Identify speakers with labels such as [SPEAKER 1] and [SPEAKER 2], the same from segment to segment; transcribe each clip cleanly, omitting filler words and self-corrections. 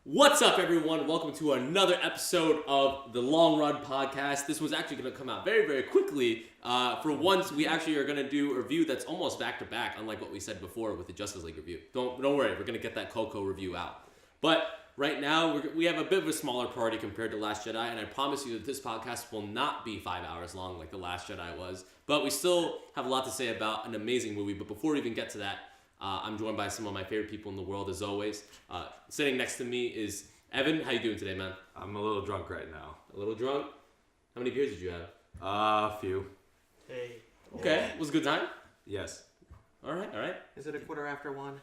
[SPEAKER 1] What's up, everyone? Welcome to another episode of the Long Run Podcast. This was actually going to come out very, very quickly. For once, we actually are going to do a review that's almost back-to-back, unlike what we said before with the Justice League review. Don't worry, we're going to get that Coco review out. But right now, we have a bit of a smaller party compared to Last Jedi, and I promise you that this podcast will not be 5 hours long like The Last Jedi was. But we still have a lot to say about an amazing movie. But before we even get to that, I'm joined by some of my favorite people in the world, as always. Sitting next to me is Evan. How you doing today, man?
[SPEAKER 2] I'm a little drunk right now.
[SPEAKER 1] A little drunk? How many beers did you have?
[SPEAKER 2] A few.
[SPEAKER 3] Hey.
[SPEAKER 1] Okay. Was it a good time?
[SPEAKER 2] Yes.
[SPEAKER 1] All right.
[SPEAKER 4] Is it 1:15?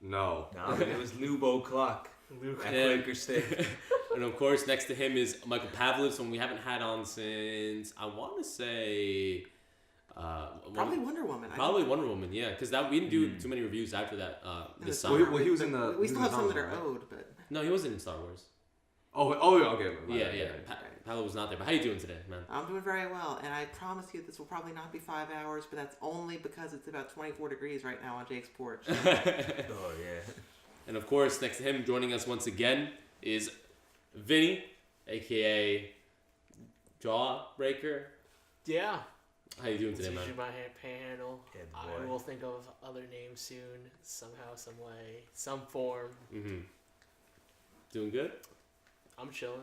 [SPEAKER 2] No.
[SPEAKER 5] No, it was Lube O'Clock at
[SPEAKER 1] And-
[SPEAKER 5] Quaker Steak.
[SPEAKER 1] And of course, next to him is Michael Pavlov, someone we haven't had on since, I want to say...
[SPEAKER 4] Probably Wonder Woman.
[SPEAKER 1] Probably Wonder Woman, yeah, because we didn't do too many reviews after that this
[SPEAKER 4] Well,
[SPEAKER 1] summer.
[SPEAKER 2] Well, he was in the.
[SPEAKER 4] We
[SPEAKER 2] he
[SPEAKER 4] still
[SPEAKER 2] was
[SPEAKER 4] have
[SPEAKER 2] in
[SPEAKER 4] some that are
[SPEAKER 2] Hollywood, right?
[SPEAKER 4] owed, but
[SPEAKER 1] No, he wasn't in Star Wars.
[SPEAKER 2] Oh, okay.
[SPEAKER 1] Yeah. Pavlov was not there. But how you doing today, man?
[SPEAKER 4] I'm doing very well. And I promise you, this will probably not be 5 hours, but that's only because it's about 24 degrees right now on Jake's porch.
[SPEAKER 5] Oh, yeah.
[SPEAKER 1] And of course, next to him, joining us once again, is Vinny, a.k.a. Jawbreaker.
[SPEAKER 3] Yeah.
[SPEAKER 1] How you doing
[SPEAKER 3] It's
[SPEAKER 1] today, man?
[SPEAKER 3] usually my panel.
[SPEAKER 5] Yeah,
[SPEAKER 3] I
[SPEAKER 5] boy.
[SPEAKER 3] will think of other names soon, somehow, some way, some form.
[SPEAKER 1] Mm-hmm. Doing good?
[SPEAKER 3] I'm chilling.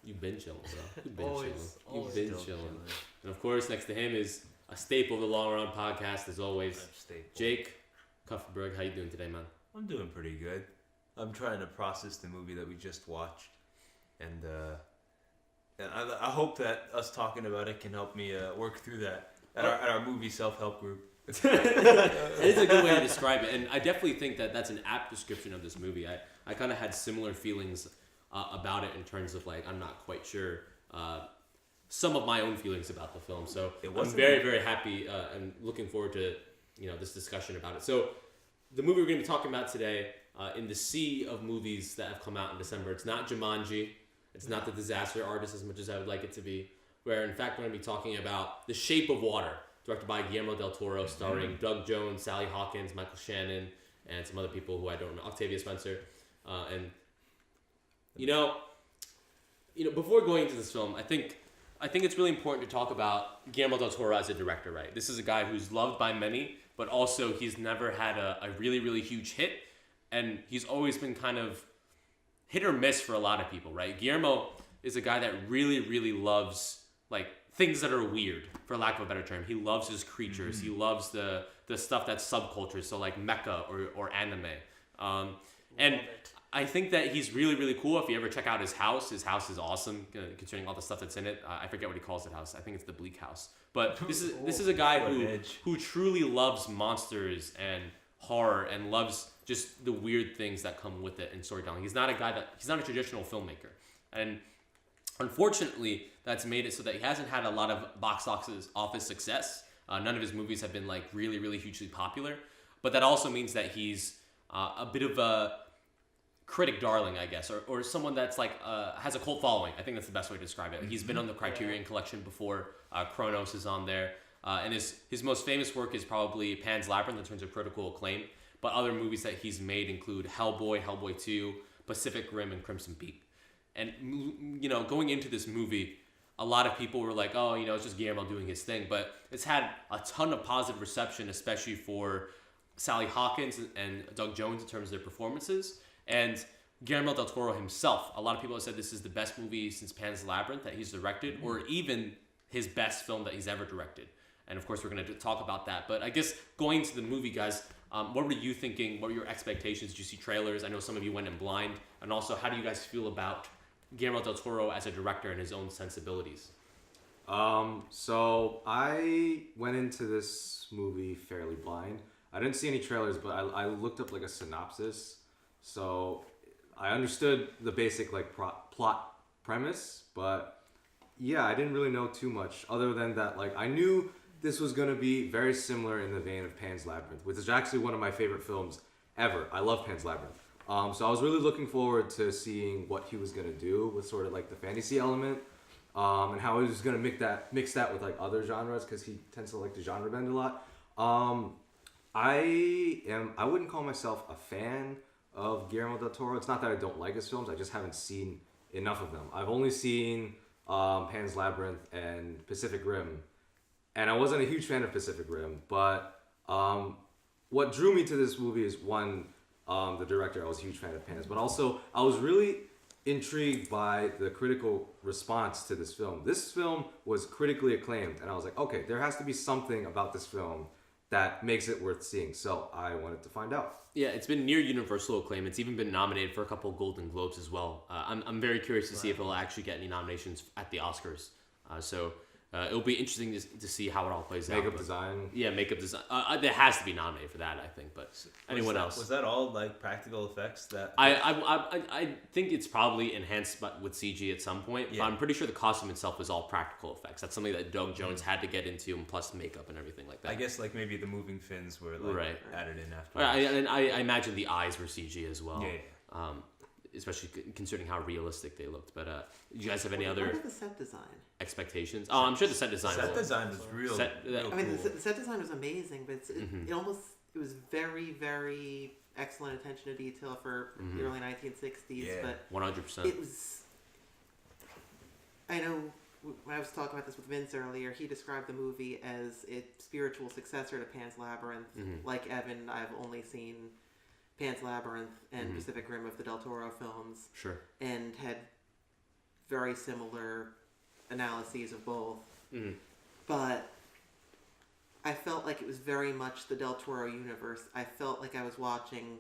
[SPEAKER 1] You've been chilling, bro. You've been
[SPEAKER 3] Always,
[SPEAKER 1] chilling.
[SPEAKER 3] always.
[SPEAKER 1] You've been
[SPEAKER 5] Still
[SPEAKER 1] chilling. And of course, next to him is a staple of the Long Run Podcast, as always, Jake Kuffenberg. How you doing today, man?
[SPEAKER 5] I'm doing pretty good. I'm trying to process the movie that we just watched, and I hope that us talking about it can help me work through that at our movie self-help group.
[SPEAKER 1] It is a good way to describe it, and I definitely think that that's an apt description of this movie. I kind of had similar feelings about it in terms of, like, I'm not quite sure some of my own feelings about the film. So I'm very, very happy and looking forward to this discussion about it. So the movie we're going to be talking about today, in the sea of movies that have come out in December, it's not Jumanji, it's not The Disaster Artist as much as I would like it to be, where in fact we're going to be talking about The Shape of Water, directed by Guillermo del Toro, starring Doug Jones, Sally Hawkins, Michael Shannon, and some other people who I don't know, Octavia Spencer. And before going into this film, I think it's really important to talk about Guillermo del Toro as a director, right? This is a guy who's loved by many, but also he's never had a really, really huge hit, and he's always been kind of hit or miss for a lot of people, right? Guillermo is a guy that really, really loves, like, things that are weird, for lack of a better term. He loves his creatures. He loves the stuff that's subculture, so like mecha or anime. And
[SPEAKER 3] Love it.
[SPEAKER 1] I think that he's really, really cool. If you ever check out his house is awesome, considering all the stuff that's in it. I forget what he calls it house. I think it's the Bleak House. But this is a guy who truly loves monsters and horror and loves just the weird things that come with it in storytelling. He's not a traditional filmmaker. And unfortunately, that's made it so that he hasn't had a lot of box office success. None of his movies have been, like, really, really hugely popular. But that also means that he's a bit of a critic darling, I guess, or someone that's like has a cult following. I think that's the best way to describe it. He's been on the Criterion Collection before. Chronos is on there. And his most famous work is probably Pan's Labyrinth in terms of critical acclaim. But other movies that he's made include Hellboy, Hellboy 2, Pacific Rim, and Crimson Peak. And, going into this movie, a lot of people were like, oh, it's just Guillermo doing his thing. But it's had a ton of positive reception, especially for Sally Hawkins and Doug Jones in terms of their performances. And Guillermo del Toro himself, a lot of people have said this is the best movie since Pan's Labyrinth that he's directed, or even his best film that he's ever directed. And of course, we're going to talk about that. But I guess going to the movie, guys, what were you thinking? What were your expectations? Did you see trailers? I know some of you went in blind. And also, how do you guys feel about Guillermo del Toro as a director and his own sensibilities?
[SPEAKER 2] So I went into this movie fairly blind. I didn't see any trailers, but I looked up, like, a synopsis. So I understood the basic, like, plot premise, but yeah, I didn't really know too much other than that, like, I knew this was going to be very similar in the vein of Pan's Labyrinth, which is actually one of my favorite films ever. I love Pan's Labyrinth. So I was really looking forward to seeing what he was going to do with sort of, like, the fantasy element, and how he was going to mix that with, like, other genres, because he tends to like to genre bend a lot. I wouldn't call myself a fan of of Guillermo del Toro. It's not that I don't like his films. I just haven't seen enough of them. I've only seen Pan's Labyrinth and Pacific Rim. And I wasn't a huge fan of Pacific Rim. But what drew me to this movie is, one, the director. I was a huge fan of Pan's. But also, I was really intrigued by the critical response to this film. This film was critically acclaimed, and I was like, okay, there has to be something about this film that makes it worth seeing. So I wanted to find out.
[SPEAKER 1] Yeah, it's been near universal acclaim. It's even been nominated for a couple of Golden Globes as well. I'm very curious to see if it'll actually get any nominations at the Oscars. It'll be interesting to see how it all plays out.
[SPEAKER 2] Makeup design.
[SPEAKER 1] Yeah, makeup design. There has to be nominated for that, I think. But anyone else?
[SPEAKER 5] Was that all like practical effects? That
[SPEAKER 1] I think it's probably enhanced with CG at some point.
[SPEAKER 5] Yeah.
[SPEAKER 1] But I'm pretty sure the costume itself was all practical effects. That's something that Doug Jones had to get into, and plus makeup and everything like that.
[SPEAKER 5] I guess like maybe the moving fins were like
[SPEAKER 1] Right.
[SPEAKER 5] added in after.
[SPEAKER 1] I imagine the eyes were CG as well.
[SPEAKER 5] Yeah.
[SPEAKER 1] Especially considering how realistic they looked. But do you guys have any
[SPEAKER 4] What
[SPEAKER 1] other
[SPEAKER 4] about the set design?
[SPEAKER 1] expectations? Oh, I'm sure the set design.
[SPEAKER 5] Set design was real.
[SPEAKER 1] Set-
[SPEAKER 5] real
[SPEAKER 4] I mean,
[SPEAKER 5] cool.
[SPEAKER 4] the set design was amazing, but it was very, very excellent attention to detail for the early 1960s.
[SPEAKER 5] Yeah.
[SPEAKER 4] But
[SPEAKER 1] 100%.
[SPEAKER 4] it was. I know when I was talking about this with Vince earlier, he described the movie as a spiritual successor to Pan's Labyrinth. Like Evan, I've only seen Pan's Labyrinth and Pacific Rim of the Del Toro films,
[SPEAKER 1] Sure.
[SPEAKER 4] and had very similar analyses of both. But I felt like it was very much the Del Toro universe. I felt like I was watching,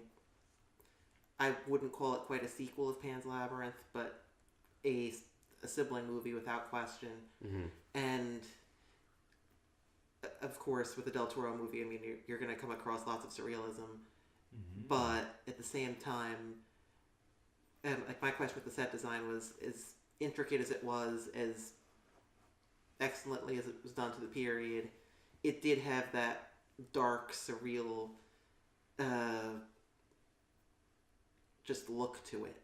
[SPEAKER 4] I wouldn't call it quite a sequel of Pan's Labyrinth, but a sibling movie without question. And of course, with the Del Toro movie, I mean, you're going to come across lots of surrealism. But at the same time, like my question with the set design was, as intricate as it was, as excellently as it was done to the period, it did have that dark, surreal, just look to it.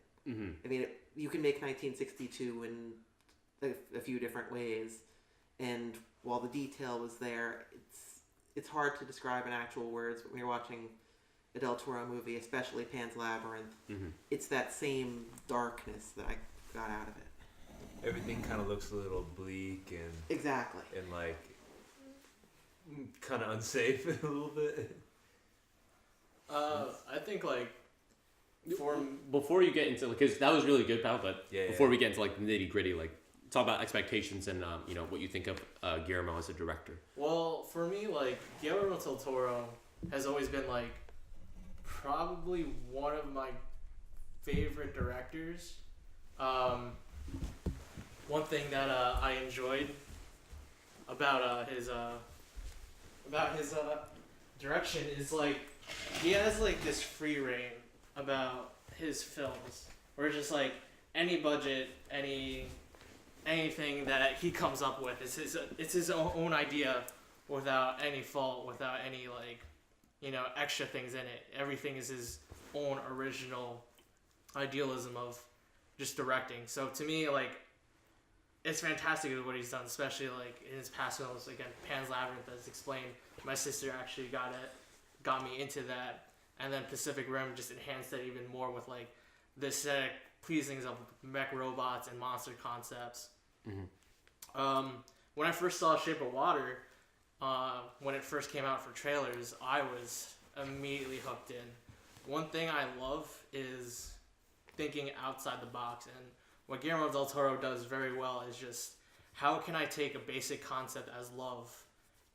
[SPEAKER 4] I mean, you can make 1962 in a few different ways, and while the detail was there, it's hard to describe in actual words. But when you're watching a Del Toro movie, especially Pan's Labyrinth, it's that same darkness that I got out of it.
[SPEAKER 5] Everything kind of looks a little bleak and
[SPEAKER 4] Exactly.
[SPEAKER 5] and like kind of unsafe a little bit.
[SPEAKER 3] I think like
[SPEAKER 1] Before you get into, because that was really good, pal. But
[SPEAKER 5] Yeah,
[SPEAKER 1] before
[SPEAKER 5] yeah.
[SPEAKER 1] we get into like the nitty gritty, like talk about expectations and what you think of Guillermo as a director.
[SPEAKER 3] Well, for me, like Guillermo del Toro has always been like probably one of my favorite directors. One thing that I enjoyed about his direction is like he has like this free reign about his films, where it's just like any budget, anything that he comes up with, it's his own idea, without any fault, without any like extra things in it. Everything is his own original idealism of just directing. So to me, like, it's fantastic what he's done, especially like in his past films. Again, Pan's Labyrinth, as explained, my sister actually got me into that, and then Pacific Rim just enhanced that even more with like the aesthetic pleasings of mech robots and monster concepts. When I first saw Shape of Water, when it first came out for trailers, I was immediately hooked in. One thing I love is thinking outside the box, and what Guillermo del Toro does very well is just, how can I take a basic concept as love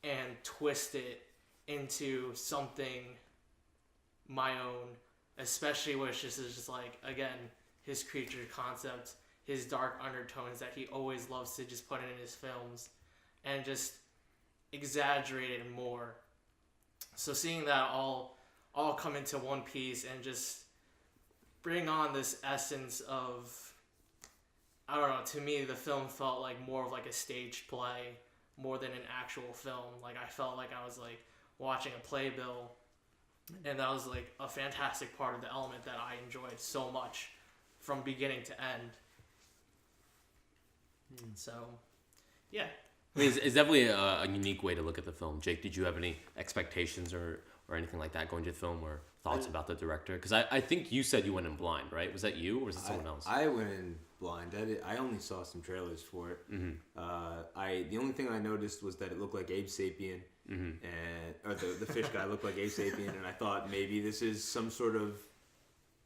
[SPEAKER 3] and twist it into something my own, especially which is just like, again, his creature concept, his dark undertones that he always loves to just put in his films, and just exaggerate it more. So seeing that all come into one piece and just bring on this essence of, I don't know, to me the film felt like more of like a staged play more than an actual film. Like I felt like I was like watching a playbill, and that was like a fantastic part of the element that I enjoyed so much from beginning to end. So, yeah.
[SPEAKER 1] I mean, it's definitely a unique way to look at the film. Jake, did you have any expectations or or anything like that going to the film, or thoughts about the director? Because I think you said you went in blind, right? Was that you or was it someone else?
[SPEAKER 5] I went in blind. I only saw some trailers for it. The only thing I noticed was that it looked like Abe Sapien, or the fish guy looked like Abe Sapien, and I thought maybe this is some sort of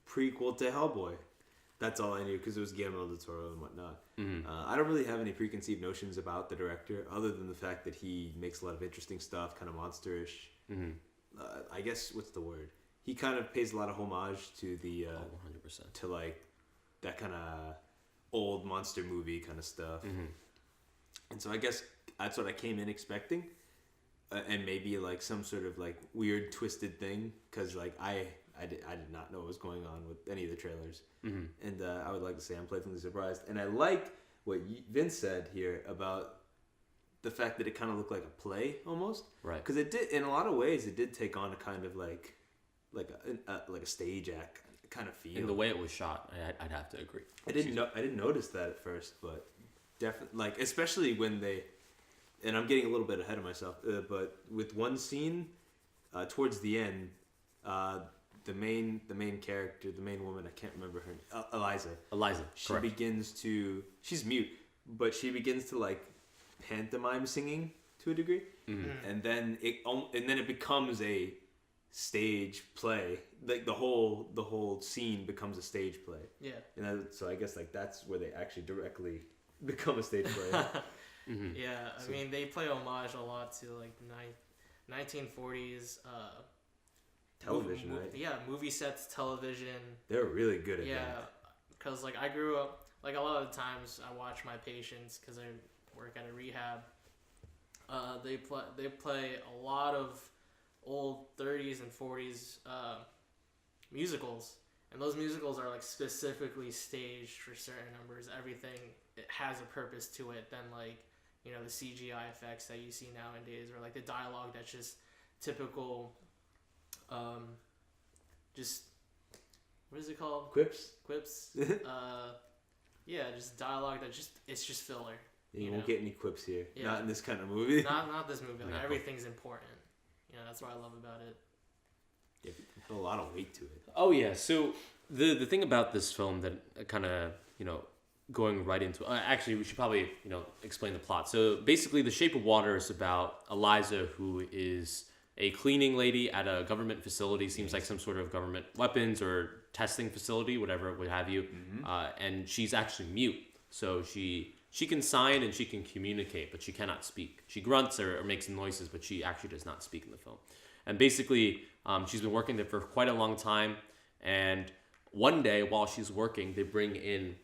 [SPEAKER 5] prequel to Hellboy. That's all I knew because it was Guillermo del Toro and whatnot. I don't really have any preconceived notions about the director other than the fact that he makes a lot of interesting stuff, kind of monsterish. I guess, what's the word? He kind of pays a lot of homage to the
[SPEAKER 1] 100%.
[SPEAKER 5] to like that kind of old monster movie kind of stuff. And so I guess that's what I came in expecting, and maybe like some sort of like weird twisted thing, because like I did not know what was going on with any of the trailers. And I would like to say I'm pleasantly surprised. And I like what Vince said here about the fact that it kind of looked like a play almost.
[SPEAKER 1] Right.
[SPEAKER 5] Because it did, in a lot of ways, it did take on a kind of like a stage act kind of feel.
[SPEAKER 1] In the way it was shot, I'd have to agree.
[SPEAKER 5] I didn't notice that at first, but definitely, like, especially when they, and I'm getting a little bit ahead of myself, but with one scene towards the end, the main character, the main woman, I can't remember her name, Eliza. She
[SPEAKER 1] correct.
[SPEAKER 5] She's mute, but she begins to like pantomime singing to a degree, and then it becomes a stage play. Like the whole scene becomes a stage play.
[SPEAKER 3] Yeah.
[SPEAKER 5] And so I guess like that's where they actually directly become a stage play.
[SPEAKER 3] Yeah, I mean they play homage a lot to like 1940s
[SPEAKER 5] television, right?
[SPEAKER 3] Yeah, movie sets, television.
[SPEAKER 5] They're really good at that.
[SPEAKER 3] Yeah, because like I grew up, like a lot of the times I watch my patients because I work at a rehab. They play a lot of old 30s and 40s musicals, and those musicals are like specifically staged for certain numbers. Everything, it has a purpose to it than like, you know, the CGI effects that you see nowadays, or like the dialogue that's just typical, just, what is it called?
[SPEAKER 5] Quips.
[SPEAKER 3] Yeah, just dialogue that it's just filler.
[SPEAKER 5] You won't get any quips here.
[SPEAKER 3] Yeah.
[SPEAKER 5] Not in this kind of movie.
[SPEAKER 3] Not this movie. Like
[SPEAKER 1] No.
[SPEAKER 3] everything's important. You know, that's what I love about it.
[SPEAKER 5] It had a lot of weight to it.
[SPEAKER 1] Oh yeah. So the thing about this film that kind of, you know, going right into actually we should probably, you know, explain the plot. So basically, The Shape of Water is about Eliza, who is a cleaning lady at a government facility. Seems like some sort of government weapons or testing facility, whatever would have you. And she's actually mute, so she can sign and she can communicate, but she cannot speak. She grunts or makes noises, but she actually does not speak in the film. And basically, she's been working there for quite a long time. And one day, while she's working, they bring in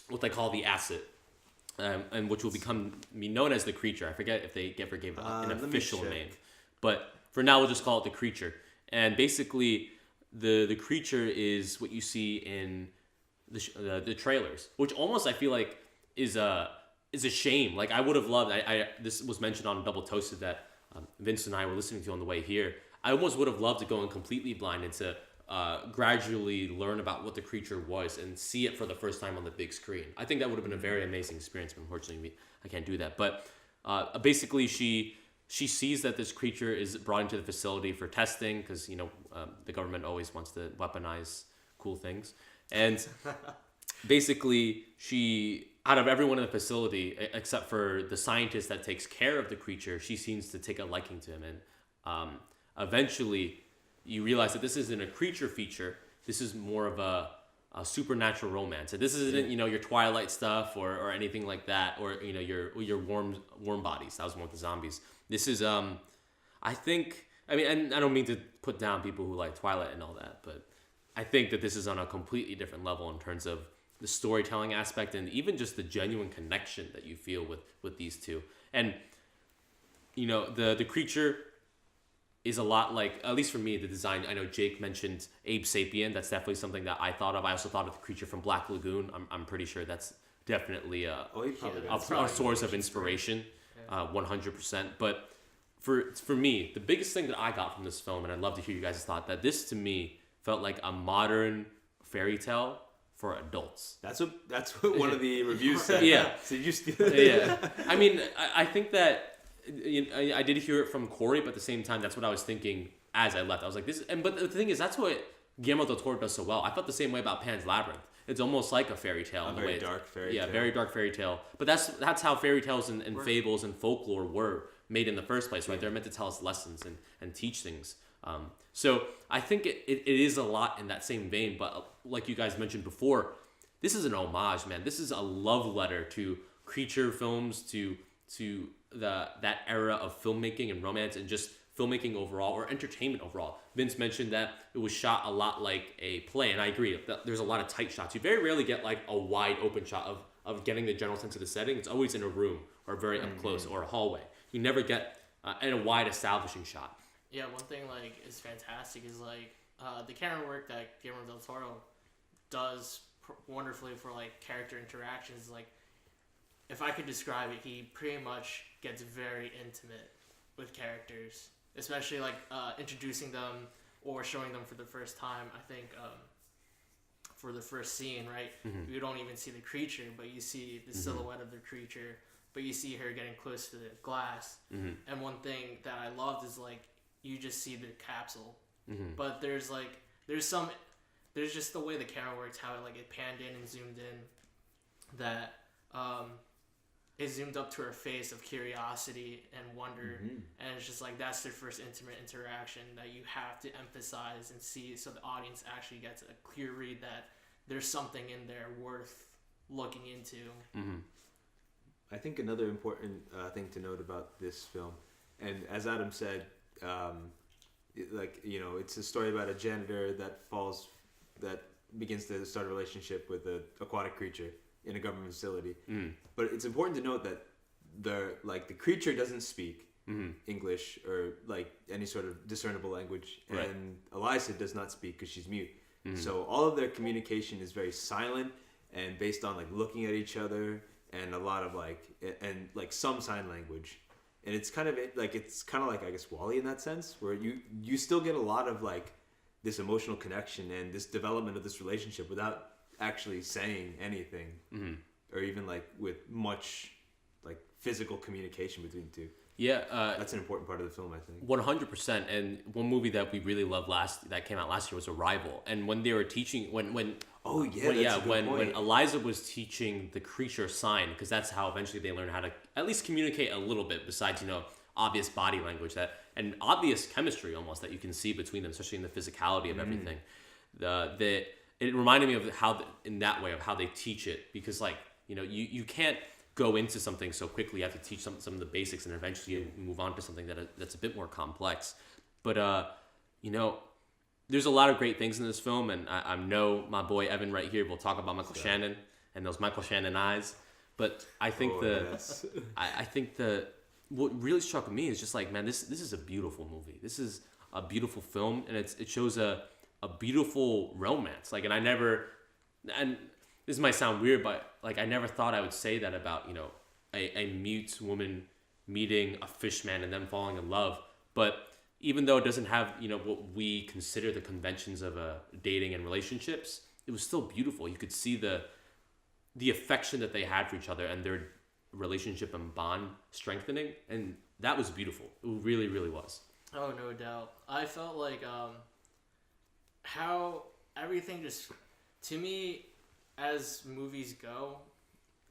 [SPEAKER 1] what they call the acid, and which will become known as the creature. I forget if they ever gave an official name, but for now, we'll just call it the creature. And basically, the creature is what you see in the trailers, which almost I feel like is a shame. Like I would have loved. This was mentioned on Double Toasted that Vince and I were listening to on the way here. I almost would have loved to go in completely blind and to gradually learn about what the creature was and see it for the first time on the big screen. I think that would have been a very amazing experience, but unfortunately I can't do that. But basically she sees that this creature is brought into the facility for testing because, you know, the government always wants to weaponize cool things. And basically she, out of everyone in the facility, except for the scientist that takes care of the creature, she seems to take a liking to him. And eventually you realize that this isn't a creature feature. This is more of a supernatural romance. And this isn't, you know, your Twilight stuff or anything like that, or, you know, your warm bodies. That was one with the zombies. This is, I think, I mean, and I don't mean to put down people who like Twilight and all that, but I think that this is on a completely different level in terms of the storytelling aspect and even just the genuine connection that you feel with these two. And, you know, the creature is a lot like, at least for me, the design. I know Jake mentioned Abe Sapien. That's definitely something that I thought of. I also thought of the creature from Black Lagoon. I'm pretty sure that's definitely a source of inspiration, 100%. But for me, the biggest thing that I got from this film, and I'd love to hear you guys' thought, that this to me felt like a modern fairy tale for adults.
[SPEAKER 5] That's what one of the reviews said.
[SPEAKER 1] Yeah.
[SPEAKER 5] So you steal it?
[SPEAKER 1] Yeah. I mean, I think that, you know, I did hear it from Corey, but at the same time, that's what I was thinking as I left. I was like, this. But the thing is, that's what Guillermo del Toro does so well. I felt the same way about Pan's Labyrinth. It's almost like a fairy tale.
[SPEAKER 5] A very dark fairy tale.
[SPEAKER 1] Yeah, very dark fairy tale. But that's how fairy tales and fables and folklore were made in the first place, right? They're meant to tell us lessons and teach things. So I think it is a lot in that same vein. But like you guys mentioned before, this is an homage, man. This is a love letter to creature films, to that era of filmmaking and romance and just filmmaking overall, or entertainment overall. Vince mentioned that it was shot a lot like a play, and I agree. There's a lot of tight shots. You very rarely get like a wide open shot of getting the general sense of the setting. It's always in a room or very up close or a hallway. You never get in a wide establishing shot.
[SPEAKER 3] Yeah, one thing like is fantastic is like the camera work that Guillermo del Toro does wonderfully for like character interactions. Like, if I could describe it, he pretty much gets very intimate with characters, especially like introducing them or showing them for the first time. I think for the first scene, right, you don't even see the creature, but you see the silhouette of the creature, but you see her getting close to the glass. And one thing that I loved is like you just see the capsule, but there's just the way the camera works, how it panned in and zoomed in, that it zoomed up to her face of curiosity and wonder, and it's just like that's their first intimate interaction that you have to emphasize and see, so the audience actually gets a clear read that there's something in there worth looking into.
[SPEAKER 5] I think another important thing to note about this film, and as Adam said, it's a story about a janitor that begins to start a relationship with an aquatic creature in a government facility. But it's important to note that the creature doesn't speak English or like any sort of discernible language,
[SPEAKER 1] right.
[SPEAKER 5] And Eliza does not speak because she's mute. So all of their communication is very silent and based on like looking at each other and a lot of like some sign language. And it's kind of like I guess WALL-E in that sense, where you still get a lot of like this emotional connection and this development of this relationship without actually saying anything, or even like with much like physical communication between the two.
[SPEAKER 1] Yeah,
[SPEAKER 5] that's an important part of the film, I think.
[SPEAKER 1] 100%. And one movie that we really loved that came out last year was Arrival. And when they were teaching, when Eliza was teaching the creature sign, because that's how eventually they learn how to at least communicate a little bit, besides obvious body language and obvious chemistry almost that you can see between them, especially in the physicality of everything. It reminded me of how they teach it, because you can't go into something so quickly. You have to teach some of the basics, and eventually you move on to something that's a bit more complex. But there's a lot of great things in this film, and I know my boy Evan right here will talk about Michael Shannon and those Michael Shannon eyes. But I think what really struck me is just like, man, this is a beautiful movie. This is a beautiful film, and it shows a beautiful romance. Like, and this might sound weird, but like I never thought I would say that about a mute woman meeting a fish man and them falling in love. But even though it doesn't have what we consider the conventions of dating and relationships, it was still beautiful. You could see the affection that they had for each other and their relationship and bond strengthening, and that was beautiful. It really, really was.
[SPEAKER 3] Oh, no doubt. I felt like how everything just, to me, as movies go,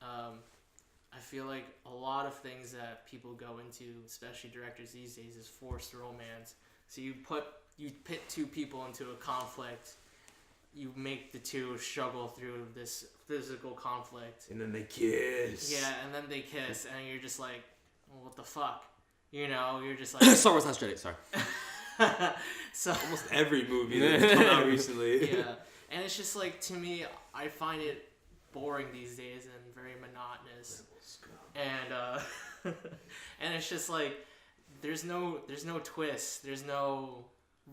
[SPEAKER 3] I feel like a lot of things that people go into, especially directors these days, is forced romance. So you pit two people into a conflict, you make the two struggle through this physical conflict,
[SPEAKER 5] and then they kiss.
[SPEAKER 3] Yeah, and then they kiss, and you're just like, well, what the fuck? You're just like
[SPEAKER 1] Star Wars Last Jedi. Sorry.
[SPEAKER 3] So
[SPEAKER 5] almost every movie that's come out recently.
[SPEAKER 3] Yeah, and it's just like, to me, I find it boring these days and very monotonous. And and it's just like there's no twist, there's no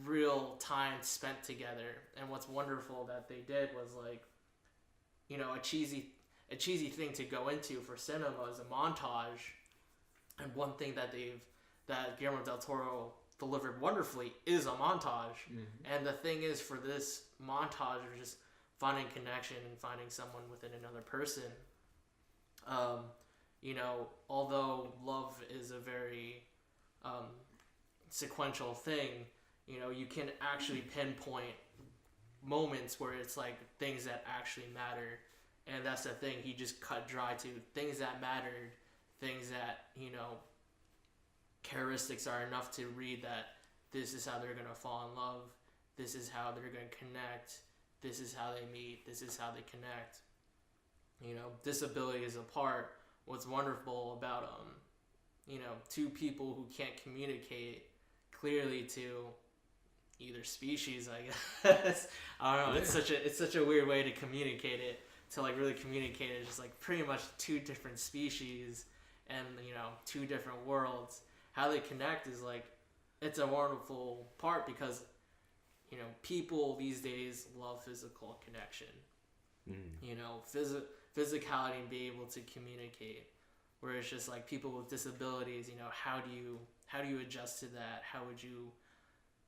[SPEAKER 3] real time spent together. And what's wonderful that they did was like, a cheesy thing to go into for cinema is a montage. And one thing that Guillermo del Toro delivered wonderfully is a montage. And the thing is, for this montage of just finding connection and finding someone within another person, although love is a very sequential thing, You know, you can actually pinpoint moments where it's like things that actually matter, and that's the thing. He just cut dry to things that mattered, things that, you know, characteristics are enough to read that this is how they're gonna fall in love, this is how they're gonna connect, this is how they meet, this is how they connect. You know, disability is a part. What's wonderful about you know, two people who can't communicate clearly to either species, I guess. I don't know. It's such a weird way to communicate it. To like really communicate it, just like pretty much two different species and, you know, two different worlds. How they connect is like, it's a wonderful part because, you know, people these days love physical connection. You know, physicality and be able to communicate. Where it's just like people with disabilities, you know, how do you adjust to that? How would you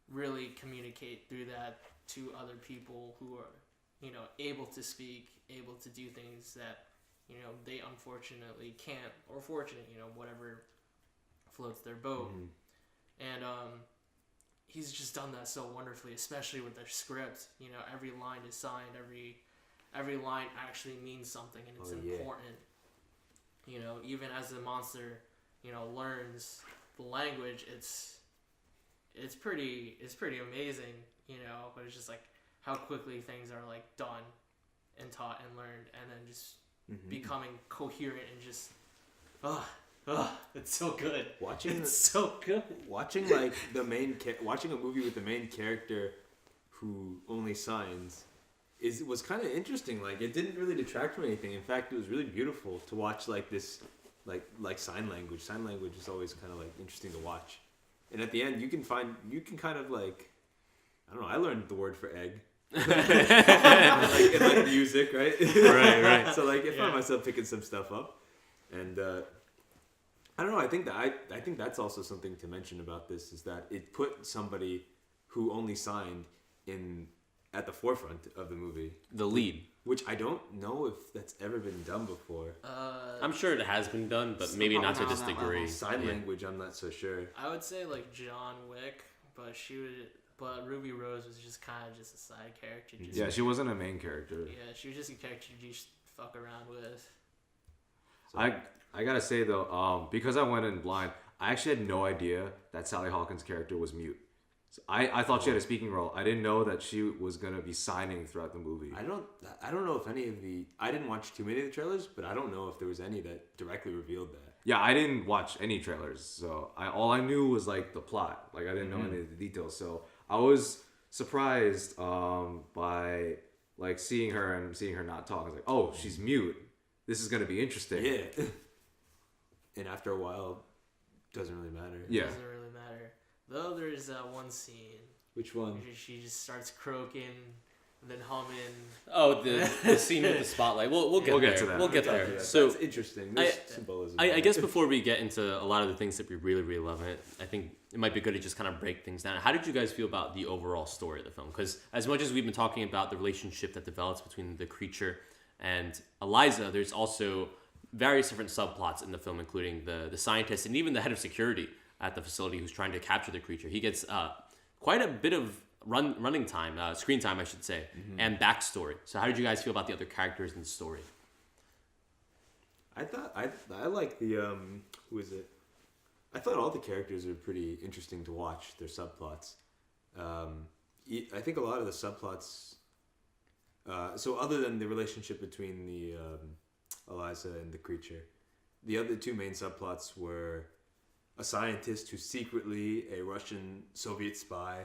[SPEAKER 3] really communicate through that to other people who are, you know, able to speak, able to do things that, you know, they unfortunately can't, or fortunate, you know, whatever floats their boat. And he's just done that so wonderfully, especially with the script. You know, every line is signed, every line actually means something, and it's important. You know, even as the monster, you know, learns the language, it's pretty amazing, you know, but it's just like how quickly things are like done and taught and learned, and then just becoming coherent and just it's so good. It's so good.
[SPEAKER 5] Watching like watching a movie with the main character who only signs was kind of interesting. Like, it didn't really detract from anything. In fact, it was really beautiful to watch like this, like sign language. Sign language is always kind of like interesting to watch. And at the end, you can kind of like, I don't know. I learned the word for egg. in like music, right?
[SPEAKER 1] right.
[SPEAKER 5] So like, I found myself picking some stuff up, and I don't know. I think that's also something to mention about this, is that it put somebody who only signed at the forefront of the movie.
[SPEAKER 1] The lead.
[SPEAKER 5] Which I don't know if that's ever been done before.
[SPEAKER 1] I'm sure it has been done, but maybe not to this degree.
[SPEAKER 5] Sign language, I'm not so sure.
[SPEAKER 3] I would say like John Wick, but Ruby Rose was just kind of just a side character.
[SPEAKER 2] She wasn't a main character.
[SPEAKER 3] Yeah, she was just a character you just fuck around with.
[SPEAKER 2] So. I gotta say though, because I went in blind, I actually had no idea that Sally Hawkins' character was mute. So I thought she had a speaking role. I didn't know that she was gonna be signing throughout the movie.
[SPEAKER 5] I don't know if any of I didn't watch too many of the trailers, but I don't know if there was any that directly revealed that.
[SPEAKER 2] Yeah, I didn't watch any trailers, so all I knew was like the plot. Like, I didn't know any of the details, so I was surprised by like seeing her not talk. I was like, oh, she's mute. This is gonna be interesting.
[SPEAKER 5] Yeah. And after a while, doesn't really matter.
[SPEAKER 2] Yeah.
[SPEAKER 3] It doesn't really matter. Though there's that one scene.
[SPEAKER 5] Which one?
[SPEAKER 3] Where she just starts croaking, and then humming.
[SPEAKER 1] Oh, the scene with the spotlight. We'll get to that. We'll get there. So
[SPEAKER 5] that's interesting. There's symbolism.
[SPEAKER 1] I guess before we get into a lot of the things that we really, really love in it, I think it might be good to just kind of break things down. How did you guys feel about the overall story of the film? Because as much as we've been talking about the relationship that develops between the creature and Eliza, there's also various different subplots in the film, including the scientist and even the head of security at the facility who's trying to capture the creature. He gets quite a bit of running time, screen time, I should say, and backstory. So how did you guys feel about the other characters in the story?
[SPEAKER 5] I thought I like the who is it? I thought all the characters are pretty interesting to watch. Their subplots. I think a lot of the subplots. So other than the relationship between the Eliza and the creature, the other two main subplots were a scientist who's secretly a Russian Soviet spy,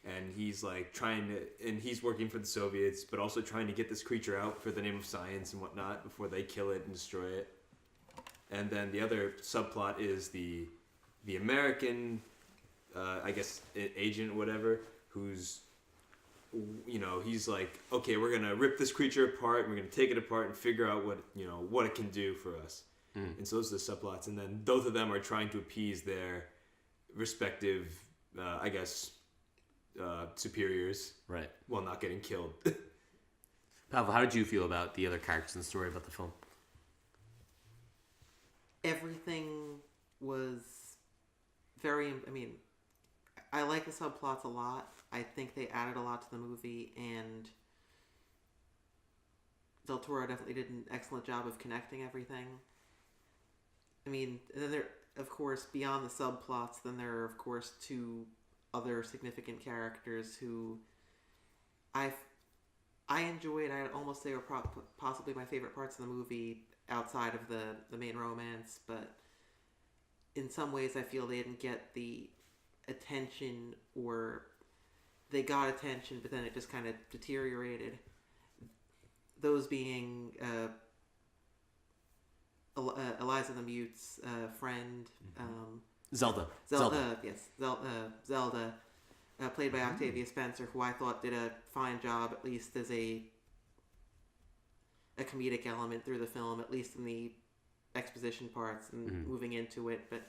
[SPEAKER 5] and he's like he's working for the Soviets, but also trying to get this creature out for the name of science and whatnot before they kill it and destroy it. And then the other subplot is the American, I guess, agent or whatever, who's, you know, he's like, okay, we're gonna rip this creature apart, we're gonna take it apart and figure out what it can do for us. And so those are the subplots, and then both of them are trying to appease their respective, I guess, superiors,
[SPEAKER 1] right,
[SPEAKER 5] while not getting killed.
[SPEAKER 1] Pavel, how did you feel about the other characters in the story about the film?
[SPEAKER 4] Everything was very. I mean, I like the subplots a lot. I think they added a lot to the movie, and Del Toro definitely did an excellent job of connecting everything. I mean, and then there, of course, beyond the subplots, then there are, of course, two other significant characters who I enjoyed. I'd almost say were possibly my favorite parts of the movie outside of the main romance, but in some ways I feel they didn't get the attention, or they got attention, but then it just kind of deteriorated. Those being Eliza the Mute's friend,
[SPEAKER 1] Zelda.
[SPEAKER 4] Yes, Zelda, played by Octavia Spencer, who I thought did a fine job, at least as a comedic element through the film, at least in the exposition parts and moving into it. But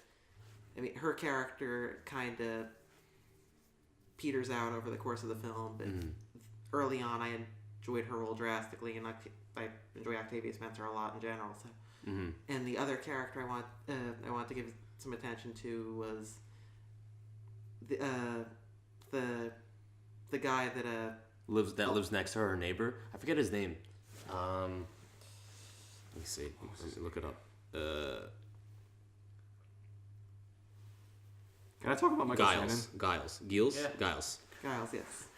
[SPEAKER 4] I mean, her character kind of peters out over the course of the film, but early on I enjoyed her role drastically, and I enjoy Octavia Spencer a lot in general. So, and the other character I want to give some attention to was the guy that
[SPEAKER 1] lives next to her neighbor. I forget his name. Let me see. Let me look it up.
[SPEAKER 2] Can I talk about Michael Shannon?
[SPEAKER 1] Giles,
[SPEAKER 4] yes.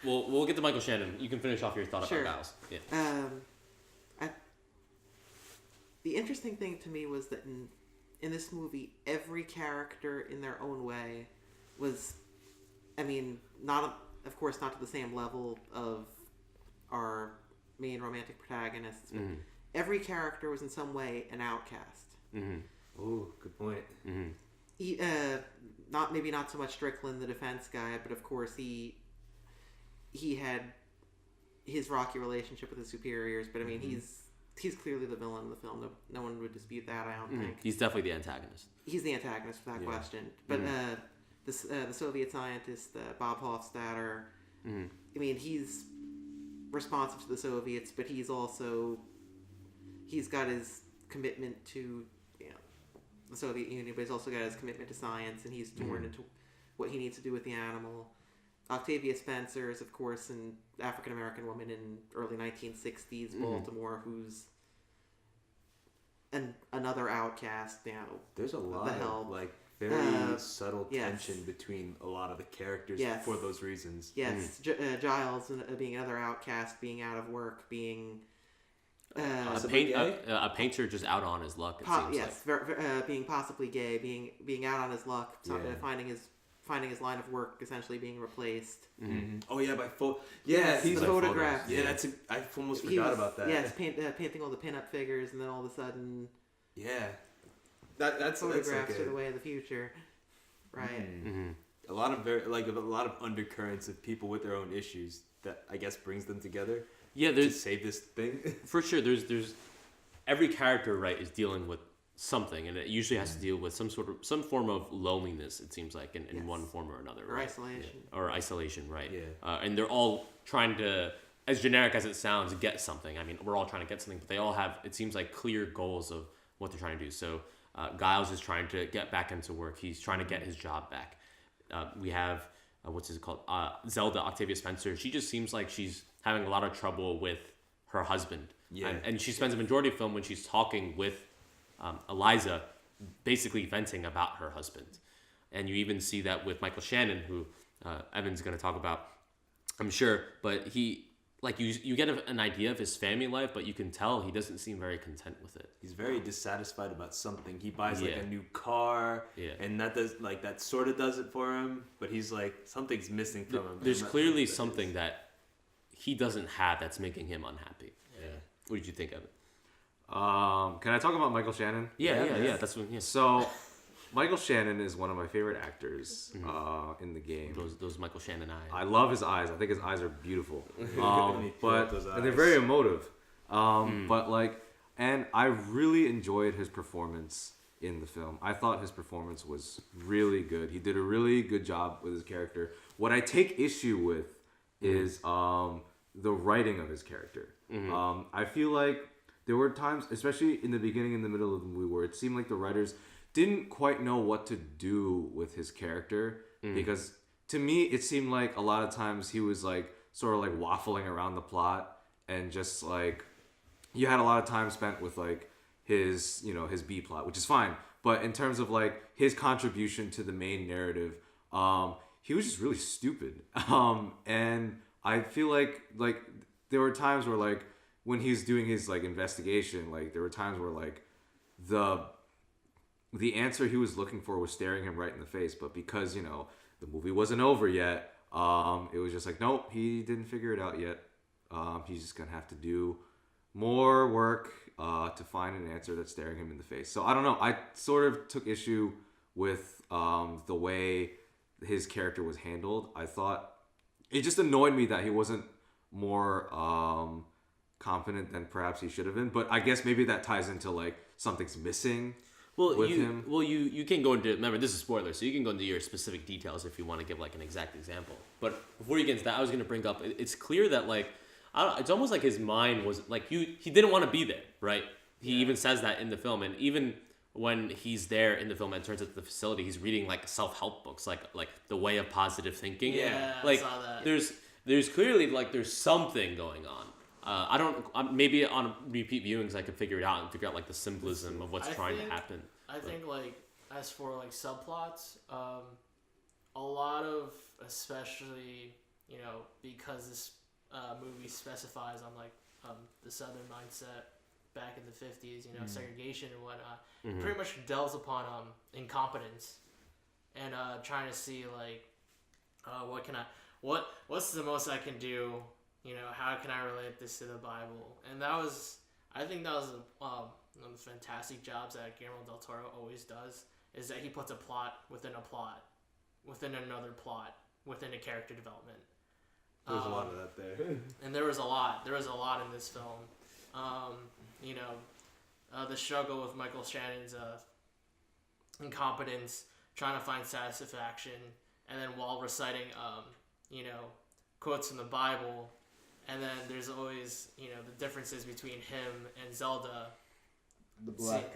[SPEAKER 1] We'll get to Michael Shannon. You can finish off your thought
[SPEAKER 4] Sure.
[SPEAKER 1] about Giles. Yeah.
[SPEAKER 4] The interesting thing to me was that in this movie, every character in their own way was, I mean, of course not to the same level of our main romantic protagonists, but every character was in some way an outcast.
[SPEAKER 5] Ooh, good point.
[SPEAKER 4] Not so much Strickland, the defense guy, but of course he had his rocky relationship with his superiors. But I mean, he's clearly the villain of the film. No one would dispute that. I don't think
[SPEAKER 1] He's definitely the antagonist.
[SPEAKER 4] he's the antagonist without question. But the Soviet scientist Bob Hofstadter, I mean, he's responsive to the Soviets, but he's got his commitment to the Soviet Union, but he's also got his commitment to science, and he's torn into what he needs to do with the animal. Octavia Spencer is, of course, an African-American woman in early 1960s Baltimore who's another outcast.
[SPEAKER 5] There's a lot of very subtle tension between a lot of the characters for those reasons.
[SPEAKER 4] Yes, Giles being another outcast, being out of work, being
[SPEAKER 1] a painter just out on his luck. It seems like.
[SPEAKER 4] Being possibly gay, being out on his luck, finding his line of work essentially being replaced.
[SPEAKER 5] Oh yeah,
[SPEAKER 4] he's the photographs.
[SPEAKER 5] Yeah, I almost forgot about that.
[SPEAKER 4] Yes, painting all the pinup figures, and then all of a sudden,
[SPEAKER 5] that's
[SPEAKER 4] photographs are the way of the future, right?
[SPEAKER 5] A lot of undercurrents of people with their own issues that I guess brings them together.
[SPEAKER 1] Yeah,
[SPEAKER 5] to save this thing.
[SPEAKER 1] For sure, there's every character, right, is dealing with something, and it usually has to deal with some form of loneliness. It seems like in one form or another, right? Or isolation, right?
[SPEAKER 5] Yeah.
[SPEAKER 1] And they're all trying to, as generic as it sounds, get something. I mean, we're all trying to get something, but they all have, it seems like, clear goals of what they're trying to do. So Giles is trying to get back into work. He's trying to get his job back. We have Zelda, Octavia Spencer. She just seems like she's having a lot of trouble with her husband. Yeah. And she spends a majority of the film when she's talking with Eliza, basically venting about her husband. And you even see that with Michael Shannon, who Evan's going to talk about, I'm sure. But he, like, you get an idea of his family life, but you can tell he doesn't seem very content with it.
[SPEAKER 5] He's very dissatisfied about something. He buys a new car, and that sort of does it for him. But he's like, something's missing from him.
[SPEAKER 1] There's clearly something that he doesn't have that's making him unhappy.
[SPEAKER 5] Yeah.
[SPEAKER 1] What did you think of it?
[SPEAKER 2] Can I talk about Michael Shannon?
[SPEAKER 1] Yeah. That's what. Yeah.
[SPEAKER 2] So, Michael Shannon is one of my favorite actors in the game.
[SPEAKER 1] Those Michael Shannon eyes.
[SPEAKER 2] I love his eyes. I think his eyes are beautiful. And they're very emotive. And I really enjoyed his performance in the film. I thought his performance was really good. He did a really good job with his character. What I take issue with is the writing of his character. I feel like there were times, especially in the beginning and the middle of the movie, where it seemed like the writers didn't quite know what to do with his character because to me, it seemed like a lot of times he was like sort of like waffling around the plot and just like you had a lot of time spent with like his his B plot, which is fine. But in terms of like his contribution to the main narrative, he was just really stupid. And I feel like there were times where like when he was doing his like investigation, like there were times where like the answer he was looking for was staring him right in the face, but because the movie wasn't over yet, it was just like, nope, he didn't figure it out yet. He's just gonna have to do more work to find an answer that's staring him in the face. So I don't know. I sort of took issue with the way his character was handled. I thought it just annoyed me that he wasn't more confident than perhaps he should have been. But I guess maybe that ties into like something's missing. With him.
[SPEAKER 1] Well, you can go into, remember this is spoiler, so you can go into your specific details if you want to give like an exact example. But before you get into that, I was going to bring up, it's clear that like, it's almost like his mind was like, he didn't want to be there, right? He even says that in the film, and even when he's there in the film and turns up to the facility, he's reading like self-help books, like The Way of Positive Thinking.
[SPEAKER 3] Yeah,
[SPEAKER 1] like
[SPEAKER 3] I saw that.
[SPEAKER 1] there's clearly like there's something going on. Maybe on repeat viewings I could figure it out and figure out like the symbolism of what's trying to happen.
[SPEAKER 3] I think like as for like subplots, a lot of, especially because this movie specifies on like the Southern mindset back in the 50s, segregation and whatnot, pretty much delves upon incompetence and trying to see like what's the most I can do. How can I relate this to the Bible? And I think that was one of the fantastic jobs that Guillermo del Toro always does, is that he puts a plot, within another plot, within a character development.
[SPEAKER 5] There's a lot of that there.
[SPEAKER 3] And there was a lot in this film. The struggle with Michael Shannon's incompetence, trying to find satisfaction, and then while reciting, quotes from the Bible. And then there's always, the differences between him and Zelda.
[SPEAKER 6] The black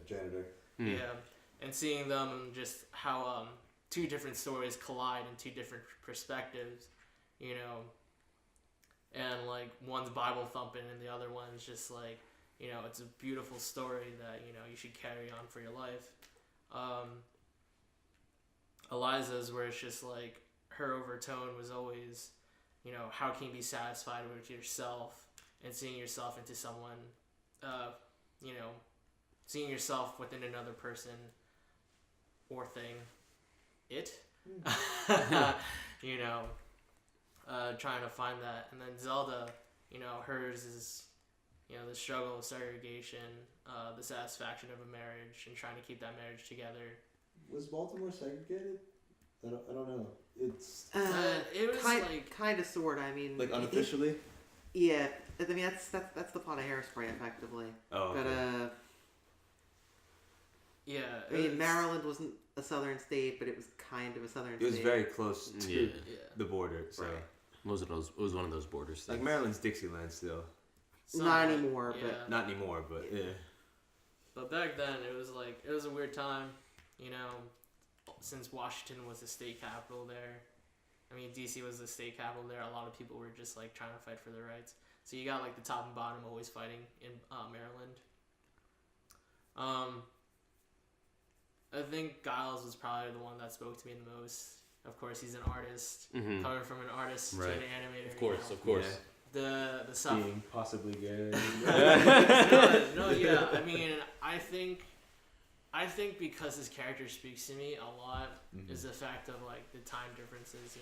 [SPEAKER 6] janitor.
[SPEAKER 3] Yeah, and seeing them and just how two different stories collide in two different perspectives, and like one's Bible thumping and the other one's just like, it's a beautiful story that you should carry on for your life. Eliza's, where it's just like her overtone was always, how can you be satisfied with yourself and seeing yourself into someone, seeing yourself within another person or thing, trying to find that. And then Zelda, hers is, the struggle of segregation, the satisfaction of a marriage and trying to keep that marriage together.
[SPEAKER 6] Was Baltimore segregated? I don't know. It's
[SPEAKER 3] it was
[SPEAKER 4] kind of sort. I mean,
[SPEAKER 5] like unofficially.
[SPEAKER 4] Yeah, I mean that's the plot of Hairspray, effectively.
[SPEAKER 5] Oh, okay.
[SPEAKER 4] But
[SPEAKER 3] yeah,
[SPEAKER 4] I mean Maryland wasn't a southern state, but it was kind of a southern state.
[SPEAKER 5] It was very close to the border, so
[SPEAKER 4] Right.
[SPEAKER 1] It was one of those borders things.
[SPEAKER 5] like Maryland's Dixieland still.
[SPEAKER 4] Not anymore,
[SPEAKER 3] yeah.
[SPEAKER 4] but
[SPEAKER 5] Not anymore, but yeah.
[SPEAKER 3] But back then, it was a weird time, since Washington was the state capital there. I mean, D.C. was the state capital there. A lot of people were just like trying to fight for their rights. So you got like the top and bottom always fighting in Maryland. I think Giles was probably the one that spoke to me the most. Of course, he's an artist, coming from an artist to an animator.
[SPEAKER 1] Of course.
[SPEAKER 3] The stuff.
[SPEAKER 5] Being possibly gay.
[SPEAKER 3] No, yeah. I mean, I think because his character speaks to me a lot is the fact of like the time differences.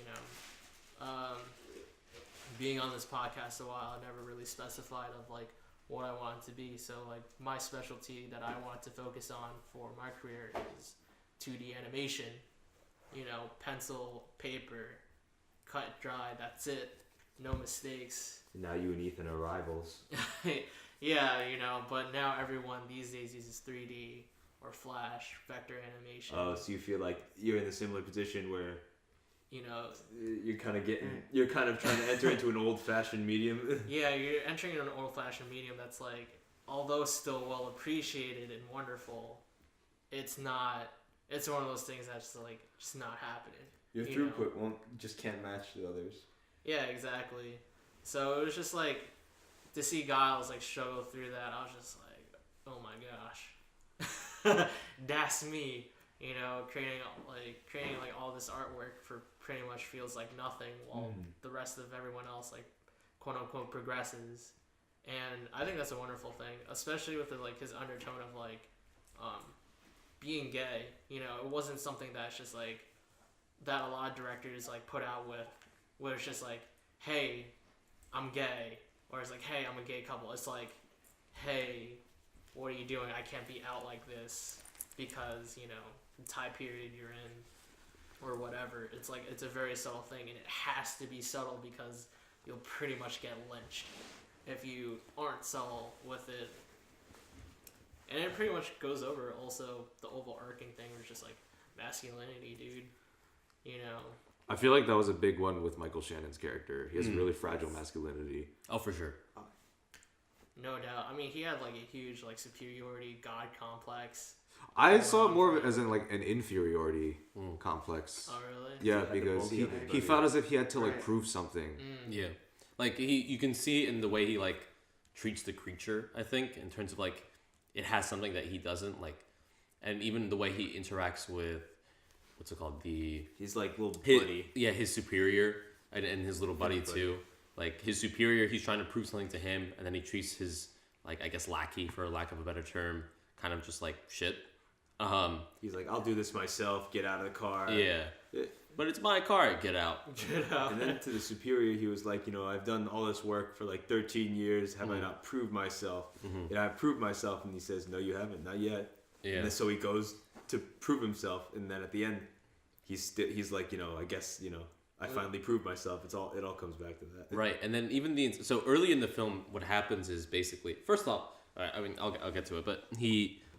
[SPEAKER 3] Being on this podcast a while, I never really specified of like what I want it to be. So like my specialty that I want to focus on for my career is 2D animation. Pencil, paper, cut, dry. That's it. No mistakes.
[SPEAKER 5] Now you and Ethan are rivals.
[SPEAKER 3] Yeah, but now everyone these days uses 3D or Flash, vector animation.
[SPEAKER 5] Oh, so you feel like you're in a similar position where you're kind of trying to enter into an old-fashioned medium.
[SPEAKER 3] Yeah, you're entering an old-fashioned medium that's like, although still well appreciated and wonderful, it's one of those things that's like just not happening.
[SPEAKER 5] Your throughput just can't match the others.
[SPEAKER 3] Yeah, exactly. So it was just like to see Giles like struggle through that. I was just like, oh my gosh, that's me. Creating like all this artwork for pretty much feels like nothing, while the rest of everyone else like quote unquote progresses. And I think that's a wonderful thing, especially with his undertone of being gay. It wasn't something that's just like that a lot of directors like put out with, where it's just like, hey, I'm gay, or it's like, hey, I'm a gay couple. It's like, hey, what are you doing? I can't be out like this because the time period you're in, or whatever. It's like, it's a very subtle thing, and it has to be subtle because you'll pretty much get lynched if you aren't subtle with it. And it pretty much goes over also the overarching thing, where it's just like masculinity, dude.
[SPEAKER 2] I feel like that was a big one with Michael Shannon's character. He has really fragile masculinity.
[SPEAKER 1] Oh, for sure.
[SPEAKER 3] No doubt. I mean, he had like a huge like superiority god complex.
[SPEAKER 2] I saw it more of it as in like an inferiority complex.
[SPEAKER 3] Oh, really?
[SPEAKER 2] Yeah, because he felt as if he had to like prove something.
[SPEAKER 1] Yeah, like you can see in the way he like treats the creature. I think in terms of like it has something that he doesn't like, and even the way he interacts with what's it called,
[SPEAKER 5] he's like little buddy.
[SPEAKER 1] His superior and his little buddy too. Like his superior, he's trying to prove something to him, and then he treats his like I guess lackey, for lack of a better term, kind of just like shit.
[SPEAKER 5] He's like, I'll do this myself. Get out of the car.
[SPEAKER 1] Yeah, but it's my car. Get out.
[SPEAKER 3] Get out.
[SPEAKER 5] And then to the superior, he was like, I've done all this work for like 13 years. Have I not proved myself? Yeah, I've proved myself. And he says, no, you haven't. Not yet.
[SPEAKER 1] Yeah.
[SPEAKER 5] And then, so he goes to prove himself, and then at the end, he's like, I guess, I finally proved myself. It all comes back to that.
[SPEAKER 1] Right, and then even so early in the film, what happens is basically, first off, I mean, I'll get to it, but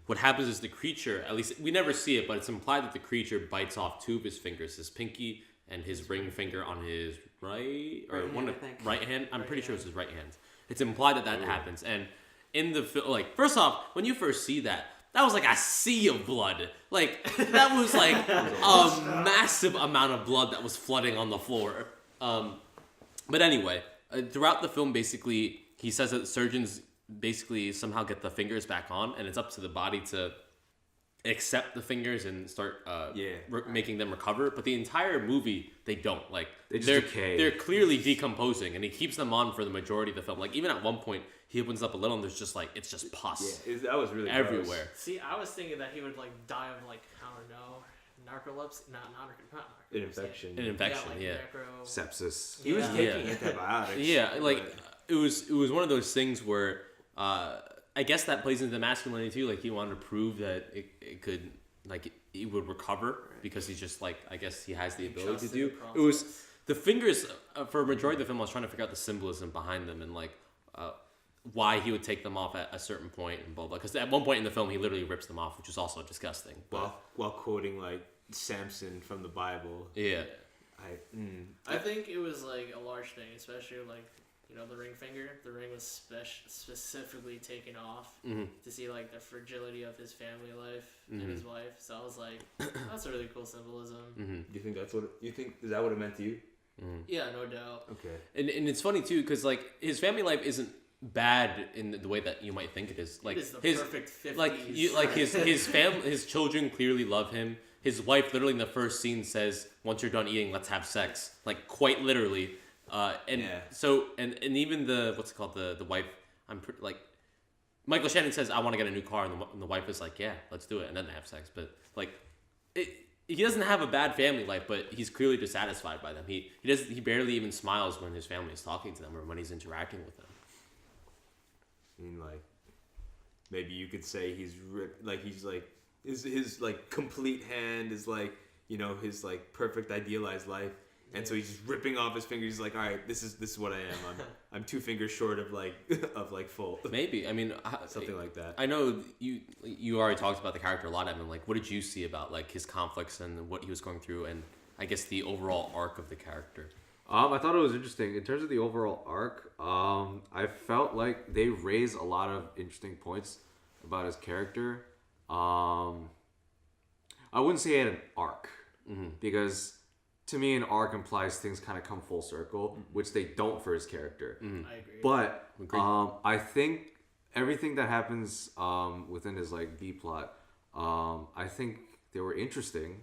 [SPEAKER 1] what happens is the creature, at least we never see it, but it's implied that the creature bites off two of his fingers, his pinky and his ring finger on his right hand. I'm pretty sure it's his right hand. It's implied that happens, and in the film, like first off, when you first see that was like a sea of blood. Like that was like a massive amount of blood that was flooding on the floor. But anyway, throughout the film, basically, he says that surgeons basically somehow get the fingers back on, and it's up to the body to accept the fingers and start making them recover. But the entire movie, they don't. Like they're decay. They're clearly decomposing, and he keeps them on for the majority of the film. Like even at one point, he opens up a little, and there's just like it's just pus.
[SPEAKER 5] Yeah, that was really
[SPEAKER 1] everywhere.
[SPEAKER 5] Gross.
[SPEAKER 3] See, I was thinking that he would like die of like I don't know, narcolepsy, not
[SPEAKER 5] an infection.
[SPEAKER 1] An infection,
[SPEAKER 2] sepsis.
[SPEAKER 5] He was taking antibiotics.
[SPEAKER 1] Yeah, like it was one of those things where I guess that plays into masculinity too. Like he wanted to prove that it could like it would recover because he's just like I guess he has the ability to do. It was the fingers for a majority of the film. I was trying to figure out the symbolism behind them and like why he would take them off at a certain point and blah blah. Because at one point in the film, he literally rips them off, which is also disgusting.
[SPEAKER 5] While quoting like Samson from the Bible.
[SPEAKER 1] Yeah.
[SPEAKER 3] I think it was like a large thing, especially like the ring finger. The ring was specifically taken off to see like the fragility of his family life and his wife. So I was like, that's a really cool symbolism.
[SPEAKER 5] Do you think that's what you think? Is that what it meant to you?
[SPEAKER 3] Yeah, no doubt.
[SPEAKER 5] Okay.
[SPEAKER 1] And it's funny too because like his family life isn't bad in the way that you might think it is. Like
[SPEAKER 3] it is the
[SPEAKER 1] his
[SPEAKER 3] perfect 50s.
[SPEAKER 1] like his family, his children clearly love him. His wife literally in the first scene says, "Once you're done eating, let's have sex." Like quite literally. So even the what's it called the wife, like Michael Shannon says, "I want to get a new car," and the wife is like, "Yeah, let's do it," and then they have sex. But like he doesn't have a bad family life, but he's clearly dissatisfied by them. He barely even smiles when his family is talking to them or when he's interacting with them.
[SPEAKER 5] I mean, like maybe you could say he's his like complete hand is like his like perfect idealized life. And so he's just ripping off his fingers. He's like, all right, this is what I am. I'm 2 fingers short of like full.
[SPEAKER 1] Maybe. I mean,
[SPEAKER 5] something like that.
[SPEAKER 1] I know you already talked about the character a lot. I mean, like, what did you see about like his conflicts and what he was going through, and I guess the overall arc of the character?
[SPEAKER 2] I thought it was interesting in terms of the overall arc. I felt like they raised a lot of interesting points about his character. I wouldn't say he had an arc because to me, an arc implies things kind of come full circle, which they don't for his character.
[SPEAKER 3] I agree.
[SPEAKER 2] But I think everything that happens within his like B plot, I think they were interesting.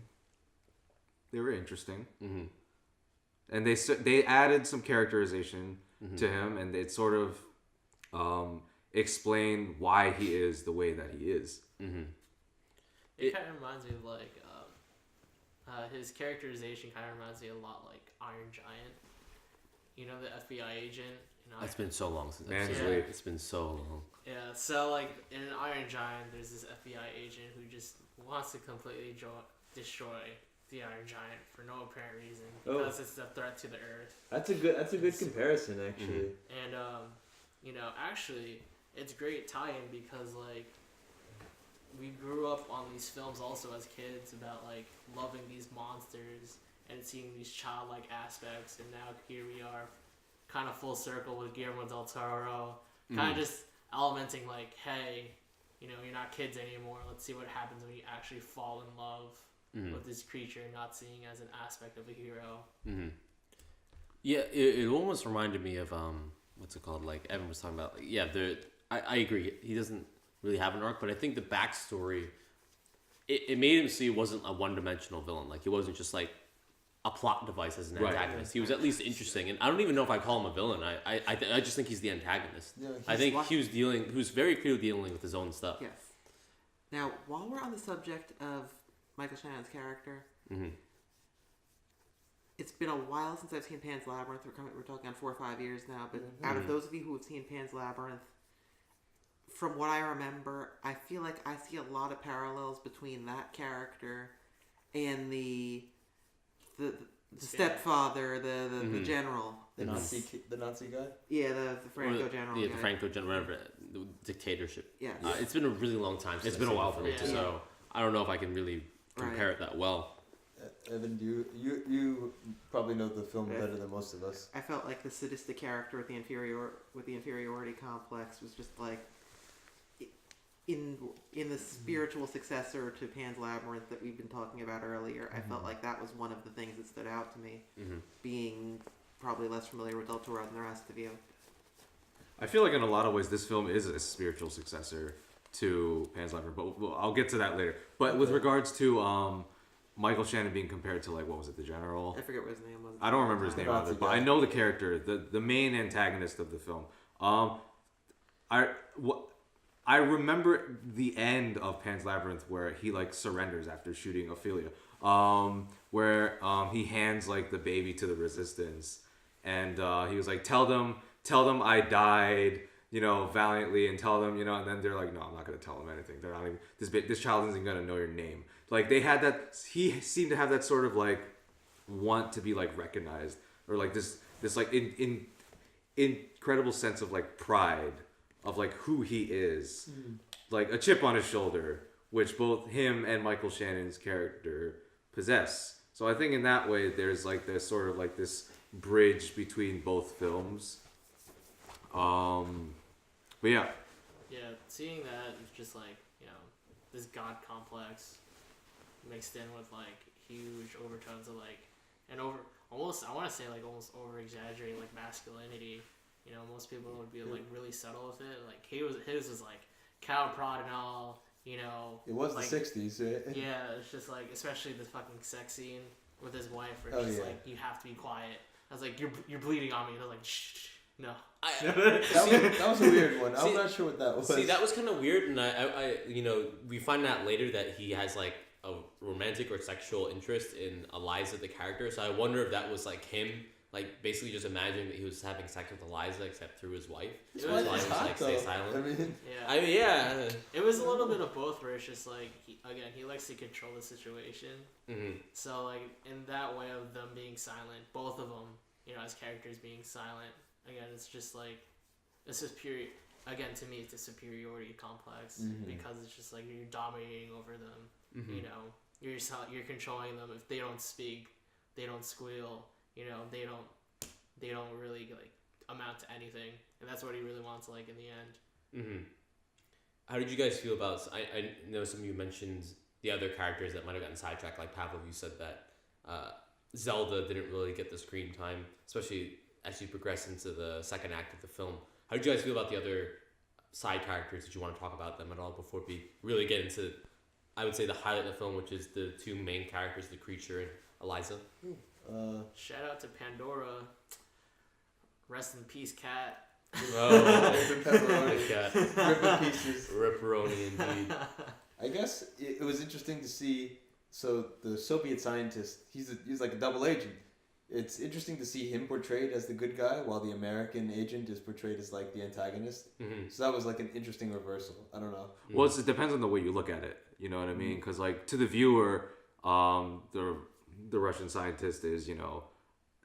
[SPEAKER 2] And they added some characterization to him, and it sort of explained why he is the way that he is.
[SPEAKER 3] It kind of reminds me of like his characterization kind of reminds me a lot like Iron Giant. You know, the FBI agent.
[SPEAKER 1] It's been so long since I've
[SPEAKER 2] Man's
[SPEAKER 1] seen
[SPEAKER 2] League.
[SPEAKER 1] it. It's been so long.
[SPEAKER 3] Yeah, so like in Iron Giant, there's this FBI agent who just wants to completely destroy the Iron Giant for no apparent reason because it's a threat to the Earth.
[SPEAKER 5] That's a good comparison, actually.
[SPEAKER 3] And actually, it's great tie-in because like we grew up on these films also as kids about like loving these monsters and seeing these childlike aspects, and now here we are, kind of full circle with Guillermo del Toro, kind of just elementing like, hey, you're not kids anymore. Let's see what happens when you actually fall in love with this creature, not seeing as an aspect of a hero.
[SPEAKER 1] Yeah, it almost reminded me of what's it called? Like Evan was talking about. Like, I agree. He doesn't really have an arc, but I think the backstory it made him see it wasn't a one-dimensional villain. Like he wasn't just like a plot device as an antagonist. He was at least interesting, and I don't even know if I call him a villain. I just think he's the antagonist.
[SPEAKER 6] Yeah,
[SPEAKER 1] I think he was very clearly dealing with his own stuff.
[SPEAKER 4] Yes. Now, while we're on the subject of Michael Shannon's character, it's been a while since I've seen Pan's Labyrinth. We're talking on 4 or 5 years now, but out of those of you who have seen Pan's Labyrinth, from what I remember, I feel like I see a lot of parallels between that character and the stepfather, the general.
[SPEAKER 5] The Nazi guy?
[SPEAKER 4] Yeah, the Franco general.
[SPEAKER 1] Yeah,
[SPEAKER 4] guy.
[SPEAKER 1] the Franco general, whatever, the dictatorship.
[SPEAKER 4] Yes.
[SPEAKER 1] It's been a really long time since
[SPEAKER 2] It's been a while for me
[SPEAKER 3] too.
[SPEAKER 1] So I don't know if I can really compare it that well.
[SPEAKER 5] Evan, you probably know the film better than most of us.
[SPEAKER 4] I felt like the sadistic character with the inferiority complex was just like in the spiritual successor to Pan's Labyrinth that we've been talking about earlier. I felt like that was one of the things that stood out to me, being probably less familiar with Del Toro than the rest of you.
[SPEAKER 2] I feel like in a lot of ways this film is a spiritual successor to Pan's Labyrinth, but I'll get to that later. But with regards to Michael Shannon being compared to, like, what was it, the General?
[SPEAKER 4] I forget what his name was.
[SPEAKER 2] I don't remember his name either, but I know the character, the main antagonist of the film. I remember the end of Pan's Labyrinth where he like surrenders after shooting Ophelia, where he hands like the baby to the Resistance, and he was like, tell them I died, valiantly, and tell them, and then they're like, no, I'm not gonna tell them anything. They're not even this child isn't gonna know your name. Like they had that. He seemed to have that sort of like want to be like recognized, or like this like incredible sense of like pride of like who he is, like a chip on his shoulder, which both him and Michael Shannon's character possess. So I think in that way there's like this sort of like this bridge between both films. But yeah.
[SPEAKER 3] Yeah, seeing that is just like, this god complex mixed in with like huge overtones of like, and almost, I want to say like almost over exaggerating like masculinity. Most people would be like really subtle with it. Like his was like cow prod and all.
[SPEAKER 5] It was
[SPEAKER 3] like,
[SPEAKER 5] the '60s, right?
[SPEAKER 3] Yeah, it's just like, especially the fucking sex scene with his wife, where it's just like, you have to be quiet. I was like, you're bleeding on me. And I was like, shh, no.
[SPEAKER 5] That was a weird one. I'm not sure what that was.
[SPEAKER 1] See, that was kind of weird, and I we find out later that he has like a romantic or sexual interest in Eliza, the character. So I wonder if that was like him. Like, basically just imagining that he was having sex with Eliza, except through his wife.
[SPEAKER 3] It was
[SPEAKER 1] Eliza was like, stay silent.
[SPEAKER 3] Yeah. It was a little bit of both, where it's just like, he likes to control the situation. So, like, in that way of them being silent, both of them, as characters being silent, again, it's just like, again, to me, it's a superiority complex, because it's just like, you're dominating over them, you're controlling them. If they don't speak, they don't squeal. They don't really like amount to anything, and that's what he really wants, like in the end.
[SPEAKER 1] How did you guys feel about? I know some of you mentioned the other characters that might have gotten sidetracked, like Pavlov. You said that Zelda didn't really get the screen time, especially as you progress into the second act of the film. How did you guys feel about the other side characters? Did you want to talk about them at all before we really get into, I would say, the highlight of the film, which is the two main characters, the creature and Eliza?
[SPEAKER 3] Shout out to Pandora. Rest in peace, cat.
[SPEAKER 1] Oh,
[SPEAKER 5] Pepperoni.
[SPEAKER 1] cat.
[SPEAKER 5] Rip in pieces.
[SPEAKER 1] Ripperoni indeed.
[SPEAKER 5] I guess it was interesting to see. So the Soviet scientist, he's like a double agent. It's interesting to see him portrayed as the good guy, while the American agent is portrayed as like the antagonist.
[SPEAKER 1] Mm-hmm.
[SPEAKER 5] So that was like an interesting reversal. I don't know.
[SPEAKER 2] Well, it depends on the way you look at it. You know what I mean? Because like to the viewer, the Russian scientist is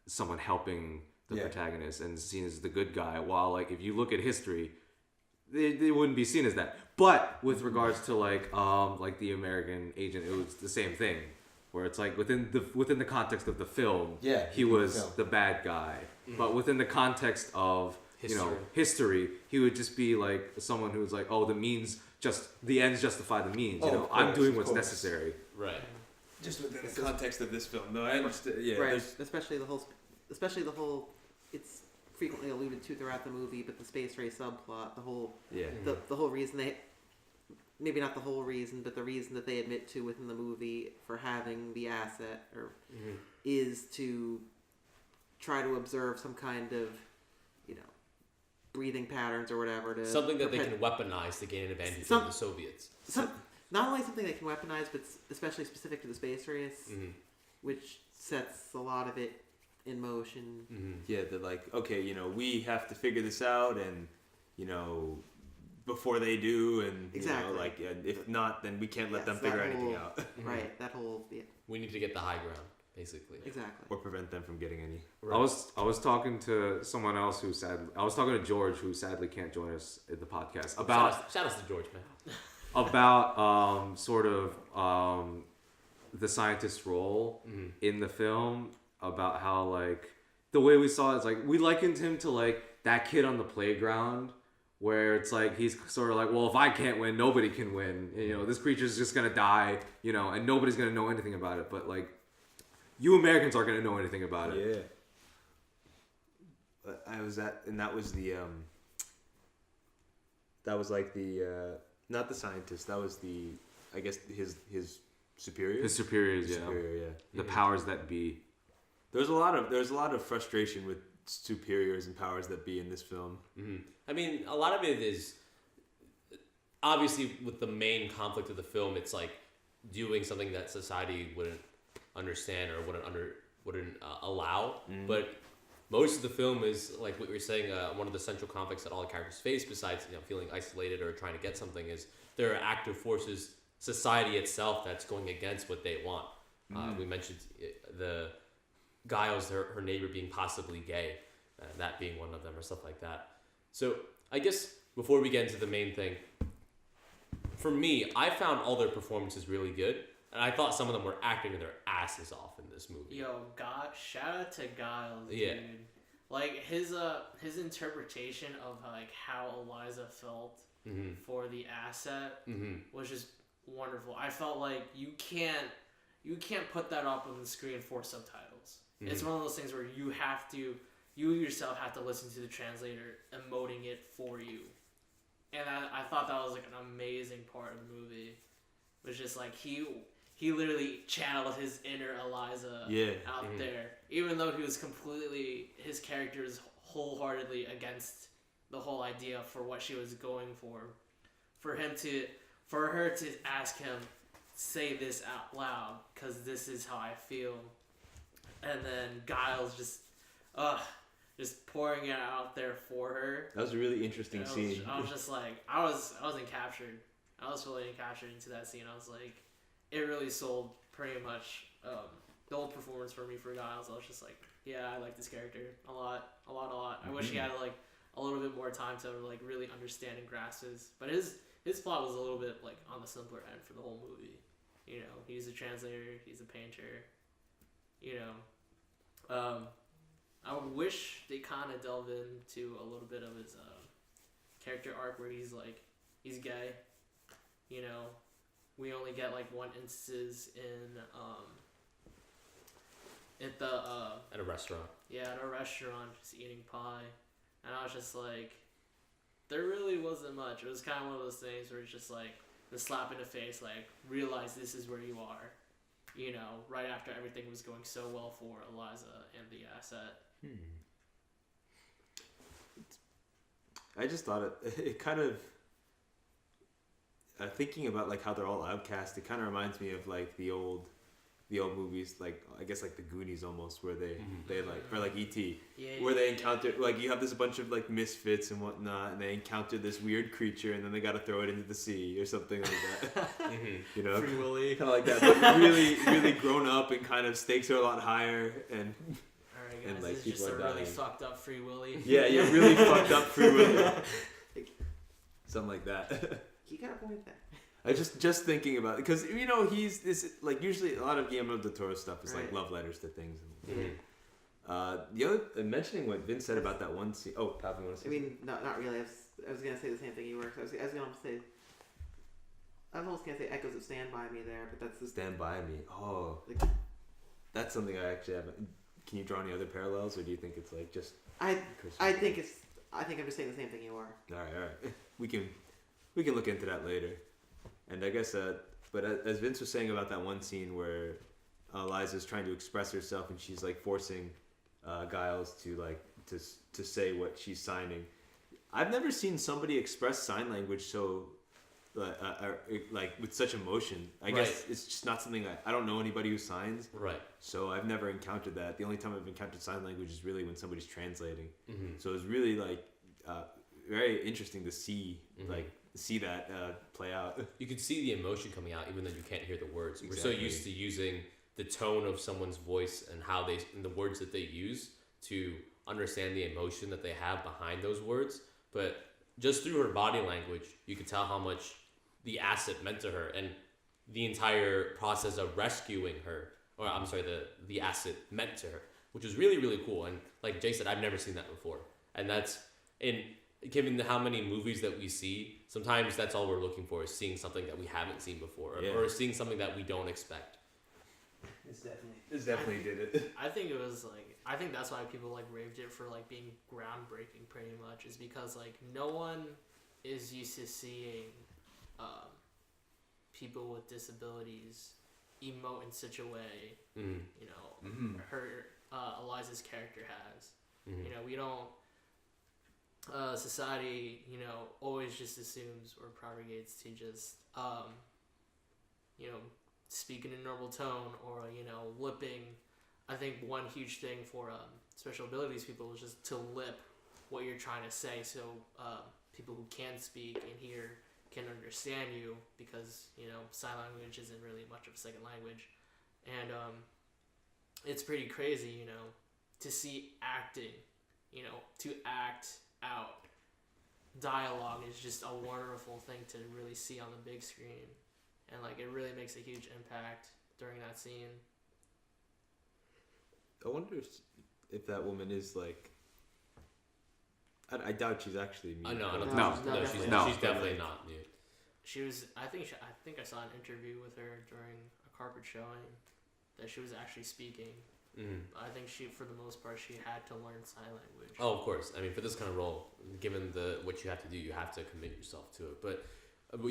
[SPEAKER 2] someone helping the protagonist and seen as the good guy. While like if you look at history, they wouldn't be seen as that. But with regards to like the American agent, it was the same thing. Where it's like within the context of the film, he was the bad guy. Mm-hmm. But within the context of history, he would just be like someone who's like, oh, the ends justify the means. I'm doing what's necessary.
[SPEAKER 1] Right.
[SPEAKER 5] Just within the context of this film, though, I understand. Yeah,
[SPEAKER 4] right. Especially the whole. It's frequently alluded to throughout the movie, but the space race subplot, the whole reason they. Maybe not the whole reason, but the reason that they admit to within the movie for having the asset is to try to observe some kind of, breathing patterns or whatever.
[SPEAKER 1] Something that they can weaponize to gain an advantage from the Soviets.
[SPEAKER 4] Not only something they can weaponize, but especially specific to the space race, which sets a lot of it in motion.
[SPEAKER 5] Mm-hmm. Yeah, they're like, okay, we have to figure this out, and, before they do, and if not, then we can't let them figure anything out.
[SPEAKER 4] Right, that whole
[SPEAKER 1] We need to get the high ground, basically.
[SPEAKER 4] Exactly.
[SPEAKER 5] Or prevent them from getting any.
[SPEAKER 2] Right. I was talking to someone else I was talking to George, who sadly can't join us in the podcast, about
[SPEAKER 1] shout out to George, man.
[SPEAKER 2] About the scientist's role in the film, about how like the way we saw it is like we likened him to like that kid on the playground. Where it's like he's sort of like, well, if I can't win, nobody can win. This creature's just gonna die, and nobody's gonna know anything about it. But like, you Americans aren't gonna know anything about it.
[SPEAKER 5] Yeah. I was and that was the that was like the not the scientist. That was I guess his superiors.
[SPEAKER 2] His superiors, The powers that be.
[SPEAKER 5] There's a lot of frustration with superiors and powers that be in this film.
[SPEAKER 1] Mm-hmm. I mean, a lot of it is obviously with the main conflict of the film. It's like doing something that society wouldn't understand or wouldn't allow. But most of the film is like what you were saying. One of the central conflicts that all the characters face, besides feeling isolated or trying to get something, is there are active forces, society itself, that's going against what they want. We mentioned the Giles, her neighbor, being possibly gay, that being one of them, or stuff like that. So I guess before we get into the main thing, for me, I found all their performances really good, and I thought some of them were acting their asses off in this movie.
[SPEAKER 3] Yo, shout out to Giles,
[SPEAKER 1] yeah.
[SPEAKER 3] dude. Like his interpretation of like how Eliza felt for the asset was just wonderful. I felt like you can't put that up on the screen for subtitles. It's one of those things where you yourself have to listen to the translator emoting it for you. And I thought that was like an amazing part of the movie. It was just like he literally channeled his inner Eliza out there. Even though his character is wholeheartedly against the whole idea for what she was going for. For her to ask him, say this out loud, because this is how I feel. And then Giles just pouring it out there for her.
[SPEAKER 5] That was a really interesting scene.
[SPEAKER 3] I was just like, I was encaptured. I was fully encaptured into that scene. I was like, it really sold pretty much the whole performance for me for Giles. I was just like, yeah, I like this character a lot. I wish he had like a little bit more time to like really understand and grasp but his plot was a little bit like on the simpler end for the whole movie. He's a translator, he's a painter. I wish they kind of delve into a little bit of his character arc where he's gay. We only get like one instance in at the
[SPEAKER 1] At a restaurant.
[SPEAKER 3] Yeah, at a restaurant, just eating pie, and I was just like, there really wasn't much. It was kind of one of those things where it's just like the slap in the face, like realize this is where you are, you know, right after everything was going so well for Eliza and the asset.
[SPEAKER 5] I just thought it kind of thinking about like how they're all outcast. It kind of reminds me of like the old movies, like I guess like the Goonies almost, where they like, or like E.T. Where they encounter, like you have this bunch of like misfits and whatnot, and they encounter this weird creature, and then they got to throw it into the sea or something like that. You know,
[SPEAKER 3] Free Willy,
[SPEAKER 5] kind of like that, but really, really grown up, and kind of stakes are a lot higher, and
[SPEAKER 3] alright guys,
[SPEAKER 5] and like
[SPEAKER 3] this is
[SPEAKER 5] people
[SPEAKER 3] just a
[SPEAKER 5] are
[SPEAKER 3] really
[SPEAKER 5] dying.
[SPEAKER 3] fucked up Free Willy.
[SPEAKER 5] Yeah, really fucked up Free Willy, something like that.
[SPEAKER 4] You got a point there.
[SPEAKER 5] I just thinking about it because you know he's this like usually a lot of Guillermo del Toro stuff is like
[SPEAKER 4] Right.
[SPEAKER 5] love letters to things. The other mentioning what Vince said about that one scene. Oh, Pop, you want to say?
[SPEAKER 4] I mean, no, not really. I was gonna say the same thing you were. I was gonna say. I was almost gonna say echoes of Stand By Me there, but that's the
[SPEAKER 5] Stand By Me. Oh,
[SPEAKER 4] Like-
[SPEAKER 5] that's something I actually haven't. Can you draw any other parallels, or do you think it's like just?
[SPEAKER 4] I
[SPEAKER 5] Christmas?
[SPEAKER 4] think I'm just saying the same thing you are.
[SPEAKER 5] All right. We can look into that later. And I guess, but as Vince was saying about that one scene where Eliza's trying to express herself and she's like forcing Giles to like to say what she's signing. I've never seen somebody express sign language so like with such emotion. I guess it's just not something I don't know anybody who signs.
[SPEAKER 1] Right.
[SPEAKER 5] So I've never encountered that. The only time I've encountered sign language is really when somebody's translating.
[SPEAKER 1] Mm-hmm.
[SPEAKER 5] So it's really like very interesting to see see that play out.
[SPEAKER 1] You can see the emotion coming out even though you can't hear the words.
[SPEAKER 5] Exactly.
[SPEAKER 1] We're so used to using the tone of someone's voice and how and the words that they use to understand the emotion that they have behind those words. But just through her body language, you could tell how much the asset meant to her and the entire process of rescuing her, or I'm sorry, the asset meant to her, which was really, really cool. And like Jay said, I've never seen that before. And that's, given how many movies that we see, sometimes that's all we're looking for is seeing something that we haven't seen before, or seeing something that we don't expect.
[SPEAKER 5] This definitely did it.
[SPEAKER 3] I think it was like, I think that's why people like raved it for like being groundbreaking pretty much, is because like no one is used to seeing people with disabilities emote in such a way, you know, her Eliza's character has. You know, we don't, society, you know, always just assumes or propagates to just, you know, speak in a normal tone or, you know, lipping. I think one huge thing for special abilities people is just to lip what you're trying to say, so people who can speak and hear can understand you, because, you know, sign language isn't really much of a second language. And it's pretty crazy, you know, to see acting, you know, to act out dialogue is just a wonderful thing to really see on the big screen, and like it really makes a huge impact during that scene.
[SPEAKER 5] I wonder if that woman is like. I doubt she's actually mute.
[SPEAKER 1] She's definitely not mute.
[SPEAKER 3] She was. I think I saw an interview with her during a carpet showing that she was actually speaking. I think for the most part, she had to learn sign language.
[SPEAKER 1] Oh, of course. I mean, for this kind of role, given what you have to do, you have to commit yourself to it. But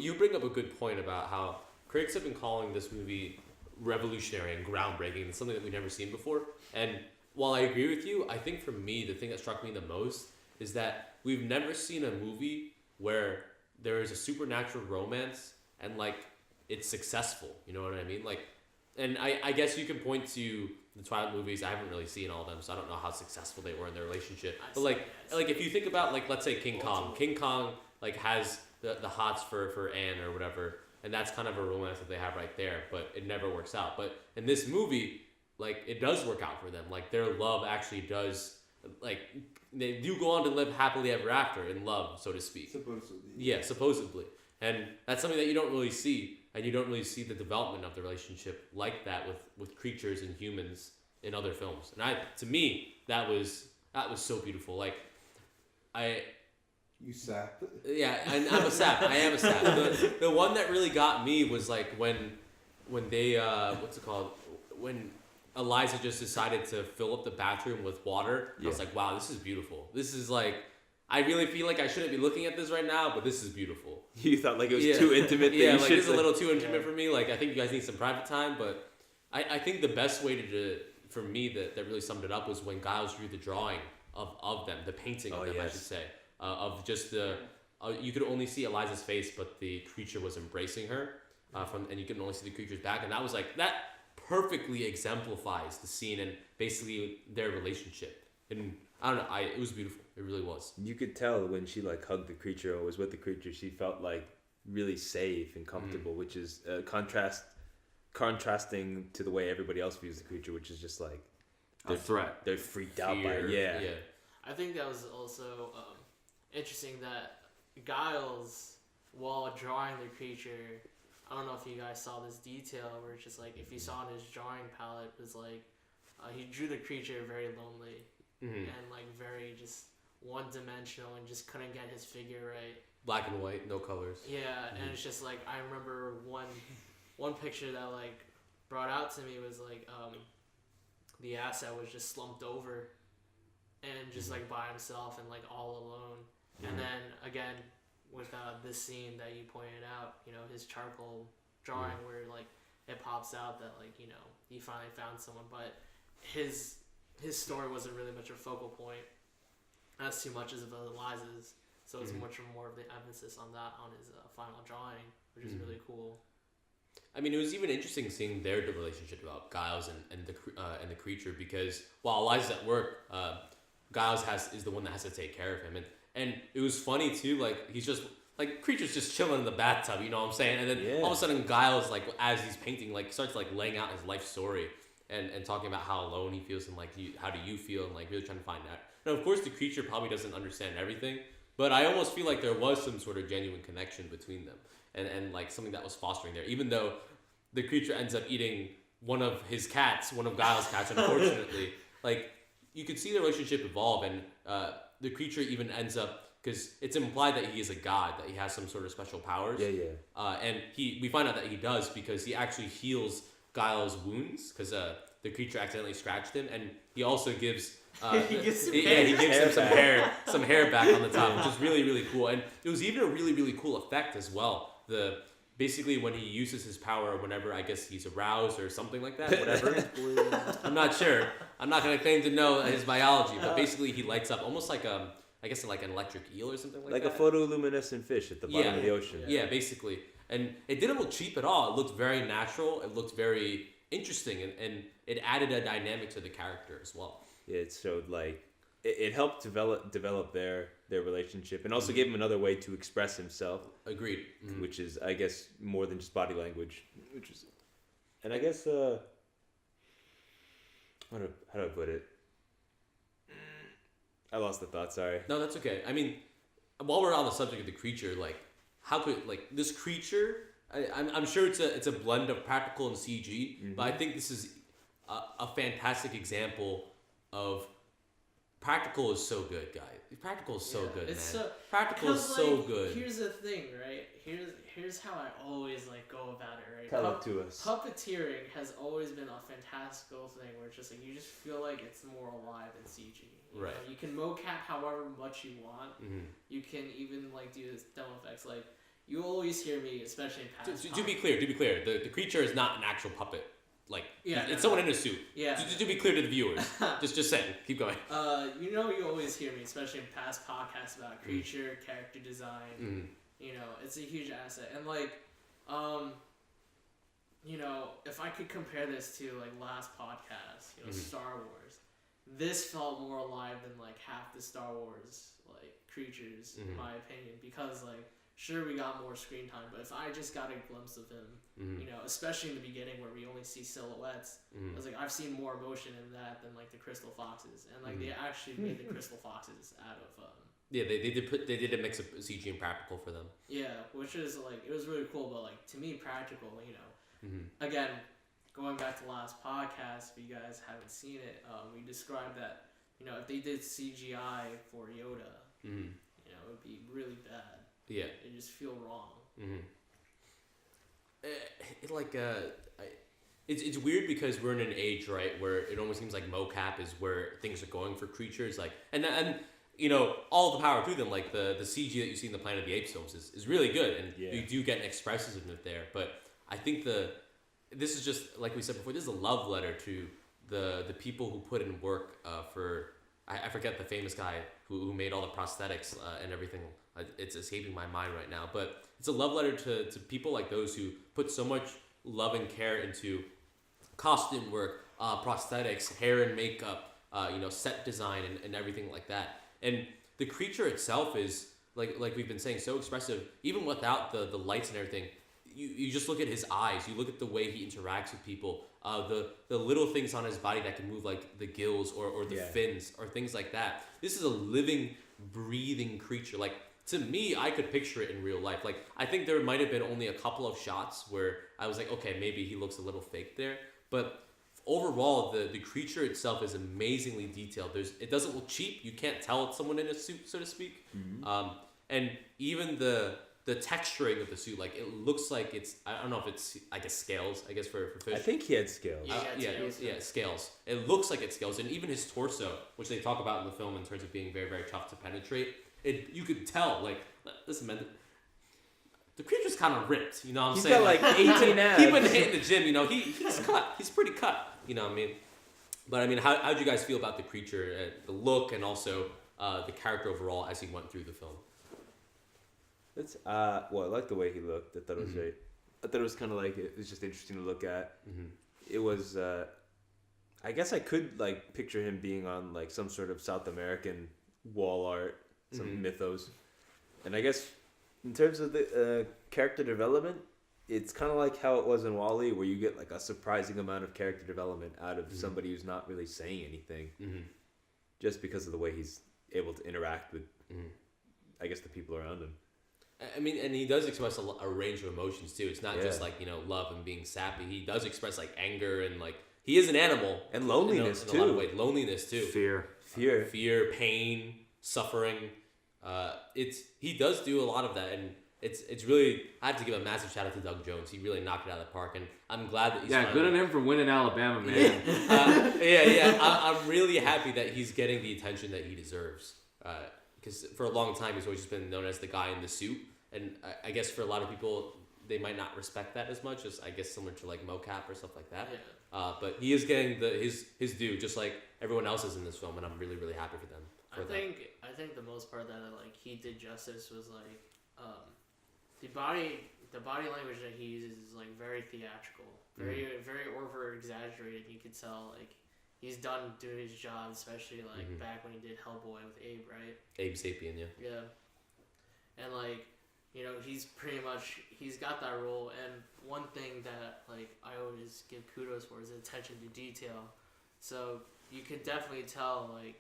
[SPEAKER 1] you bring up a good point about how critics have been calling this movie revolutionary and groundbreaking, and something that we've never seen before. And while I agree with you, I think for me, the thing that struck me the most is that we've never seen a movie where there is a supernatural romance and like it's successful. You know what I mean? Like, and I guess you can point to the Twilight movies. I haven't really seen all of them, so I don't know how successful they were in their relationship. But like if you think about like, let's say King Kong like has the hots for Anne or whatever, and that's kind of a romance that they have right there, but it never works out. But in this movie, like it does work out for them. Like their love actually does, like they do go on to live happily ever after in love, so to speak.
[SPEAKER 6] Supposedly.
[SPEAKER 1] Yeah, supposedly. And that's something that you don't really see. And you don't really see the development of the relationship like that with creatures and humans in other films. And to me, that was so beautiful. Like,
[SPEAKER 6] You sap.
[SPEAKER 1] Yeah, I'm a sap. I am a sap. The one that really got me was like when they what's it called? When Eliza just decided to fill up the bathroom with water. I was like, wow, this is beautiful. This is like, I really feel like I shouldn't be looking at this right now, but this is beautiful.
[SPEAKER 5] You thought like it was too intimate?
[SPEAKER 1] Yeah, like this is a little too intimate for me. Like I think you guys need some private time, but I think the best way to for me that really summed it up was when Giles drew the drawing of them, the painting of them, I should say, of just the. You could only see Eliza's face, but the creature was embracing her, and you could only see the creature's back, and that was like that perfectly exemplifies the scene and basically their relationship. And I don't know, it was beautiful. It really was.
[SPEAKER 5] You could tell when she like hugged the creature or was with the creature, she felt like really safe and comfortable, which is contrasting to the way everybody else views the creature, which is just like
[SPEAKER 2] a threat.
[SPEAKER 5] They're freaked out by it. Yeah.
[SPEAKER 3] I think that was also interesting that Giles, while drawing the creature, I don't know if you guys saw this detail where it's just like if you saw in his drawing palette was like he drew the creature very lonely and like very just one-dimensional and just couldn't get his figure right.
[SPEAKER 1] Black and white, no colors.
[SPEAKER 3] Yeah, and it's just like I remember one picture that like brought out to me was like the asset was just slumped over and just like by himself and like all alone. And then again with this scene that you pointed out, you know, his charcoal drawing where like it pops out that like, you know, he finally found someone, but his story wasn't really much of a focal point as too much as of Eliza's, so it's much more of the emphasis on that on his final drawing, which is really cool.
[SPEAKER 1] I mean, it was even interesting seeing their relationship about Giles and the creature, because while Eliza's at work, Giles is the one that has to take care of him, and it was funny too. Like he's just like creature's just chilling in the bathtub, you know what I'm saying? And then all of a sudden, Giles, like as he's painting, like starts like laying out his life story and talking about how alone he feels and like how do you feel and like really trying to find out. Now, of course, the creature probably doesn't understand everything, but I almost feel like there was some sort of genuine connection between them and like something that was fostering there, even though the creature ends up eating one of his cats, one of Giles' cats, unfortunately. Like you could see the relationship evolve, and the creature even ends up, because it's implied that he is a god, that he has some sort of special powers. And we find out that he does because he actually heals Giles' wounds because the creature accidentally scratched him, and he also gives
[SPEAKER 3] he gives him
[SPEAKER 1] some hair back on the top, which is really, really cool. And it was even a really, really cool effect as well. Basically when he uses his power whenever I guess he's aroused or something like that, whatever. I'm not sure. I'm not going to claim to know his biology, but basically he lights up almost like I guess like an electric eel or something like that.
[SPEAKER 5] Like a photoluminescent fish at the bottom of the ocean.
[SPEAKER 1] Yeah, basically. And it didn't look cheap at all. It looked very natural. It looked very interesting, and it added a dynamic to the character as well.
[SPEAKER 5] Yeah, it showed like it helped develop their relationship, and also gave him another way to express himself.
[SPEAKER 1] Agreed.
[SPEAKER 5] Which is, I guess, more than just body language. And I guess how do I put it? I lost the thought. Sorry.
[SPEAKER 1] No, that's okay. I mean, while we're on the subject of the creature, like, how could like this creature? I'm sure it's a blend of practical and CG, but I think this is a fantastic example of practical is so good, guys. Practical is so good, man. Practical is so good.
[SPEAKER 3] Here's the thing, right? Here's how I always like go about it, right?
[SPEAKER 5] Tell it to us.
[SPEAKER 3] Puppeteering has always been a fantastical thing where it's just like you just feel like it's more alive than CG. You know? You can mocap however much you want. You can even like do this demo effects. Like you always hear me, especially in past.
[SPEAKER 1] To be clear, the creature is not an actual puppet. Like it's someone in a suit.
[SPEAKER 3] Yeah.
[SPEAKER 1] To be clear to the viewers, just saying. Keep going.
[SPEAKER 3] You know, you always hear me, especially in past podcasts about creature, character design. You know, it's a huge asset, and like, you know, if I could compare this to like last podcast, you know, Star Wars, this felt more alive than like half the Star Wars like creatures, in my opinion, because like. Sure, we got more screen time, but if I just got a glimpse of him, you know, especially in the beginning where we only see silhouettes, I was like, I've seen more emotion in that than like the Crystal Foxes, and like they actually made the Crystal Foxes out of.
[SPEAKER 1] Yeah, they did a mix of CG and practical for them. Yeah,
[SPEAKER 3] which is like it was really cool, but like to me, practical, you know, again, going back to the last podcast, if you guys haven't seen it, we described that you know if they did CGI for Yoda, you know, it would be really bad.
[SPEAKER 1] Yeah,
[SPEAKER 3] it just feel wrong.
[SPEAKER 1] it's weird because we're in an age, right, where it almost seems like mocap is where things are going for creatures, like and you know, all the power to them. Like the CG that you see in the Planet of the Apes films is really good, and you do get an expressiveness there. But I think this is just like we said before. This is a love letter to the people who put in work for I forget the famous guy who made all the prosthetics and everything. It's escaping my mind right now, but it's a love letter to people like those who put so much love and care into costume work, prosthetics, hair and makeup, you know, set design and everything like that. And the creature itself is like we've been saying, so expressive. Even without the lights and everything, you just look at his eyes. You look at the way he interacts with people. The little things on his body that can move, like the gills or the fins or things like that. This is a living, breathing creature. Like, to me, I could picture it in real life. Like, I think there might have been only a couple of shots where I was like, okay, maybe he looks a little fake there. But overall, the creature itself is amazingly detailed. It doesn't look cheap. You can't tell it's someone in a suit, so to speak. Mm-hmm. And even the texturing of the suit, like, it looks like it's, I don't know if it's, I guess, scales, I guess, for fish.
[SPEAKER 5] I think he had scales.
[SPEAKER 1] Scales. It looks like it's scales. And even his torso, which they talk about in the film in terms of being very, very tough to penetrate, you could tell, like, listen, man, the creature's kind of ripped, you know what I'm saying?
[SPEAKER 5] He's got like 18 abs.
[SPEAKER 1] He's been hitting the gym, you know, he's cut. He's pretty cut, you know what I mean? But, I mean, how'd you guys feel about the creature, the look, and also the character overall as he went through the film?
[SPEAKER 5] It's I like the way he looked. I thought it was very. I thought it was kind of like, it was just interesting to look at. Mm-hmm. It was. I guess I could like picture him being on like some sort of South American wall art, some mythos, and I guess in terms of the character development, it's kind of like how it was in WALL-E, where you get like a surprising amount of character development out of somebody who's not really saying anything, just because of the way he's able to interact with, I guess, the people around him.
[SPEAKER 1] I mean, and he does express a range of emotions too. It's not just like, you know, love and being sappy. He does express like anger and like, he is an animal.
[SPEAKER 5] And loneliness
[SPEAKER 1] in a lot of ways. Loneliness too.
[SPEAKER 2] Fear,
[SPEAKER 1] pain, suffering. He does do a lot of that, and it's really, I have to give a massive shout out to Doug Jones. He really knocked it out of the park, and I'm glad that he's
[SPEAKER 2] good on him for winning Alabama, man.
[SPEAKER 1] I'm really happy that he's getting the attention that he deserves. Because for a long time he's always just been known as the guy in the suit, and I guess for a lot of people they might not respect that as much as, I guess, similar to like mocap or stuff like that. But he is getting his due, just like everyone else is in this film, and I'm really, really happy for them.
[SPEAKER 3] I think the most part that like he did justice was like the body language that he uses is like very theatrical, very over exaggerated. You could tell like he's done doing his job, especially like back when he did Hellboy with Abe, right?
[SPEAKER 1] Abe Sapien,
[SPEAKER 3] yeah. And like, you know, he's got that role. And one thing that like I always give kudos for is attention to detail. So you could definitely tell like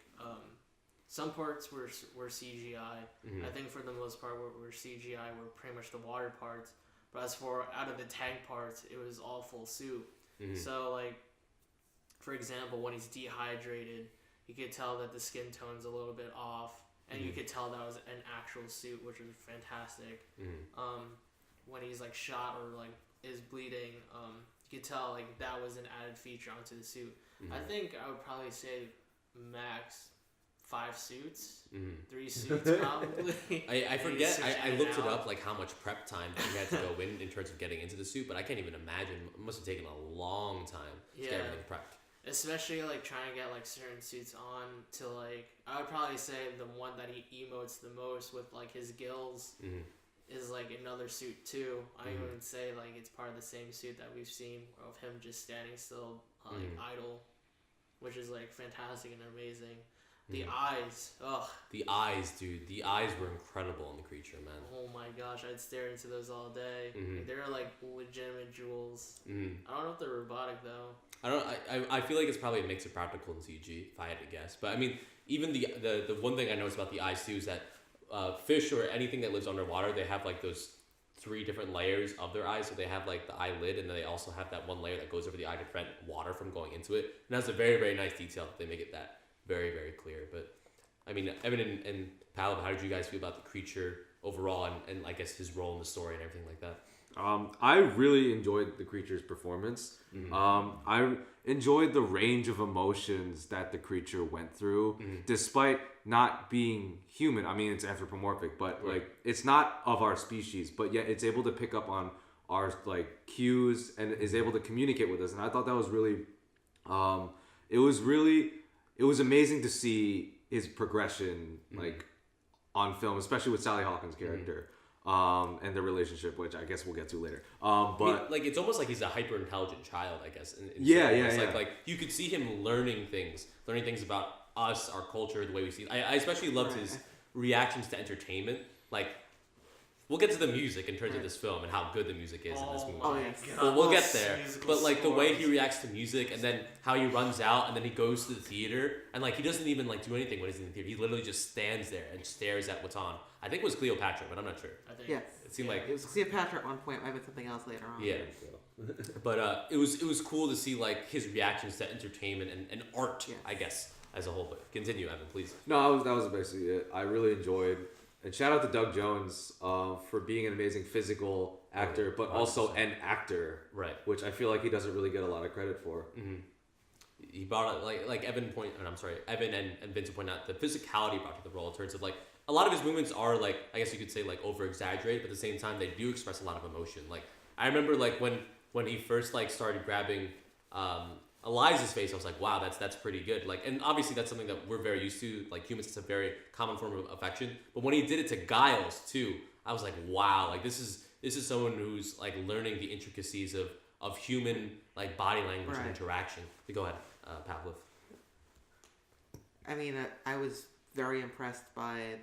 [SPEAKER 3] some parts were CGI. I think for the most part were CGI were pretty much the water parts. But as for out of the tank parts, it was all full suit. So like, for example, when he's dehydrated, you could tell that the skin tone's a little bit off, and you could tell that was an actual suit, which was fantastic. When he's like shot or like is bleeding, you could tell like that was an added feature onto the suit. I think I would probably say max 5 suits, 3 suits probably.
[SPEAKER 1] I forget. I looked it up, like how much prep time he had to go in terms of getting into the suit, but I can't even imagine. It must have taken a long time to get everything prepped.
[SPEAKER 3] Especially like trying to get like certain suits on to like, I would probably say the one that he emotes the most with like his gills is like another suit too. I wouldn't say like it's part of the same suit that we've seen of him just standing still like idle, which is like fantastic and amazing. The eyes,
[SPEAKER 1] the eyes, dude. The eyes were incredible in the creature, man.
[SPEAKER 3] Oh my gosh, I'd stare into those all day. They're like legitimate jewels. I don't know if they're robotic though.
[SPEAKER 1] I feel like it's probably a mix of practical and CG, if I had to guess. But I mean, even the one thing I noticed about the eyes too is that fish or anything that lives underwater, they have like those 3 different layers of their eyes. So they have like the eyelid, and then they also have that one layer that goes over the eye to prevent water from going into it. And that's a very, very nice detail. They make it that very, very clear. But I mean, Evan and Paolo, how did you guys feel about the creature overall, and I guess his role in the story and everything like that.
[SPEAKER 2] I really enjoyed the creature's performance. I enjoyed the range of emotions that the creature went through, despite not being human. I mean, it's anthropomorphic, but like it's not of our species, but yet it's able to pick up on our like cues and is able to communicate with us. And I thought that was really, it was amazing to see his progression like on film, especially with Sally Hawkins' character. And the relationship, which I guess we'll get to later. But
[SPEAKER 1] like it's almost like he's a hyper intelligent child, I guess. Like you could see him learning things about us, our culture, the way we see it. I especially loved his reactions to entertainment. Like we'll get to the music in terms of this film and how good the music is in this movie.
[SPEAKER 4] Oh yes.
[SPEAKER 1] Well, we'll get there. But like the way he reacts to music, and then how he runs out, and then he goes to the theater, and like he doesn't even like do anything when he's in the theater. He literally just stands there and stares at what's on. I think it was Cleopatra, but I'm not sure.
[SPEAKER 4] Yes.
[SPEAKER 1] It seemed like
[SPEAKER 4] it was Cleopatra at one point. Might have been something else later on.
[SPEAKER 1] Yeah. But it was cool to see like his reactions to entertainment and art, I guess, as a whole. But continue, Evan, please.
[SPEAKER 2] No, that was basically it. I really enjoyed, and shout out to Doug Jones for being an amazing physical actor, but also an actor,
[SPEAKER 1] right?
[SPEAKER 2] Which I feel like he doesn't really get a lot of credit for.
[SPEAKER 1] He brought out like Evan and Vincent point out the physicality brought to the role in terms of like a lot of his movements are like I guess you could say like over exaggerated, but at the same time they do express a lot of emotion. Like I remember like when he first like started grabbing Eliza's face, I was like, wow, that's pretty good. Like, and obviously that's something that we're very used to. Like humans, it's a very common form of affection. But when he did it to Giles too, I was like, wow, like this is someone who's like learning the intricacies of human like body language and interaction. So go ahead, Pavlov.
[SPEAKER 4] I mean, I was very impressed by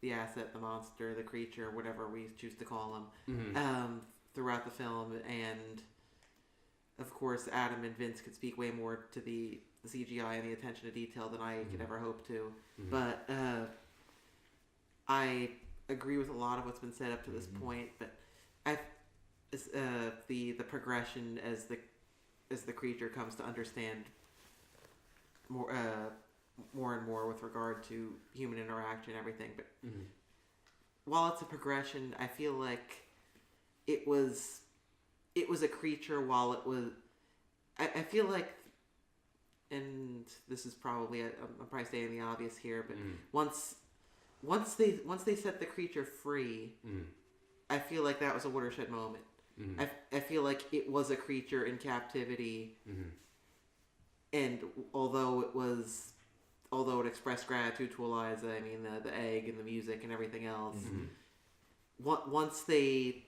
[SPEAKER 4] the asset, the monster, the creature, whatever we choose to call him, throughout the film. And of course, Adam and Vince could speak way more to the CGI and the attention to detail than I could ever hope to. But I agree with a lot of what's been said up to this point. But the progression as the creature comes to understand more and more with regard to human interaction and everything. But while it's a progression, I feel like it was a creature while it was... I feel like, and this is probably... I'm probably stating the obvious here, but once they set the creature free, I feel like that was a watershed moment. I feel like it was a creature in captivity, and although it expressed gratitude to Eliza, I mean the egg and the music and everything else. Once they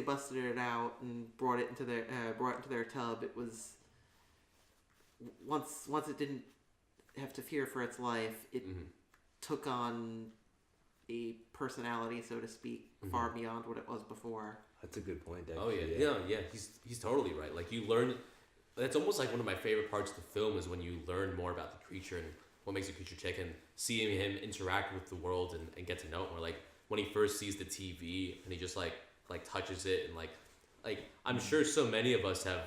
[SPEAKER 4] busted it out and brought it into their tub, it was once it didn't have to fear for its life, it took on a personality, so to speak, far beyond what it was before.
[SPEAKER 5] That's a good point.
[SPEAKER 1] Oh yeah. He's totally right. Like you learn. That's almost like one of my favorite parts of the film is when you learn more about the creature and what makes the creature tick, and seeing him interact with the world and get to know it more. Like when he first sees the TV and he just like touches it and like I'm sure so many of us have,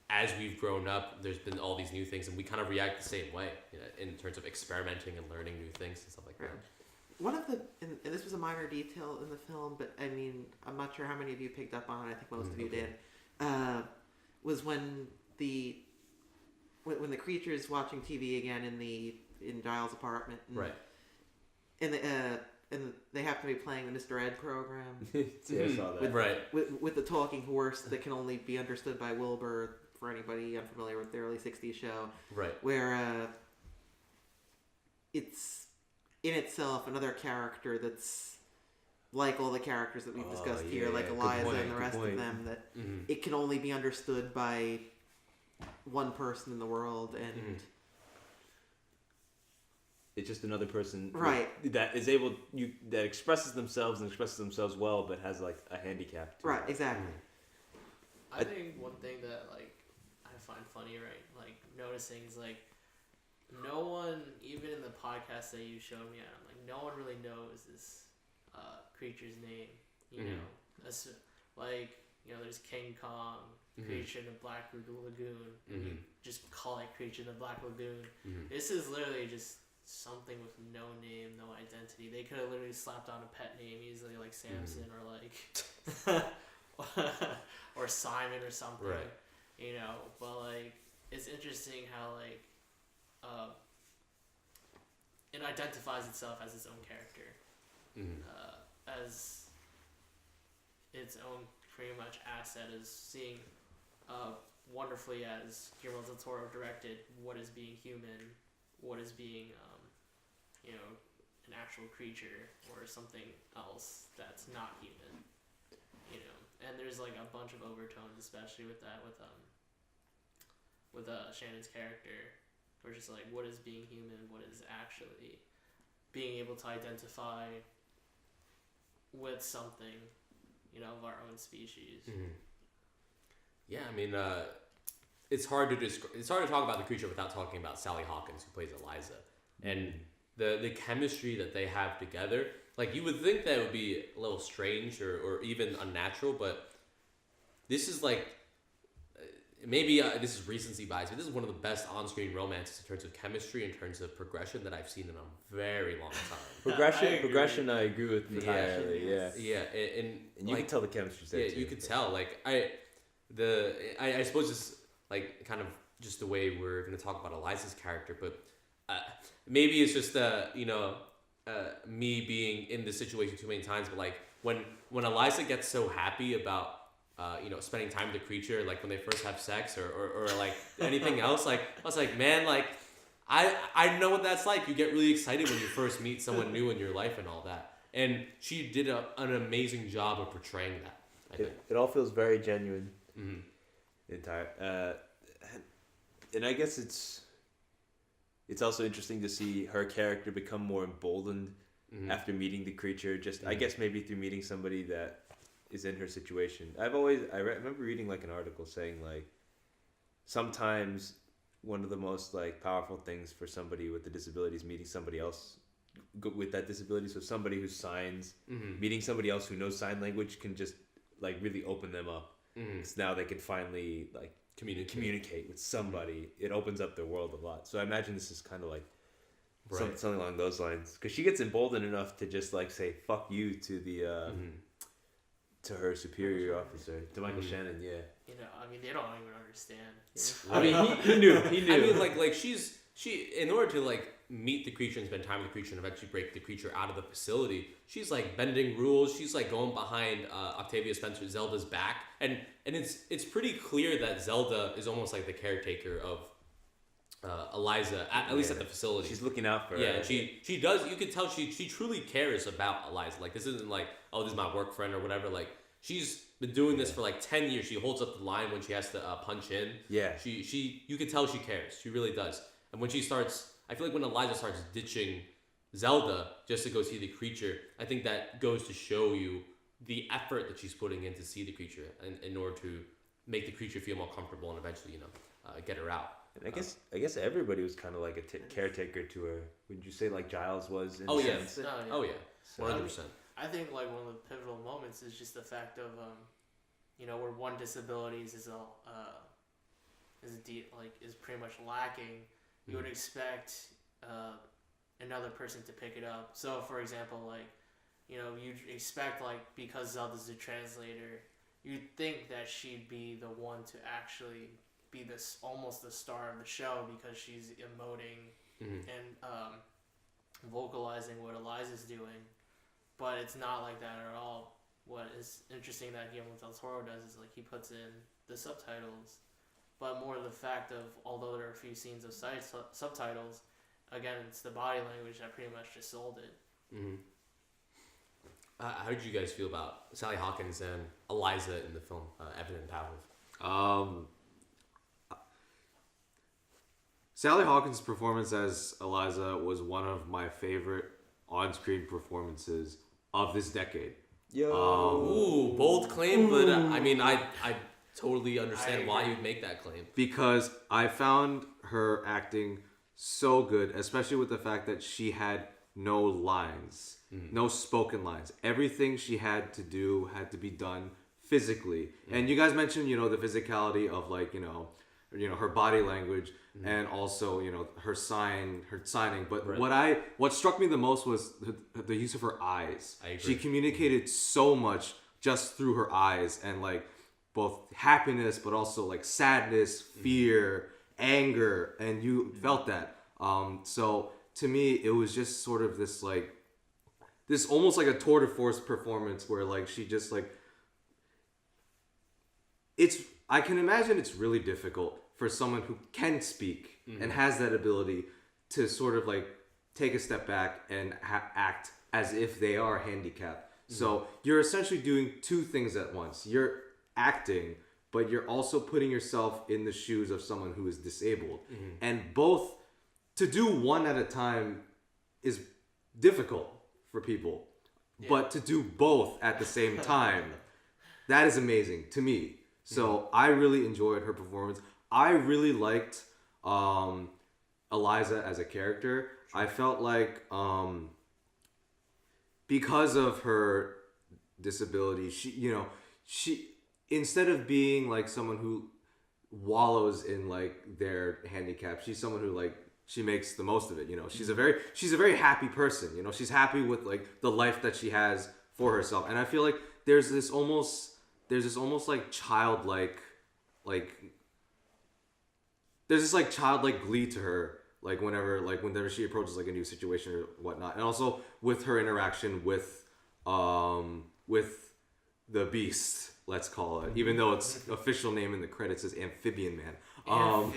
[SPEAKER 1] as we've grown up, there's been all these new things and we kind of react the same way, you know, in terms of experimenting and learning new things and stuff like that.
[SPEAKER 4] One of the, and this was a minor detail in the film, but I mean, I'm not sure how many of you picked up on it. I think most of you did. Was when the creature's watching TV again in Giles' apartment, and they happen to be playing the Mr. Ed program.
[SPEAKER 5] Yeah, I saw that.
[SPEAKER 4] With the talking horse that can only be understood by Wilbur, for anybody unfamiliar with the early '60s show. Where it's in itself another character that's like all the characters that we've discussed here, like Eliza and the rest of them, that it can only be understood by one person in the world, and
[SPEAKER 5] it's just another person
[SPEAKER 4] that
[SPEAKER 5] is able that expresses themselves well, but has like a handicap too.
[SPEAKER 4] Exactly.
[SPEAKER 3] I think one thing that like I find funny, like noticing is like no one, even in the podcast that you showed me, I'm like no one really knows this creature's name. You know, like you know, there's King Kong, creature in the Black Lagoon, and you just call it creature in the Black Lagoon. This is literally just something with no name, no identity. They could have literally slapped on a pet name easily, like Samson or like or Simon or something.
[SPEAKER 1] Right.
[SPEAKER 3] You know, but like it's interesting how like it identifies itself as its own character, as its own pretty much asset, is seeing wonderfully as Guillermo del Toro directed what is being human, what is being you know, an actual creature or something else that's not human, you know. And there's like a bunch of overtones, especially with that with Shannon's character, where it's just like what is being human, what is actually being able to identify with something, you know, of our own species.
[SPEAKER 1] Yeah, I mean, it's hard to talk about the creature without talking about Sally Hawkins, who plays Eliza, and the chemistry that they have together. Like, you would think that it would be a little strange or even unnatural, but this is like, maybe this is recency bias, but this is one of the best on-screen romances in terms of chemistry, in terms of progression that I've seen in a very long time.
[SPEAKER 5] Progression, I agree with entirely.
[SPEAKER 1] Yeah, and
[SPEAKER 5] you can tell the chemistry's there too.
[SPEAKER 1] You could tell. Like, I suppose it's like kind of just the way we're going to talk about Eliza's character, but maybe it's just me being in this situation too many times. But like when Eliza gets so happy about spending time with the creature, like when they first have sex or like anything else, like I was like, man, like I know what that's like. You get really excited when you first meet someone new in your life and all that. And she did an amazing job of portraying that.
[SPEAKER 5] It all feels very genuine. Entire. And I guess it's also interesting to see her character become more emboldened after meeting the creature. I guess maybe through meeting somebody that is in her situation. I remember reading like an article saying like sometimes one of the most like powerful things for somebody with a disability is meeting somebody else with that disability. So somebody who signs, meeting somebody else who knows sign language can just like really open them up. Because now they can finally like communicate with somebody. It opens up their world a lot. So I imagine this is kind of like something along those lines. Because she gets emboldened enough to just like say "fuck you" to the to her superior officer, to Michael Shannon. Yeah.
[SPEAKER 3] You know, I mean, they don't even understand.
[SPEAKER 1] I mean, he knew. I mean, like she in order to like meet the creature and spend time with the creature and eventually break the creature out of the facility, she's like bending rules. She's like going behind Octavia Spencer, Zelda's back, and it's pretty clear that Zelda is almost like the caretaker of Eliza, at least at the facility.
[SPEAKER 5] She's looking out for her.
[SPEAKER 1] Yeah, she does. You can tell she truly cares about Eliza. Like, this isn't like, oh, this is my work friend or whatever. Like, she's been doing this for like 10 years. She holds up the line when she has to punch in.
[SPEAKER 5] Yeah.
[SPEAKER 1] You can tell she cares. She really does. And when she starts, I feel like when Eliza starts ditching Zelda just to go see the creature, I think that goes to show you the effort that she's putting in to see the creature in order to make the creature feel more comfortable and eventually, get her out.
[SPEAKER 5] And I guess everybody was kind of like a caretaker to her. Would you say like Giles was?
[SPEAKER 1] Oh yeah.
[SPEAKER 3] Oh yeah.
[SPEAKER 1] 100%.
[SPEAKER 3] I think like one of the pivotal moments is just the fact of where one disability is pretty much lacking. You would expect another person to pick it up. So for example, like you'd expect like because Zelda's the translator, you'd think that she'd be the one to actually be this almost the star of the show because she's emoting and vocalizing what Eliza's doing, but it's not like that at all. What is interesting that Guillermo del Toro does is like he puts in the subtitles, but more the fact of although there are a few scenes of subtitles, again it's the body language that pretty much just sold it.
[SPEAKER 1] How did you guys feel about Sally Hawkins and Eliza in the film, Evan and Pavel?
[SPEAKER 2] Sally Hawkins' performance as Eliza was one of my favorite on-screen performances of this decade.
[SPEAKER 1] Ooh, bold claim, but I mean, I totally understand why you'd make that claim.
[SPEAKER 2] Because I found her acting so good, especially with the fact that she had no lines, no spoken lines. Everything she had to do had to be done physically. And you guys mentioned, the physicality of like, her body language, and also her signing. But
[SPEAKER 1] Right.
[SPEAKER 2] what struck me the most was the use of her eyes.
[SPEAKER 1] I agree.
[SPEAKER 2] She communicated so much just through her eyes, and like both happiness, but also like sadness, fear, anger, and you felt that. So to me, it was just sort of this almost like a tour de force performance where like she just like I can imagine it's really difficult for someone who can speak and has that ability to sort of like take a step back and act as if they are handicapped. So you're essentially doing two things at once. You're acting, but you're also putting yourself in the shoes of someone who is disabled. And both, to do one at a time is difficult for people. But to do both at the same time, that is amazing to me. So I really enjoyed her performance. I really liked Eliza as a character. I felt like because of her disability, she instead of being like someone who wallows in like their handicap, she's someone who like she makes the most of it. She's a very happy person. She's happy with like the life that she has for herself. And I feel like there's this almost like childlike glee to her, like whenever she approaches like a new situation or whatnot. And also with her interaction with the beast, let's call it, even though its official name in the credits is Amphibian Man.
[SPEAKER 1] So,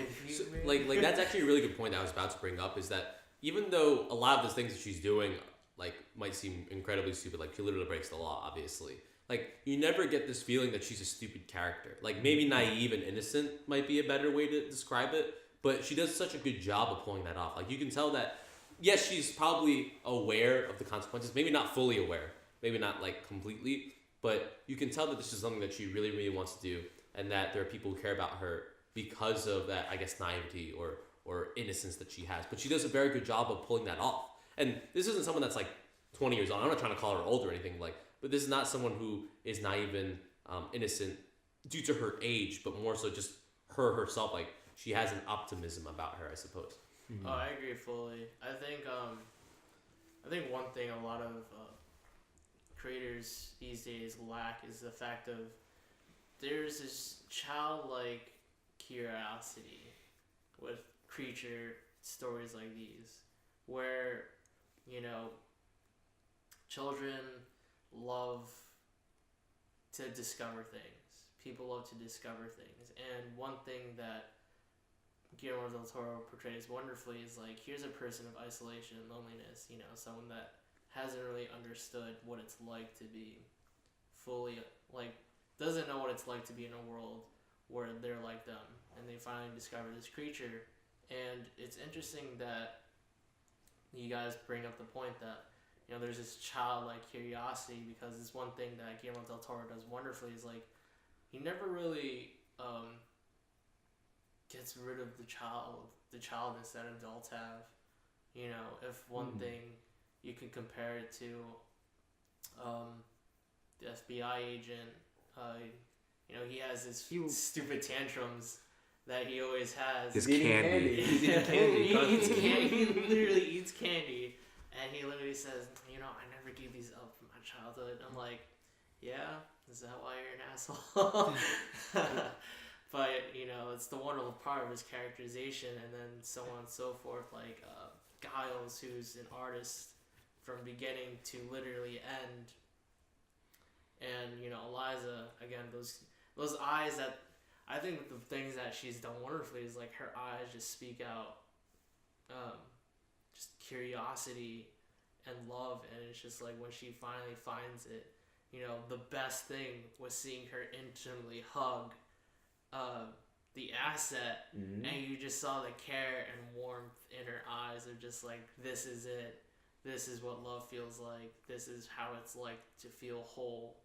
[SPEAKER 1] like that's actually a really good point that I was about to bring up, is that even though a lot of the things that she's doing like might seem incredibly stupid, like she literally breaks the law, obviously, like you never get this feeling that she's a stupid character. Like maybe naive and innocent might be a better way to describe it, but she does such a good job of pulling that off. Like you can tell that yes, she's probably aware of the consequences, maybe not fully aware, maybe not like completely, but you can tell that this is something that she really, really wants to do, and that there are people who care about her because of that, I guess, naivety or innocence that she has. But she does a very good job of pulling that off. And this isn't someone that's like 20 years old. I'm not trying to call her old or anything, but this is not someone who is naive and innocent due to her age, but more so just herself. Like she has an optimism about her, I suppose.
[SPEAKER 3] Oh, I agree fully. I think one thing a lot of creators these days lack is the fact of there's this childlike curiosity with creature stories like these, where children love to discover things. People love to discover things, and one thing that Guillermo del Toro portrays wonderfully is like, here's a person of isolation and loneliness, someone that hasn't really understood what it's like to be fully, like, doesn't know what it's like to be in a world where they're like them, and they finally discover this creature. And it's interesting that you guys bring up the point that there's this childlike curiosity, because it's one thing that Guillermo del Toro does wonderfully is like he never really gets rid of the childness that adults have. If one thing you can compare it to the FBI agent, he has his stupid tantrums that he always has.
[SPEAKER 2] His candy.
[SPEAKER 5] He's eating candy.
[SPEAKER 3] He eats candy. He literally eats candy, and he literally says, I never gave these up in my childhood. I'm like, yeah, is that why you're an asshole? But it's the wonderful part of his characterization, and then so on and so forth. Like Giles, who's an artist from beginning to literally end, and Eliza, again, those eyes that I think the things that she's done wonderfully is like her eyes just speak out just curiosity and love, and it's just like when she finally finds it, the best thing was seeing her intimately hug the asset, and you just saw the care and warmth in her eyes of just like, this is it, this is what love feels like, this is how it's like to feel whole.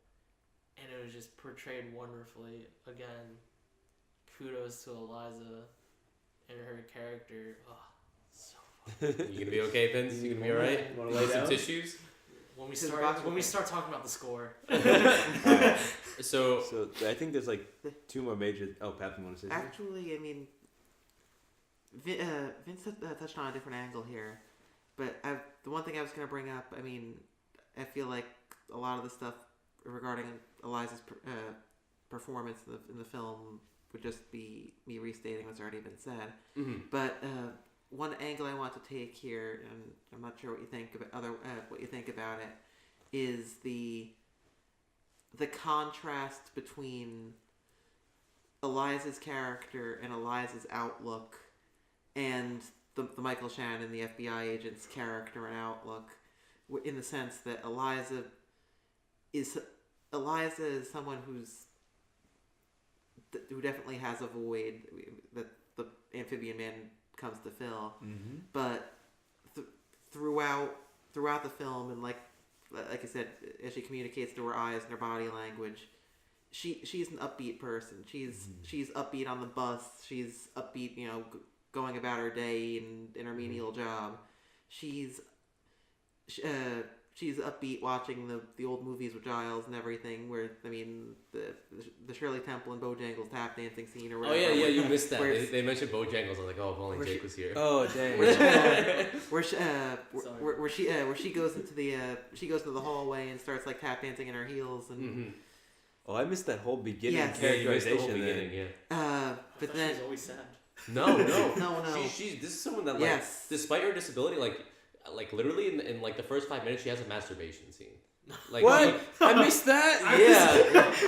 [SPEAKER 3] And it was just portrayed wonderfully. Again, kudos to Eliza and her character. Oh, so fun.
[SPEAKER 1] You gonna be okay, Vince? You gonna be alright?
[SPEAKER 5] Wanna lay
[SPEAKER 1] Some
[SPEAKER 5] down?
[SPEAKER 1] tissues?
[SPEAKER 3] When we start talking about the score.
[SPEAKER 1] So
[SPEAKER 5] I think there's like two more major. Oh, Pat, you want to say something?
[SPEAKER 4] Actually, I mean, Vince touched on a different angle here, but the one thing I was going to bring up, I mean, I feel like a lot of the stuff regarding Eliza's performance in the film would just be me restating what's already been said.
[SPEAKER 1] Mm-hmm.
[SPEAKER 4] But one angle I want to take here, and I'm not sure what you think about it, is the contrast between Eliza's character and Eliza's outlook, and the Michael Shannon, the FBI agent's character and outlook, in the sense that Eliza is someone who definitely has a void that the amphibian man comes to fill.
[SPEAKER 5] Mm-hmm.
[SPEAKER 4] But throughout the film, and like I said, as she communicates through her eyes and her body language, she's an upbeat person. She's upbeat on the bus. She's upbeat, going about her day and in her menial job. She's upbeat watching the old movies with Giles and everything. Where I mean the Shirley Temple and Bojangles tap dancing scene or whatever.
[SPEAKER 1] Oh yeah, you missed that. They mentioned Bojangles. I was like, oh, if only Jake was here.
[SPEAKER 5] Oh dang.
[SPEAKER 4] Where she goes into the hallway and starts like tap dancing in her heels and.
[SPEAKER 1] Mm-hmm.
[SPEAKER 5] Oh, I missed that whole beginning
[SPEAKER 4] Yes.
[SPEAKER 5] characterization.
[SPEAKER 1] Yeah, you missed the whole beginning, yeah.
[SPEAKER 4] But then
[SPEAKER 3] she's always sad.
[SPEAKER 1] No.
[SPEAKER 4] No.
[SPEAKER 1] This is someone that, like,
[SPEAKER 4] Yes.
[SPEAKER 1] despite her disability, like literally in like the first 5 minutes, she has a masturbation scene. Like,
[SPEAKER 5] What? I missed that.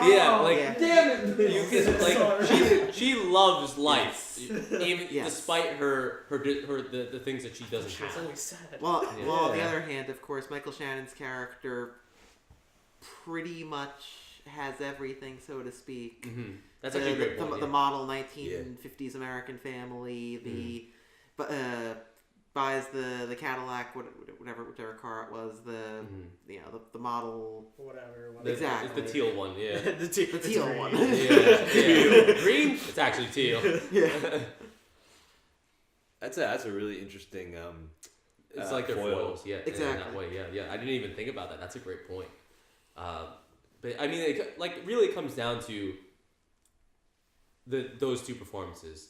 [SPEAKER 1] Yeah, like
[SPEAKER 4] yeah.
[SPEAKER 6] Damn it!
[SPEAKER 1] you can like she loves life, even
[SPEAKER 4] Yes.
[SPEAKER 1] despite the things that she doesn't
[SPEAKER 3] She's
[SPEAKER 1] have.
[SPEAKER 3] always sad.
[SPEAKER 4] Well,
[SPEAKER 1] Yeah.
[SPEAKER 4] well, on the other hand, of course, Michael Shannon's character pretty much has everything, so to speak.
[SPEAKER 1] Mm-hmm. That's actually a great point.
[SPEAKER 4] The model 1950s American family, buys the Cadillac, whichever car it was, the model.
[SPEAKER 3] Whatever.
[SPEAKER 4] Exactly.
[SPEAKER 1] It's the teal one, yeah.
[SPEAKER 3] the
[SPEAKER 4] teal one.
[SPEAKER 1] Yeah. Green? It's actually teal.
[SPEAKER 4] Yeah.
[SPEAKER 5] That's a really interesting.
[SPEAKER 1] It's like their foils, yeah.
[SPEAKER 4] Exactly.
[SPEAKER 1] In that way, yeah. I didn't even think about that. That's a great point. But I mean, it really comes down to those two performances: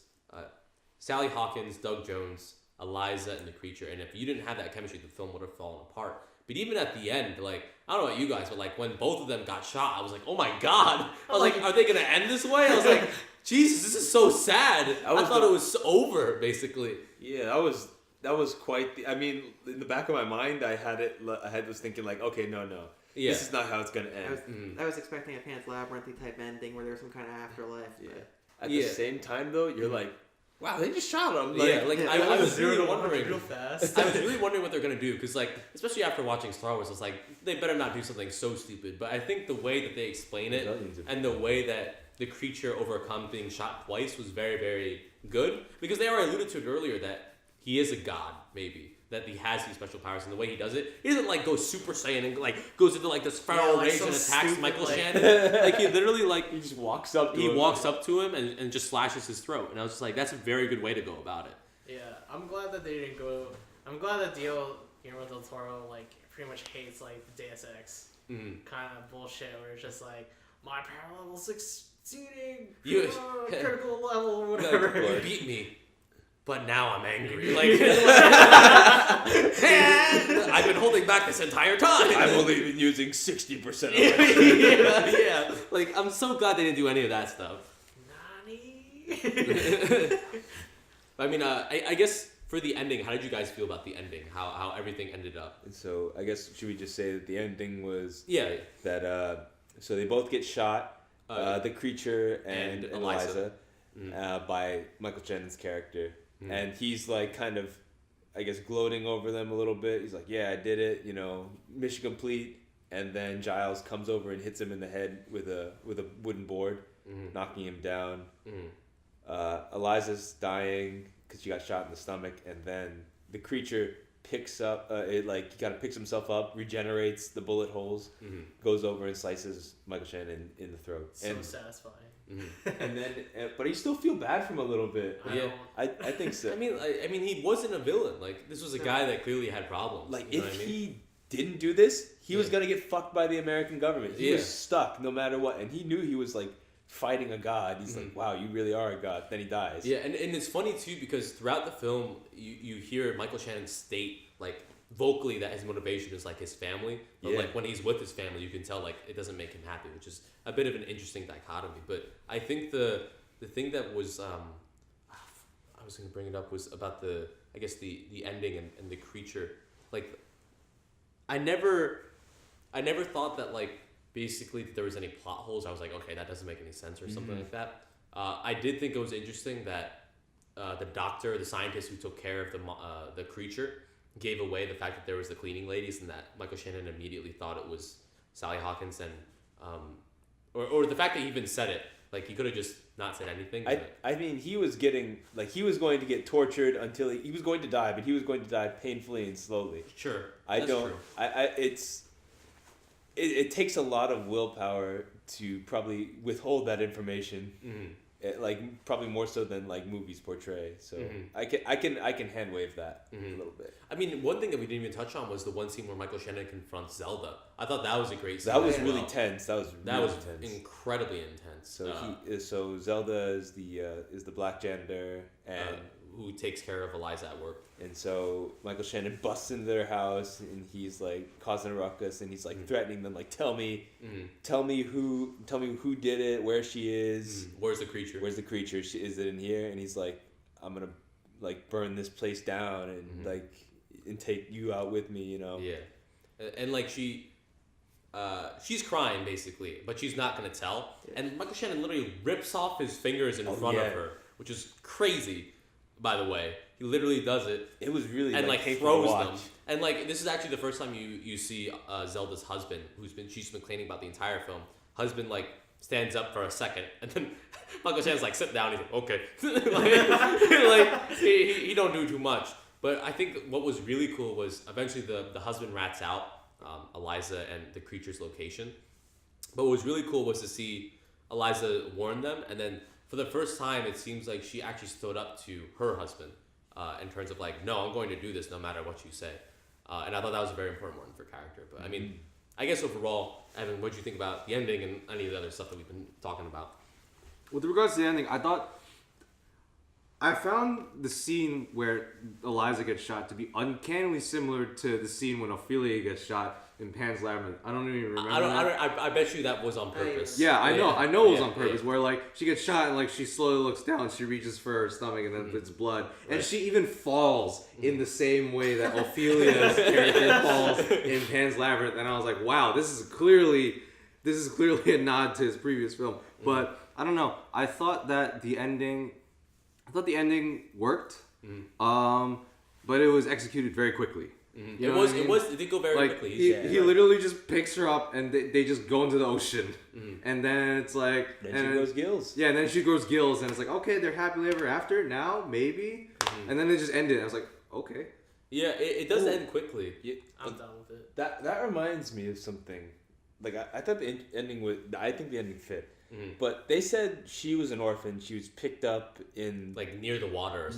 [SPEAKER 1] Sally Hawkins, Doug Jones, Eliza, and the creature. And if you didn't have that chemistry, the film would have fallen apart. But even at the end, like, I don't know about you guys, but like when both of them got shot, I was like, oh my god! I was like, are they gonna end this way? I was like, Jesus, this is so sad. I thought it was over, basically.
[SPEAKER 5] Yeah, that was quite. I mean, in the back of my mind, I was thinking like, okay, no.
[SPEAKER 1] Yeah.
[SPEAKER 5] This is not how it's gonna end.
[SPEAKER 4] I was expecting a Pan's Labyrinth type ending where there's some kind of afterlife.
[SPEAKER 5] Yeah.
[SPEAKER 4] But
[SPEAKER 5] At the same time, though, you're like, wow, they just shot him.
[SPEAKER 1] I was really wondering.
[SPEAKER 3] real fast.
[SPEAKER 1] I was really wondering what they're gonna do because, like, especially after watching Star Wars, it's like they better not do something so stupid. But I think the way that they explain it and the way that the creature overcomes being shot twice was very, very good because they already alluded to it earlier that he is a god, maybe. That he has these special powers, and the way he does it, he doesn't like go Super Saiyan and like goes into like this feral rage and attacks Michael Shannon. Like he literally like
[SPEAKER 5] he just walks up.
[SPEAKER 1] He walks up to him and just slashes his throat, and I was just like, that's a very good way to go about it.
[SPEAKER 3] Yeah, I'm glad that they didn't go. I'm glad that Guillermo del Toro like pretty much hates like the Deus Ex kind of bullshit where it's just like my power level succeeding critical level or whatever.
[SPEAKER 1] Like, you beat me. But now I'm angry. Like, I've been holding back this entire time.
[SPEAKER 5] I've only been using 60% of it.
[SPEAKER 1] Yeah. Like, I'm so glad they didn't do any of that stuff.
[SPEAKER 3] Nani?
[SPEAKER 1] I mean, I guess for the ending, how did you guys feel about the ending? How everything ended up?
[SPEAKER 5] And so I guess should we just say that the ending was
[SPEAKER 1] Yeah.
[SPEAKER 5] that so they both get shot, the creature and
[SPEAKER 1] Eliza.
[SPEAKER 5] by Michael Shannon's character. And he's like kind of, I guess, gloating over them a little bit. He's like, yeah, I did it, mission complete. And then Giles comes over and hits him in the head with a wooden board, knocking him down. Eliza's dying because she got shot in the stomach. And then the creature picks up, he kind of picks himself up, regenerates the bullet holes, goes over and slices Michael Shannon in the throat.
[SPEAKER 3] So satisfying.
[SPEAKER 5] And then, but you still feel bad for him a little bit. I think so.
[SPEAKER 1] I mean, he wasn't a villain. Like, this was a guy that clearly had problems.
[SPEAKER 5] Like,
[SPEAKER 1] you know
[SPEAKER 5] if
[SPEAKER 1] what I mean?
[SPEAKER 5] he didn't do this, he was gonna get fucked by the American government. He was stuck no matter what, and he knew he was like fighting a god. He's like, wow, you really are a god. Then he dies.
[SPEAKER 1] Yeah, and it's funny too because throughout the film, you hear Michael Shannon state like vocally that his motivation is like his family, but like when he's with his family, you can tell like it doesn't make him happy, which is a bit of an interesting dichotomy. But I think the thing that was I was gonna bring it up was about the ending and the creature. Like I never thought that like basically that there was any plot holes. I was like, okay, that doesn't make any sense or something like that. I did think it was interesting that the doctor, the scientist who took care of the creature, gave away the fact that there was the cleaning ladies, and that Michael Shannon immediately thought it was Sally Hawkins, and or the fact that he even said it. Like he could have just not said anything.
[SPEAKER 5] I mean, he was going to get tortured until he was going to die, but he was going to die painfully and slowly.
[SPEAKER 1] Sure,
[SPEAKER 5] True. It takes a lot of willpower to probably withhold that information. Like probably more so than like movies portray. So I can hand wave that a little bit.
[SPEAKER 1] I mean, one thing that we didn't even touch on was the one scene where Michael Shannon confronts Zelda. I thought that was a great scene.
[SPEAKER 5] That was really tense. That was
[SPEAKER 1] tense. Incredibly intense.
[SPEAKER 5] So Zelda is the black janitor and
[SPEAKER 1] who takes care of Eliza at work.
[SPEAKER 5] And so Michael Shannon busts into their house and he's like causing a ruckus and he's like threatening them, like tell me who did it, where she is,
[SPEAKER 1] where's the creature,
[SPEAKER 5] is it in here? And he's like, I'm gonna like burn this place down and and take you out with me, you know.
[SPEAKER 1] Yeah, and like she's crying basically, but she's not gonna tell. And Michael Shannon literally rips off his fingers in front of her, which is crazy. By the way, he literally does it.
[SPEAKER 5] It was really
[SPEAKER 1] and like throws them. And like this is actually the first time you see Zelda's husband, she's been complaining about the entire film. Husband like stands up for a second, and then Michael Shannon's like sit down. He's like okay, like he don't do too much. But I think what was really cool was eventually the husband rats out Eliza and the creature's location. But what was really cool was to see Eliza warn them, and then for the first time, it seems like she actually stood up to her husband in terms of like, no, I'm going to do this no matter what you say. And I thought that was a very important one for character. But I mean, I guess overall, Evan, what do you think about the ending and any of the other stuff that we've been talking about?
[SPEAKER 2] With regards to the ending, I found the scene where Eliza gets shot to be uncannily similar to the scene when Ophelia gets shot in Pan's Labyrinth. I don't even remember.
[SPEAKER 1] I bet you that was on purpose.
[SPEAKER 2] Yeah, I know it was on purpose. Where like she gets shot and like she slowly looks down, she reaches for her stomach and then it's blood, and she even falls in the same way that Ophelia's character falls in Pan's Labyrinth. And I was like, wow, this is clearly a nod to his previous film. But I don't know. I thought the ending worked, but it was executed very quickly.
[SPEAKER 1] It did go very quickly.
[SPEAKER 2] He literally just picks her up and they just go into the ocean, and then it's like
[SPEAKER 5] she grows gills.
[SPEAKER 2] Yeah, and then she grows gills, and it's like okay, they're happily ever after now, maybe, and then they just end it. I was like, okay.
[SPEAKER 1] Yeah, it does end quickly.
[SPEAKER 3] I'm done with it.
[SPEAKER 5] That reminds me of something. Like I thought the ending I think the ending fit. But they said she was an orphan. She was picked up in
[SPEAKER 1] like near the water.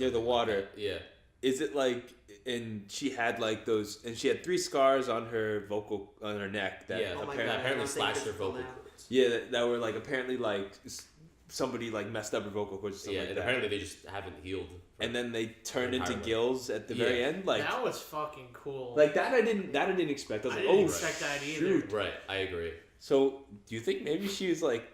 [SPEAKER 5] Yeah. Is it like, and she had like those, and she had 3 scars on her neck that
[SPEAKER 1] apparently slashed her vocal cords.
[SPEAKER 5] Yeah, that were like apparently like somebody like messed up her vocal cords. Or something like
[SPEAKER 1] and
[SPEAKER 5] that.
[SPEAKER 1] apparently they just haven't healed.
[SPEAKER 5] And then they turned into gills at the very end. Like
[SPEAKER 3] that was fucking cool.
[SPEAKER 5] Like that I didn't expect. I was
[SPEAKER 3] didn't expect that either.
[SPEAKER 5] Shoot.
[SPEAKER 1] Right, I agree.
[SPEAKER 5] So do you think maybe she was like?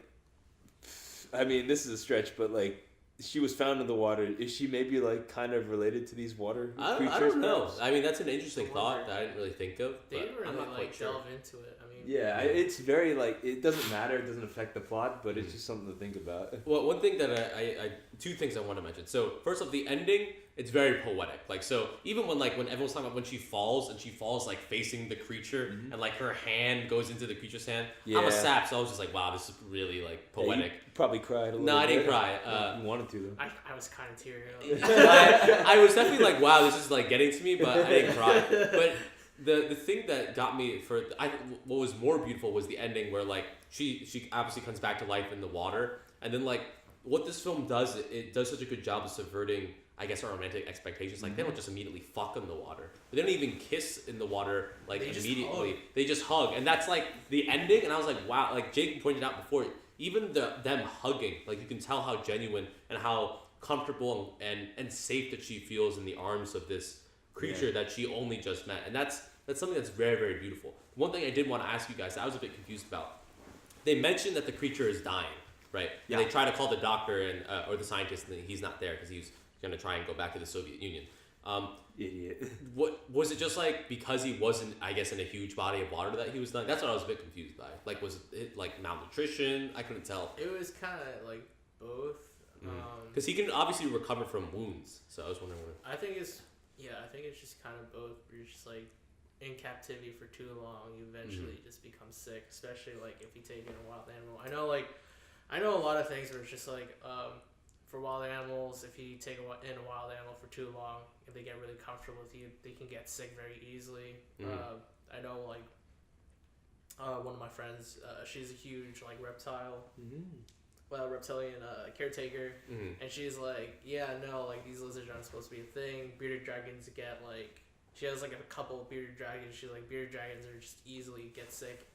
[SPEAKER 5] I mean, this is a stretch, but like. She was found in the water. Is she maybe like kind of related to these water creatures?
[SPEAKER 1] I don't know. I mean, that's an interesting thought that I didn't really think of.
[SPEAKER 3] They didn't really
[SPEAKER 1] like
[SPEAKER 3] delve into it. I mean,
[SPEAKER 5] it's very like it doesn't matter. It doesn't affect the plot, but it's just something to think about.
[SPEAKER 1] Well, one thing that I 2 things I want to mention. So first off, the ending. It's very poetic. Like so, even when everyone's talking about when she falls like facing the creature and like her hand goes into the creature's hand. Yeah. I'm a sap, so I was just like, wow, this is really like poetic.
[SPEAKER 5] You probably cried a little bit.
[SPEAKER 1] No, I didn't cry.
[SPEAKER 5] You wanted to though.
[SPEAKER 3] I was kind of teary-eyed.
[SPEAKER 1] I was definitely like, wow, this is like getting to me, but I didn't cry. But the thing that got me what was more beautiful was the ending where like she obviously comes back to life in the water, and then like what this film does, it does such a good job of subverting, I guess, our romantic expectations. Like they don't just immediately fuck in the water. They don't even kiss in the water like immediately. They just hug, and that's like the ending. And I was like, wow. Like Jake pointed out before, even them hugging, like you can tell how genuine and how comfortable and safe that she feels in the arms of this creature that she only just met, and that's something that's very, very beautiful. One thing I did want to ask you guys that I was a bit confused about. They mentioned that the creature is dying, right? Yeah. And they try to call the doctor and or the scientist, and he's not there because he's going to try and go back to the Soviet Union.
[SPEAKER 5] Idiot.
[SPEAKER 1] What was it just like because he wasn't, I guess, in a huge body of water that he was dying? That's what I was a bit confused by. Like, was it like malnutrition? I couldn't tell.
[SPEAKER 3] It was kind of like both.
[SPEAKER 1] Because he can obviously recover from wounds, so I was wondering.
[SPEAKER 3] I think it's just kind of both. You're just like in captivity for too long, you eventually just become sick. Especially like if you take in a wild animal. I know a lot of things where it's just like for wild animals, if you take in a wild animal for too long, if they get really comfortable with you, they can get sick very easily. I know like one of my friends, she's a huge like reptilian caretaker, and she's like, yeah, no, like these lizards aren't supposed to be a thing. Bearded dragons get like, she has like a couple of bearded dragons. She's like, bearded dragons are just easily get sick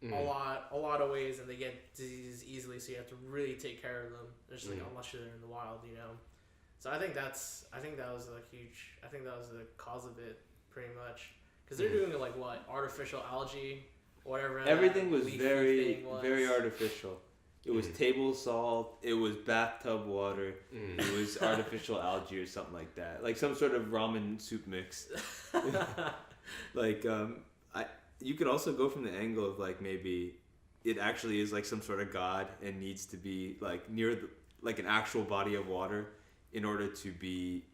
[SPEAKER 3] a lot of ways, and they get diseases easily, so you have to really take care of them. Just like unless you're in the wild, you know. So I think that was the cause of it pretty much, because they're doing like what, artificial algae, whatever.
[SPEAKER 5] Everything was very artificial. It was table salt. It was bathtub water. It was artificial algae or something like that, like some sort of ramen soup mix. Like you could also go from the angle of like maybe it actually is like some sort of god and needs to be like near like an actual body of water in order to be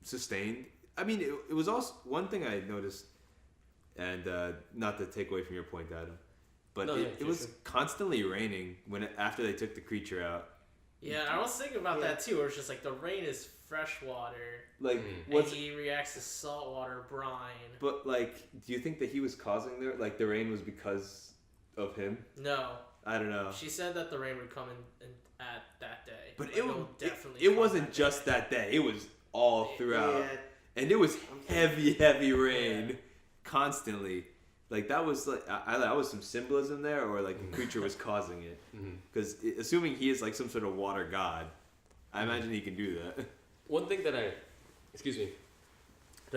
[SPEAKER 5] sustained. I mean, it was also one thing I noticed, and not to take away from your point, Adam, but it was constantly raining after they took the creature out.
[SPEAKER 3] Yeah, I was thinking about that too. Where it's just like the rain is fresh water,
[SPEAKER 5] like
[SPEAKER 3] and he reacts to saltwater brine.
[SPEAKER 5] But like, do you think that he was causing the rain was because of him?
[SPEAKER 3] No,
[SPEAKER 5] I don't know.
[SPEAKER 3] She said that the rain would come in at that day,
[SPEAKER 5] but
[SPEAKER 3] like,
[SPEAKER 5] it wasn't just that day. It was all throughout, and it was heavy rain constantly. Like that was like that was some symbolism there, or like the creature was causing it. Because assuming he is like some sort of water god, I imagine he can do that.
[SPEAKER 1] One thing that I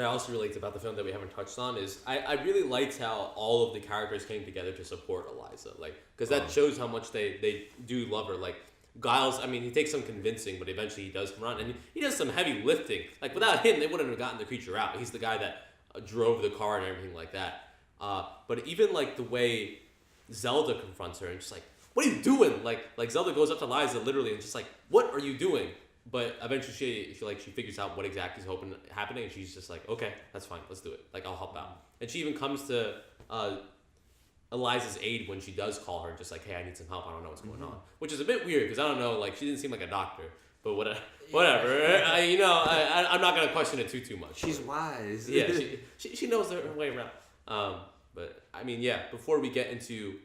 [SPEAKER 1] also really liked about the film that we haven't touched on is I really liked how all of the characters came together to support Eliza, like because that shows how much they do love her. Like Giles, I mean, he takes some convincing, but eventually he does come around and he does some heavy lifting. Like without him, they wouldn't have gotten the creature out. He's the guy that drove the car and everything like that. But even like the way Zelda confronts her and just like, what are you doing? Like Zelda goes up to Liza literally and just like, what are you doing? But eventually she figures out what exactly is happening, and she's just like, okay, that's fine, let's do it. Like I'll help out. And she even comes to Eliza's aid when she does call her, just like, hey, I need some help. I don't know what's going on, which is a bit weird because I don't know. Like she didn't seem like a doctor, but whatever. I'm not gonna question it too much.
[SPEAKER 5] She's wise.
[SPEAKER 1] Yeah, she knows her way around. But I mean, yeah. Before we get into,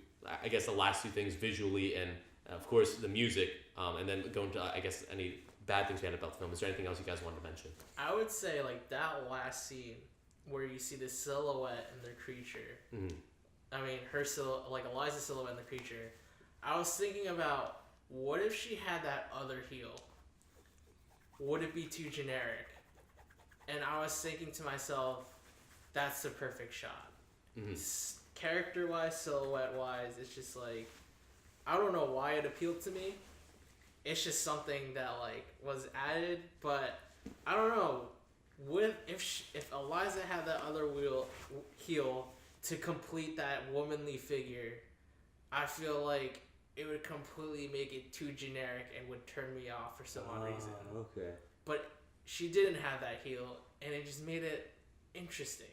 [SPEAKER 1] I guess the last two things visually and of course the music, and then go into I guess any bad things we had about the film. Is there anything else you guys wanted to mention?
[SPEAKER 3] I would say like that last scene where you see the silhouette and the creature. I mean, her like Eliza's silhouette and the creature. I was thinking about what if she had that other heel? Would it be too generic? And I was thinking to myself, that's the perfect shot. Character-wise, silhouette-wise, it's just like, I don't know why it appealed to me. It's just something that like was added, but I don't know. If Eliza had that other heel to complete that womanly figure, I feel like it would completely make it too generic and would turn me off for some odd reason.
[SPEAKER 5] Okay.
[SPEAKER 3] But she didn't have that heel, and it just made it interesting.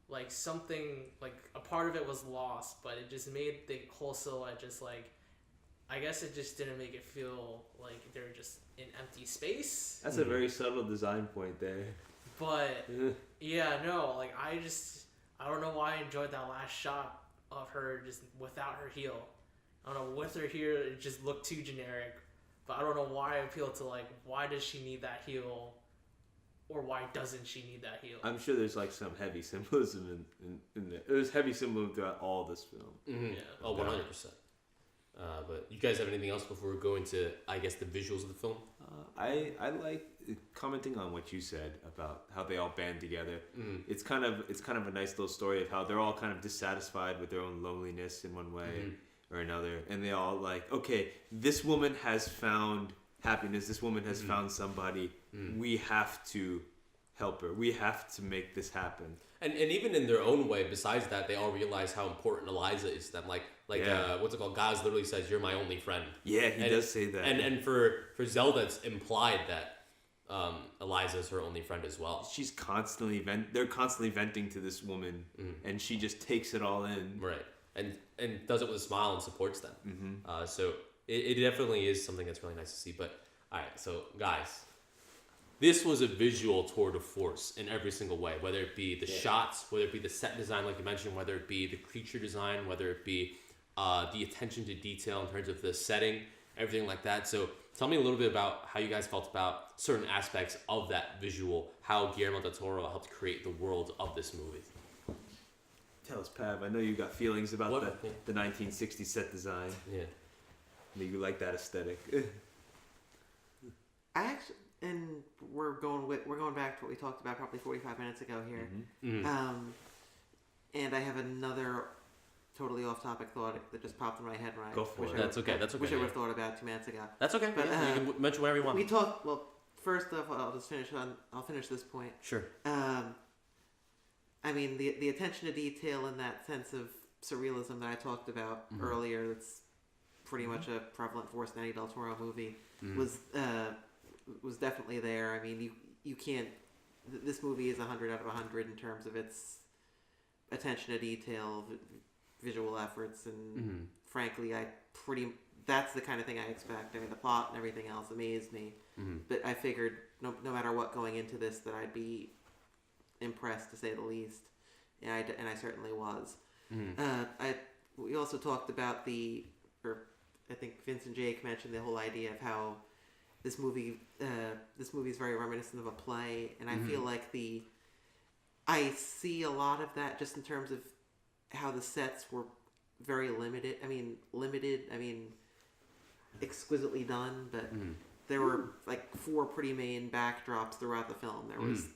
[SPEAKER 3] Like something, like a part of it was lost, but it just made the whole silhouette just like, I guess it just didn't make it feel like they were just in empty space.
[SPEAKER 5] That's a very subtle design point there.
[SPEAKER 3] But yeah, no, like I don't know why I enjoyed that last shot of her just without her heel. I don't know, with her heel it just looked too generic. But I don't know why I appealed to like, why does she need that heel? Or why doesn't she need that heel?
[SPEAKER 5] I'm sure there's like some heavy symbolism in there. There's heavy symbolism throughout all this film.
[SPEAKER 1] Yeah. Oh, 100%. But you guys have anything else before we go into, I guess, the visuals of the film?
[SPEAKER 5] I like commenting on what you said about how they all band together. It's kind of a nice little story of how they're all kind of dissatisfied with their own loneliness in one way or another, and they all like, okay, this woman has found happiness. This woman has found somebody. We have to help her. We have to make this happen.
[SPEAKER 1] And even in their own way, besides that, they all realize how important Eliza is to them. Like what's it called? Giles literally says, "You're my only friend."
[SPEAKER 5] Yeah, he does say that.
[SPEAKER 1] And for Zelda, it's implied that Eliza is her only friend as well.
[SPEAKER 5] She's constantly they're constantly venting to this woman, and she just takes it all in.
[SPEAKER 1] Right, and does it with a smile and supports them. So it definitely is something that's really nice to see. But all right, so guys. This was a visual tour de force in every single way, whether it be the shots, whether it be the set design, like you mentioned, whether it be the creature design, whether it be the attention to detail in terms of the setting, everything like that. So tell me a little bit about how you guys felt about certain aspects of that visual, how Guillermo del Toro helped create the world of this movie.
[SPEAKER 5] Tell us, Pav. I know you got feelings about the 1960s set design.
[SPEAKER 1] Yeah.
[SPEAKER 5] You like that aesthetic.
[SPEAKER 4] And we're going back to what we talked about probably 45 minutes ago here. And I have another totally off-topic thought that just popped in my head. Right?
[SPEAKER 5] Go for it.
[SPEAKER 1] That's okay.
[SPEAKER 4] Wish I would have thought about 2 minutes ago.
[SPEAKER 1] That's okay.
[SPEAKER 4] But,
[SPEAKER 1] you can mention whatever you want.
[SPEAKER 4] We talked. Well, first off, I'll finish this point.
[SPEAKER 1] Sure.
[SPEAKER 4] I mean, the attention to detail and that sense of surrealism that I talked about earlier. That's pretty much a prevalent force in any Del Toro movie. Was definitely there. I mean, you can't. This movie is 100 out of 100 in terms of its attention to detail, visual efforts, and frankly, that's the kind of thing I expect. I mean, the plot and everything else amazed me, but I figured no matter what going into this that I'd be impressed to say the least, and I certainly was. We also talked about I think Vince and Jake mentioned the whole idea of how this movie is very reminiscent of a play, and I feel like I see a lot of that just in terms of how the sets were very limited. I mean, exquisitely done, but there were like 4 pretty main backdrops throughout the film. There was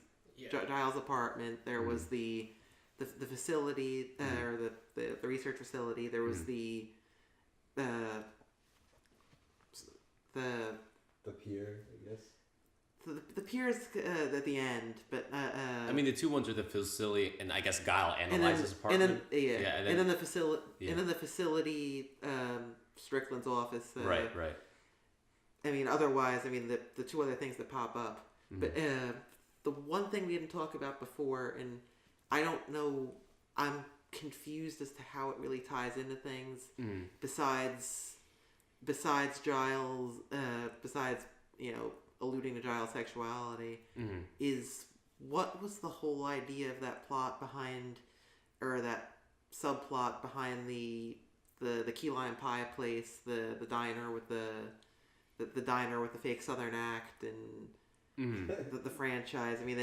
[SPEAKER 4] Giles' apartment. There was the facility or the research facility. There was the
[SPEAKER 6] pier, I guess.
[SPEAKER 4] The pier's at the end, but
[SPEAKER 1] I mean, the 2 ones are the facility, and I guess Guile and Eliza's apartment.
[SPEAKER 4] And then the facility, and then the facility, Strickland's office.
[SPEAKER 1] Right.
[SPEAKER 4] I mean, otherwise, I mean, the 2 other things that pop up, but the one thing we didn't talk about before, and I don't know, I'm confused as to how it really ties into things. Besides Giles, alluding to Giles' sexuality, is what was the whole idea of that plot behind, or that subplot behind the key lime pie place, the diner with the diner with the fake Southern act, and the franchise. I mean,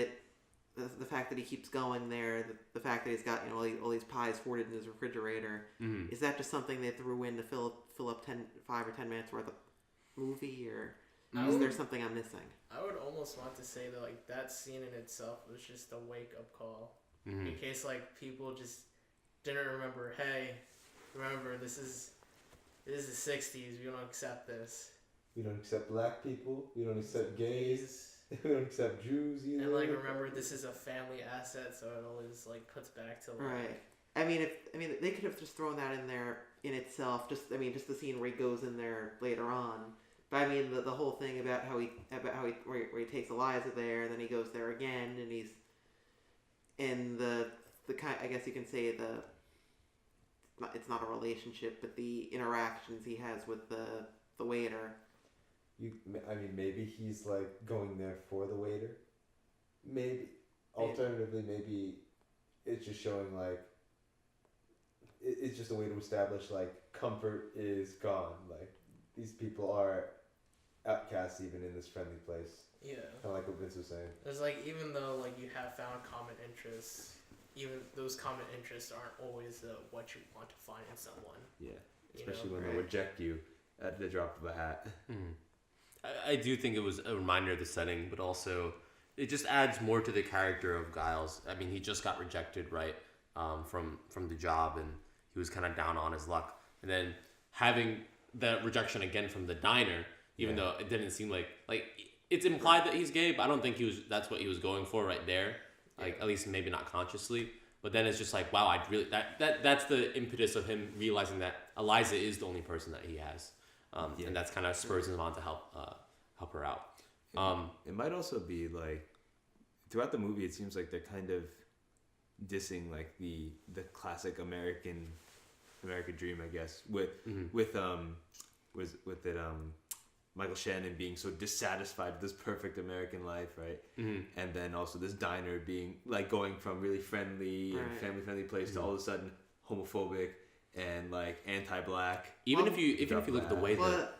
[SPEAKER 4] the fact that he keeps going there, the fact that he's got all these pies hoarded in his refrigerator, is that just something they threw in to fill up 5 or 10 minutes worth of movie, or is there something I'm missing?
[SPEAKER 3] I would almost want to say that like that scene in itself was just a wake up call, in case like people just didn't remember. Hey, remember this is the 60s. We don't accept this.
[SPEAKER 6] We don't accept black people. We don't accept gays. We don't accept Jews either.
[SPEAKER 3] And like remember, this is a family asset, so it always like puts back to like.
[SPEAKER 4] Right. I mean, they could have just thrown that in there in itself. Just the scene where he goes in there later on. But I mean, the whole thing about how he where he takes Eliza there, and then he goes there again, and he's in the kind. I guess you can say it's not a relationship, but the interactions he has with the waiter.
[SPEAKER 6] I mean, maybe he's like going there for the waiter. Maybe. Alternatively, maybe it's just showing like it's just a way to establish like comfort is gone. Like these people are outcasts even in this friendly place.
[SPEAKER 3] Yeah.
[SPEAKER 6] Kind of like what Vince was saying.
[SPEAKER 3] There's like, even though like you have found common interests, even those common interests aren't always what you want to find in someone.
[SPEAKER 5] Yeah. especially when
[SPEAKER 4] right.
[SPEAKER 5] they reject you at the drop of a hat.
[SPEAKER 1] I do think it was a reminder of the setting, but also it just adds more to the character of Giles. I mean, he just got rejected, right, from the job, and he was kind of down on his luck. And then having that rejection again from the diner, even though it didn't seem like it's implied that he's gay, but I don't think that's what he was going for right there. Like, at least maybe not consciously. But then it's just like, wow, that's the impetus of him realizing that Eliza is the only person that he has. And that's kind of spurs him on to help her out.
[SPEAKER 5] It might also be like throughout the movie, it seems like they're kind of dissing like the classic American dream, I guess, with Michael Shannon being so dissatisfied with this perfect American life, right? And then also this diner being like going from really friendly and family friendly place to all of a sudden homophobic and like anti-black.
[SPEAKER 1] Even if you look at the way that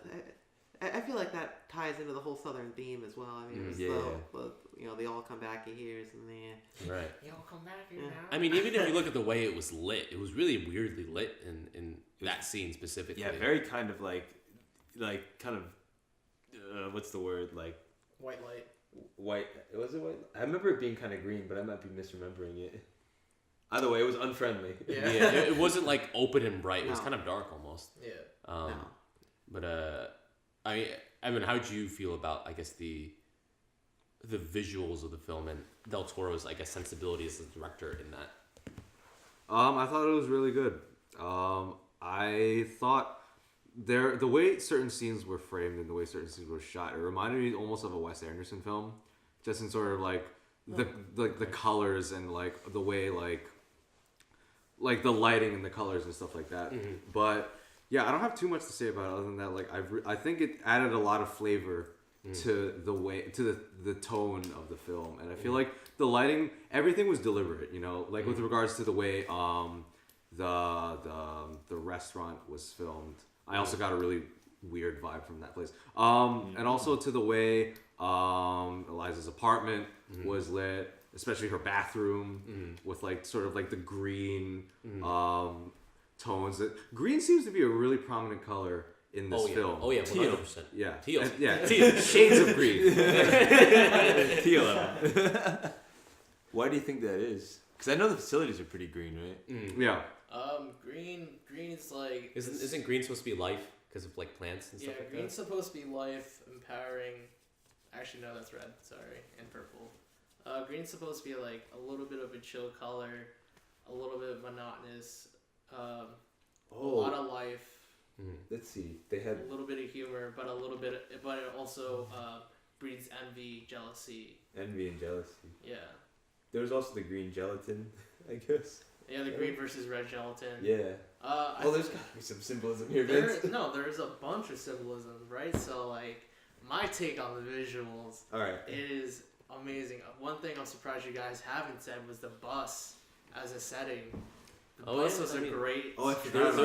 [SPEAKER 4] I feel like that ties into the whole Southern theme as well. I mean, it's they all come back in years and they
[SPEAKER 1] right.
[SPEAKER 3] They all come back here now.
[SPEAKER 1] I mean, even if you look at the way it was lit, it was really weirdly lit in that scene specifically.
[SPEAKER 5] Yeah, very kind of like kind of what's the word, like
[SPEAKER 3] White light.
[SPEAKER 5] white. Was it white? I remember it being kind of green, but I might be misremembering it. Either way, it was unfriendly.
[SPEAKER 3] Yeah.
[SPEAKER 1] It wasn't like open and bright. It was kind of dark almost.
[SPEAKER 3] Yeah.
[SPEAKER 4] no.
[SPEAKER 1] But I mean, how did you feel about, I guess, the visuals of the film and Del Toro's, I guess, sensibility as the director in that?
[SPEAKER 2] I thought it was really good. I thought the way certain scenes were framed and the way certain scenes were shot, it reminded me almost of a Wes Anderson film, just in sort of like the colors and like the way like the lighting and the colors and stuff like that. But yeah, I don't have too much to say about it other than that. Like I think it added a lot of flavor to the tone of the film, and I feel like the lighting, everything was deliberate. You know, like with regards to the way the restaurant was filmed. I also got a really weird vibe from that place. And also to the way Eliza's apartment was lit, especially her bathroom with like sort of like the green tones. Green seems to be a really prominent color in this film.
[SPEAKER 1] Oh yeah, 100%.
[SPEAKER 2] Yeah.
[SPEAKER 1] Teal.
[SPEAKER 2] Teal. Shades of green.
[SPEAKER 5] Teal. Why do you think that is? Because I know the facilities are pretty green, right?
[SPEAKER 2] Yeah.
[SPEAKER 3] Green's like
[SPEAKER 1] Isn't green supposed to be life because of like plants and stuff like that?
[SPEAKER 3] green's supposed to be life, empowering. Actually, no, that's red. Sorry, and purple. Green's supposed to be like a little bit of a chill color, a little bit monotonous, a lot of life.
[SPEAKER 5] Let's see. They had
[SPEAKER 3] a little bit of humor, but it also breeds envy, jealousy.
[SPEAKER 5] Envy and jealousy.
[SPEAKER 3] Yeah.
[SPEAKER 5] There was also the green gelatin, I guess.
[SPEAKER 3] Yeah, the green versus red gelatin.
[SPEAKER 5] Yeah.
[SPEAKER 3] There's
[SPEAKER 5] gotta be some symbolism here,
[SPEAKER 3] there's
[SPEAKER 5] Vince.
[SPEAKER 3] a bunch of symbolism, right? So like, my take on the visuals.
[SPEAKER 5] All right.
[SPEAKER 3] It is amazing. One thing I'm surprised you guys haven't said was the bus as a setting. The bus was a great.
[SPEAKER 1] There was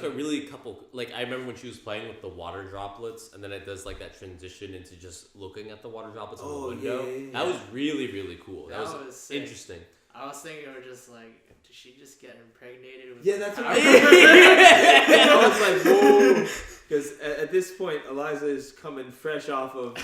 [SPEAKER 1] a really couple. Like I remember when she was playing with the water droplets, and then it does like that transition into just looking at the water droplets on the window. Yeah. That was really really cool. That was interesting.
[SPEAKER 3] I was thinking it was just like, did she just get impregnated?
[SPEAKER 5] That's what I was like, whoa. Because at this point, Eliza is coming fresh off of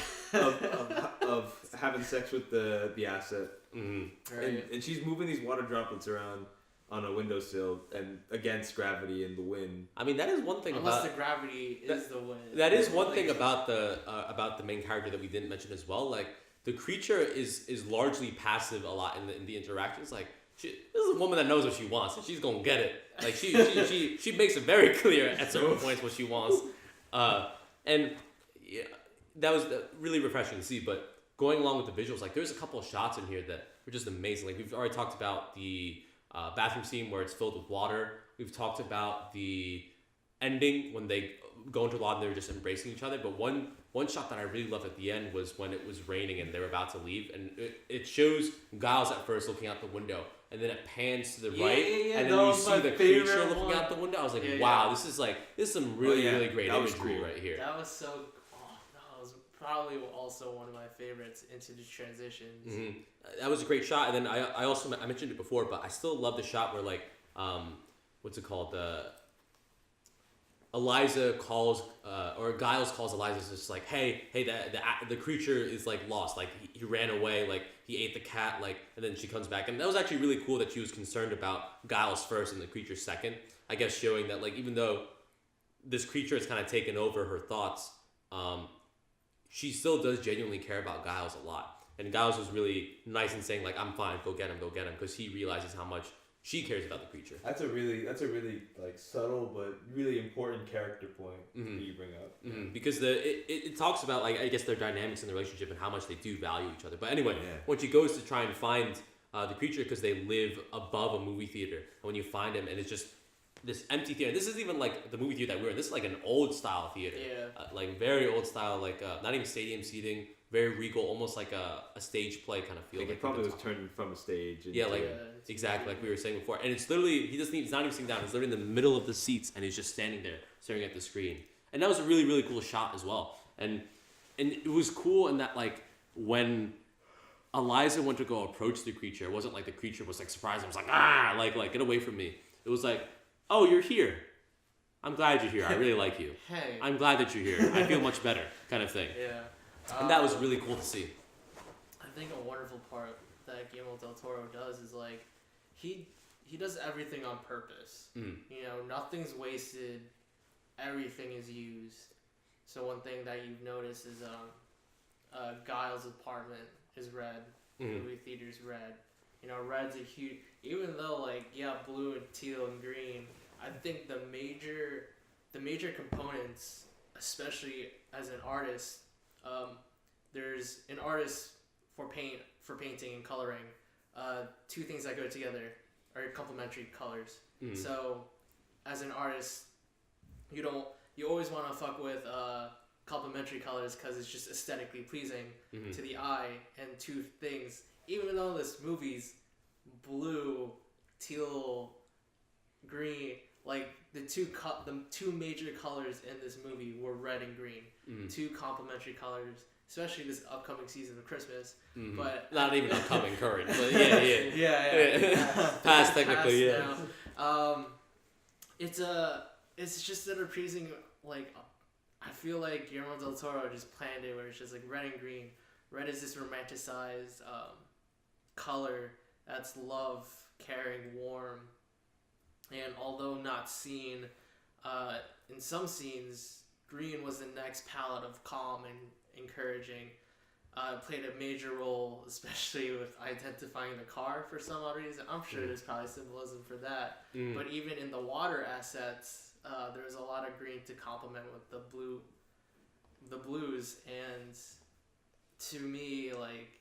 [SPEAKER 5] having sex with the asset.
[SPEAKER 3] Right.
[SPEAKER 5] And she's moving these water droplets around on a windowsill and against gravity and the wind.
[SPEAKER 1] I mean, that is one thing
[SPEAKER 3] Unless the gravity is the wind.
[SPEAKER 1] That is one thing about the main character that we didn't mention as well. Like, the creature is largely passive a lot in the interactions. Like, this is a woman that knows what she wants, and she's gonna get it. Like, she makes it very clear at certain points what she wants. And yeah, that was really refreshing to see. But going along with the visuals, like, there's a couple of shots in here that were just amazing. Like, we've already talked about the bathroom scene where it's filled with water. We've talked about the ending when they go into the lot and they're just embracing each other. But one shot that I really loved at the end was when it was raining and they were about to leave, and it shows Giles at first looking out the window, and then it pans to the right, and then you see the creature looking out the window. I was like, wow, this is some really great imagery right here.
[SPEAKER 3] That was so. That was probably also one of my favorites into the transitions.
[SPEAKER 1] That was a great shot, and then I mentioned it before, but I still love the shot where like what's it called, Eliza calls, or Giles calls Eliza, just like, hey, the creature is like lost, like he ran away, like he ate the cat, like, and then she comes back, and that was actually really cool that she was concerned about Giles first and the creature second. I guess showing that like even though this creature has kind of taken over her thoughts, she still does genuinely care about Giles a lot. And Giles was really nice in saying like, I'm fine, go get him, because he realizes how much she cares about the creature.
[SPEAKER 5] That's a really like subtle but really important character point that you bring up.
[SPEAKER 1] Because it talks about like I guess their dynamics in the relationship and how much they do value each other. But anyway, when she goes to try and find the creature because they live above a movie theater, and when you find him and it's just this empty theater. This isn't even like the movie theater that we're in. This is like an old style theater.
[SPEAKER 3] Yeah.
[SPEAKER 1] Like very old style, like not even stadium seating. Very regal, almost like a stage play kind of feel.
[SPEAKER 5] Like it probably was turned from a stage.
[SPEAKER 1] Exactly, like we were saying before. And it's literally, he's not even sitting down. He's literally in the middle of the seats, and he's just standing there, staring at the screen. And that was a really, really cool shot as well. And it was cool in that, like, when Eliza went to go approach the creature, it wasn't like the creature was like surprised and was like, like get away from me. It was like, oh, you're here. I'm glad you're here. I really like you.
[SPEAKER 3] Hey.
[SPEAKER 1] I'm glad that you're here. I feel much better, kind of thing.
[SPEAKER 3] Yeah.
[SPEAKER 1] And that was really cool to see.
[SPEAKER 3] I think a wonderful part that Guillermo del Toro does is like he does everything on purpose. You know, nothing's wasted. Everything is used. So one thing that you've noticed is Giles' apartment is red. The movie theater's red. You know, red's a huge. Even though like blue and teal and green. I think the major components, especially as an artist. There's an artist for painting and coloring. Two things that go together are complementary colors. So, as an artist, you always want to fuck with complementary colors because it's just aesthetically pleasing to the eye. And two things, even though this movie's blue, teal, green, like the two major colors in this movie were red and green. Two complementary colors, especially this upcoming season of Christmas. But
[SPEAKER 1] not even upcoming, current, but yeah. Past technically,
[SPEAKER 3] now. It's just that appeasing. Like, I feel like Guillermo del Toro just planned it, where it's just like red and green. Red is this romanticized color that's love, caring, warm. And although not seen in some scenes, green was the next palette of calm and encouraging. Played a major role, especially with identifying the car for some odd reason. I'm sure there's probably symbolism for that. But even in the water assets, there's a lot of green to complement with the blues. And to me, like,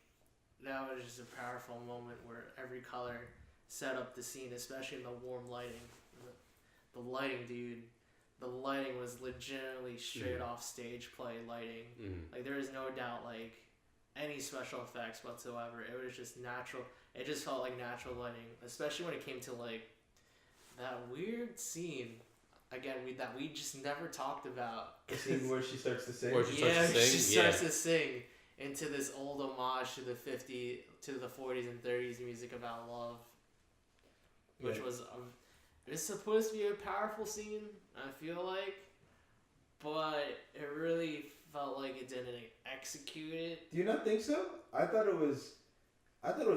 [SPEAKER 3] that was just a powerful moment where every color set up the scene, especially in the warm lighting. The lighting, dude. The lighting was legitimately straight off stage play lighting. Like, there is no doubt, like, any special effects whatsoever. It was just natural. It just felt like natural lighting, especially when it came to, like, that weird scene, again, that we just never talked about.
[SPEAKER 5] The scene where she starts to sing?
[SPEAKER 3] She starts to sing into this old homage to the 40s and 30s music about love. Which was it's supposed to be a powerful scene, I feel like, but it really felt like it didn't execute it.
[SPEAKER 5] Do you not think so? I thought it was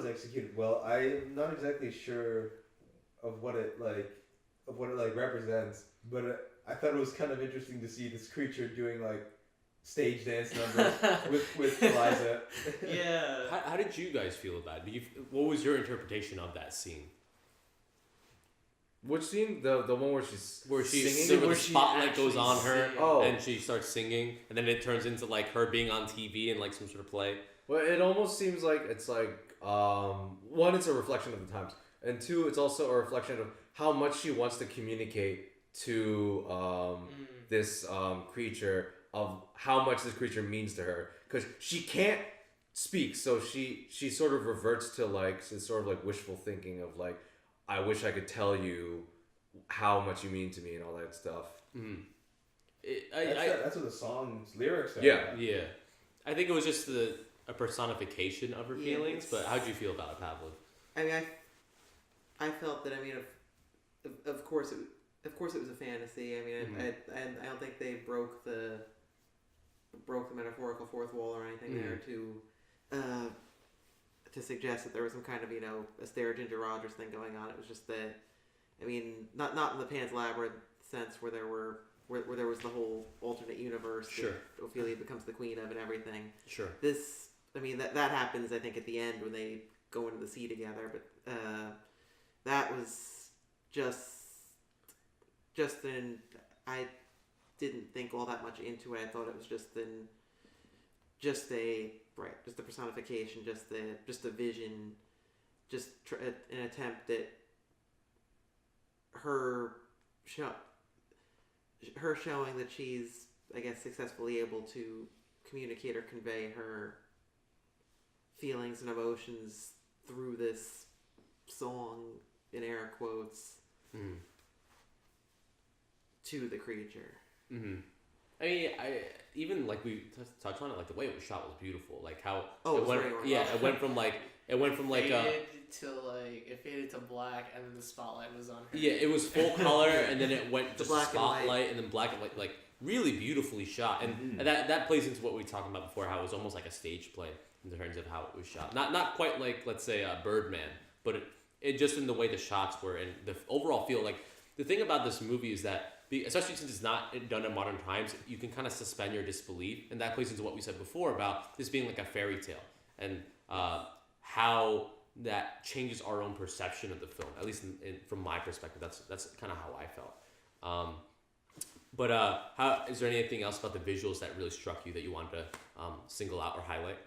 [SPEAKER 5] executed well. I'm not exactly sure of what it represents, but I thought it was kind of interesting to see this creature doing like stage dance numbers with Eliza.
[SPEAKER 3] Yeah.
[SPEAKER 1] How did you guys feel about it? What was your interpretation of that scene?
[SPEAKER 2] Which scene? The one where she's
[SPEAKER 1] singing? Where the spotlight goes on her, and she starts singing, and then it turns into like her being on TV and like some sort of play.
[SPEAKER 2] Well, it almost seems like it's like one, it's a reflection of the times, and two, it's also a reflection of how much she wants to communicate to this creature, of how much this creature means to her, because she can't speak, so she sort of reverts to like this sort of like wishful thinking of like, I wish I could tell you how much you mean to me and all that stuff.
[SPEAKER 5] That's what the song's lyrics are.
[SPEAKER 1] Yeah. I think it was just a personification of her feelings, but how'd you feel about it, Pavlov?
[SPEAKER 4] I mean, I felt that, of course, of course it was a fantasy. I mean, I don't think they broke the metaphorical fourth wall or anything there to suggest that there was some kind of, Astaire Ginger Rogers thing going on. It was just that, I mean, not in the Pan's Labyrinth sense where there was the whole alternate universe
[SPEAKER 1] Sure.
[SPEAKER 4] that Ophelia becomes the queen of and everything.
[SPEAKER 1] Sure.
[SPEAKER 4] This, I mean, that happens, I think, at the end when they go into the sea together, but that was just I didn't think all that much into it. I thought it was just a personification, just a vision, just an attempt at her showing that she's, I guess, successfully able to communicate or convey her feelings and emotions through this song, in air quotes, to the creature.
[SPEAKER 1] Mm-hmm. I mean, even like we touched on it, like the way it was shot was beautiful. Like how
[SPEAKER 4] it
[SPEAKER 1] went from like
[SPEAKER 3] it faded to black, and then the spotlight was on her.
[SPEAKER 1] Yeah, it was full color, and then it went to
[SPEAKER 4] black
[SPEAKER 1] spotlight, and then black and white, like really beautifully shot, and that plays into what we were talking about before, how it was almost like a stage play in terms of how it was shot. Not quite like, let's say, Birdman, but it just in the way the shots were and the overall feel. Like the thing about this movie is that, especially since it's not done in modern times, you can kind of suspend your disbelief, and that plays into what we said before about this being like a fairy tale, and how that changes our own perception of the film. At least from my perspective, that's kind of how I felt. But how is there anything else about the visuals that really struck you that you wanted to single out or highlight?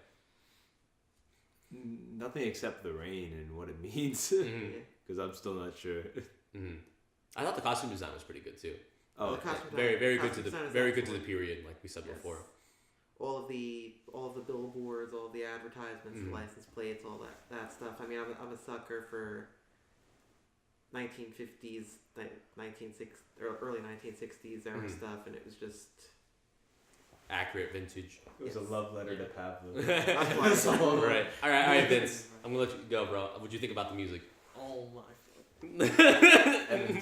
[SPEAKER 5] Nothing except the rain and what it means, because I'm still not sure.
[SPEAKER 1] I thought the costume design was pretty good too.
[SPEAKER 5] Oh,
[SPEAKER 1] very good to the period, like we said before.
[SPEAKER 4] All of the billboards, all of the advertisements, the license plates, all that stuff. I mean, I'm a sucker for 1950s, or early 1960s era stuff, and it was just
[SPEAKER 1] accurate, vintage.
[SPEAKER 5] It was a love letter to Pavlov.
[SPEAKER 1] Right. All right, Vince. I'm gonna let you go, bro. What'd you think about the music?
[SPEAKER 3] Oh my.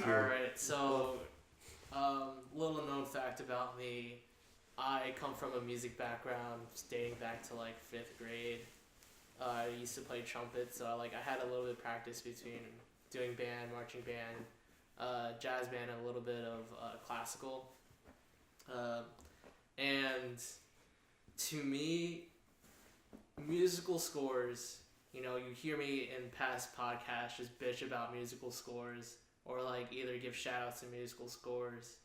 [SPEAKER 3] Alright, so little known fact about me, I come from a music background dating back to like 5th grade. I used to play trumpet, so I had a little bit of practice between doing band, marching band, jazz band, and a little bit of classical. And to me, musical scores, you hear me in past podcasts just bitch about musical scores or either give shout outs to musical scores.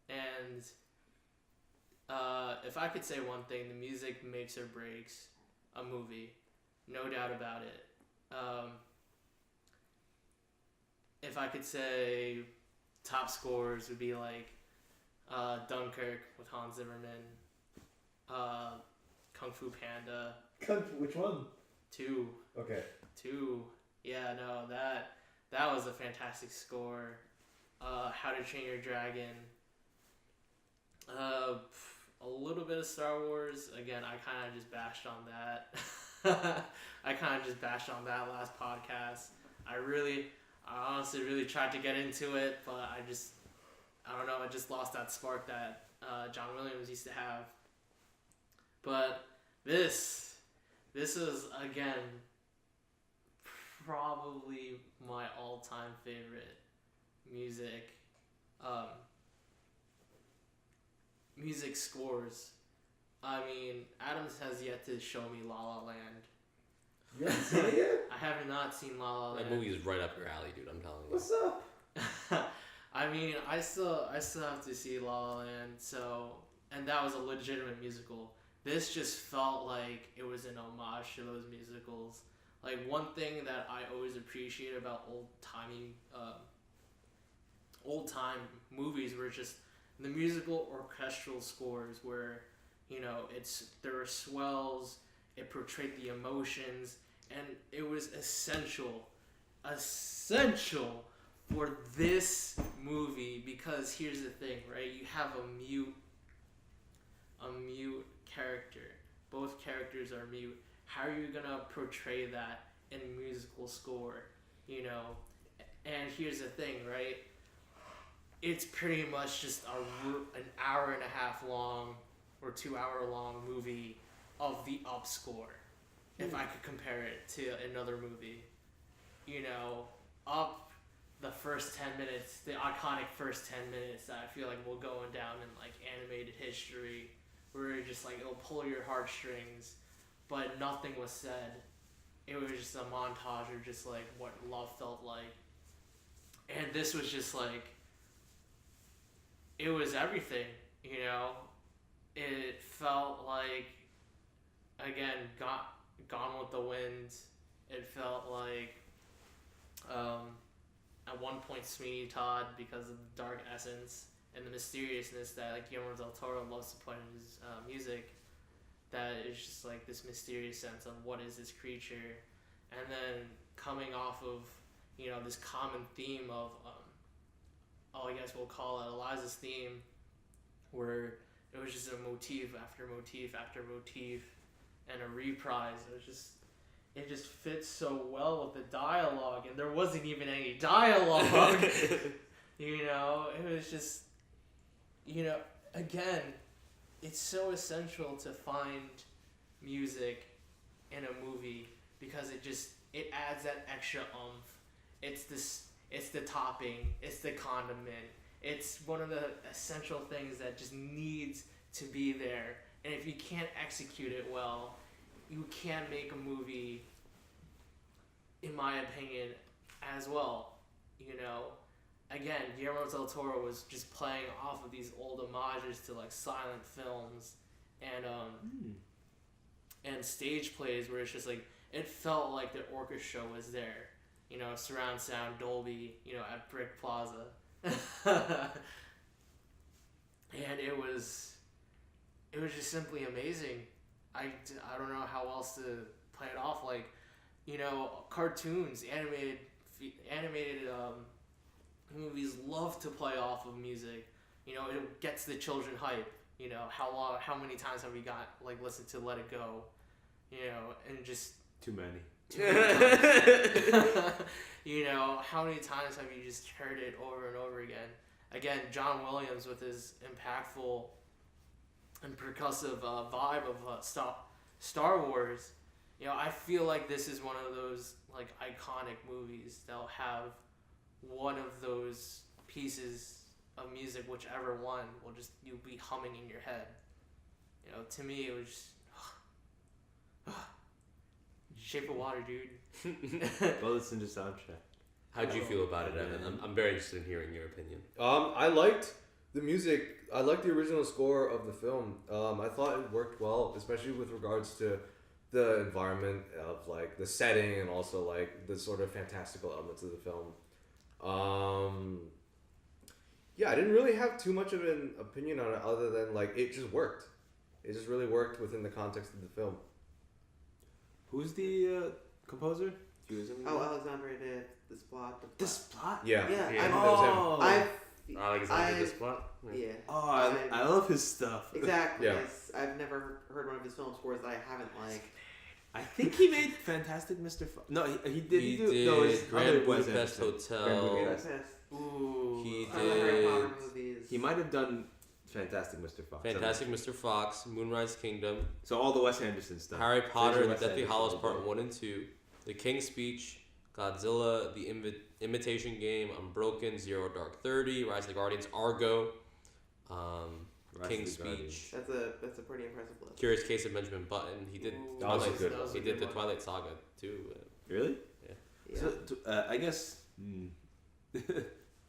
[SPEAKER 3] And if I could say one thing, the music makes or breaks a movie. No doubt about it. If I could say top scores would be Dunkirk with Hans Zimmerman, Kung Fu Panda.
[SPEAKER 6] Which one?
[SPEAKER 3] 2.
[SPEAKER 6] Okay.
[SPEAKER 3] 2. Yeah, no, that was a fantastic score. How to Train Your Dragon. A little bit of Star Wars. Again, I kind of just bashed on that. I kind of just bashed on that last podcast. I honestly really tried to get into it, but I don't know, I just lost that spark that John Williams used to have. But this is, again, probably my all-time favorite music scores. I mean, Adams has yet to show me La La Land.
[SPEAKER 6] You haven't seen it yet?
[SPEAKER 3] I have not seen La La Land.
[SPEAKER 1] That movie is right up your alley, dude. I'm telling you.
[SPEAKER 6] What's up?
[SPEAKER 3] I mean, I still have to see La La Land. And that was a legitimate musical. This just felt like it was an homage to those musicals. One thing that I always appreciate about old time movies were just the musical orchestral scores where, there were swells, it portrayed the emotions, and it was essential for this movie, because here's the thing, right? You have a mute character. Both characters are mute. How are you gonna portray that in musical score? And here's the thing, right? it's pretty much just an hour and a half long or 2 hour long movie of the Up score. If I could compare it to another movie, Up, the first 10 minutes, the iconic first 10 minutes that I feel like will go down in like animated history, where it just like it'll pull your heartstrings, but nothing was said. It was just a montage of just like what love felt like. And this was just like, it was everything, It felt like, again, Gone with the Wind. It felt like, at one point, Sweeney Todd, because of the dark essence and the mysteriousness that like Guillermo del Toro loves to put in his music. That is just like this mysterious sense of what is this creature, and then coming off of this common theme of I guess we'll call it Eliza's theme, where it was just a motif after motif after motif, and a reprise. It just fits so well with the dialogue, and there wasn't even any dialogue. It was just, again, it's so essential to find music in a movie because it adds that extra oomph. It's the topping, it's the condiment. It's one of the essential things that just needs to be there. And if you can't execute it well, you can't make a movie, in my opinion, as well. Again, Guillermo del Toro was just playing off of these old homages to like silent films and stage plays where it's just like it felt like the orchestra was there. Surround sound, Dolby, at Brick Plaza. And it was just simply amazing. I don't know how else to play it off. Like, cartoons, animated movies love to play off of music. It gets the children hype. How many times have we listened to Let It Go? And just
[SPEAKER 5] Too many.
[SPEAKER 3] How many times have you just heard it over and over again? Again, John Williams with his impactful and percussive vibe of Star Wars. I feel like this is one of those like iconic movies that'll have one of those pieces of music, whichever one, you'll be humming in your head. To me, it was just, Shape of Water, dude.
[SPEAKER 5] Well, listen to soundtrack.
[SPEAKER 1] How'd you feel about it, Evan? I'm very interested in hearing your opinion.
[SPEAKER 7] I liked the music. I liked the original score of the film. I thought it worked well, especially with regards to the environment of like the setting and also like the sort of fantastical elements of the film. Yeah, I didn't really have too much of an opinion on it other than like it just worked. It just really worked within the context of the film.
[SPEAKER 5] Who's the composer?
[SPEAKER 4] Alexandre Desplat.
[SPEAKER 7] Desplat?
[SPEAKER 4] Yeah.
[SPEAKER 1] Alexander Desplat?
[SPEAKER 4] Yeah.
[SPEAKER 5] Oh, I love his stuff.
[SPEAKER 4] Exactly.
[SPEAKER 7] Yeah.
[SPEAKER 4] I've never heard one of his film scores that I haven't liked.
[SPEAKER 5] I think he made Fantastic Mr. Fox. No, he did.
[SPEAKER 1] He
[SPEAKER 5] do,
[SPEAKER 1] did
[SPEAKER 5] no, his
[SPEAKER 1] Grand
[SPEAKER 5] other Wes
[SPEAKER 1] Budapest
[SPEAKER 5] Anderson.
[SPEAKER 1] Hotel.
[SPEAKER 5] Grand Budapest.
[SPEAKER 3] Ooh.
[SPEAKER 1] He
[SPEAKER 4] Some of the Harry Potter
[SPEAKER 1] did
[SPEAKER 4] movies.
[SPEAKER 5] He might have done Fantastic Mr. Fox.
[SPEAKER 1] Fantastic Mr. Fox, Moonrise Kingdom,
[SPEAKER 5] So all the Wes Anderson stuff.
[SPEAKER 1] Harry Potter and the
[SPEAKER 5] Wes
[SPEAKER 1] Deathly
[SPEAKER 5] Anderson
[SPEAKER 1] Hallows
[SPEAKER 5] all
[SPEAKER 1] Part
[SPEAKER 5] day.
[SPEAKER 1] 1 and 2, The King's Speech, Godzilla, The Imitation Game, Unbroken, Zero Dark 30, Rise of the Guardians, Argo,
[SPEAKER 5] Rise
[SPEAKER 1] King's
[SPEAKER 5] of the Guardians.
[SPEAKER 1] Speech,
[SPEAKER 4] That's a pretty impressive list.
[SPEAKER 1] Curious Case of Benjamin Button. He did
[SPEAKER 3] Ooh,
[SPEAKER 7] that was a
[SPEAKER 1] Twilight.
[SPEAKER 7] good one.
[SPEAKER 1] He did the Twilight Saga too.
[SPEAKER 5] Really?
[SPEAKER 4] Yeah.
[SPEAKER 5] So I guess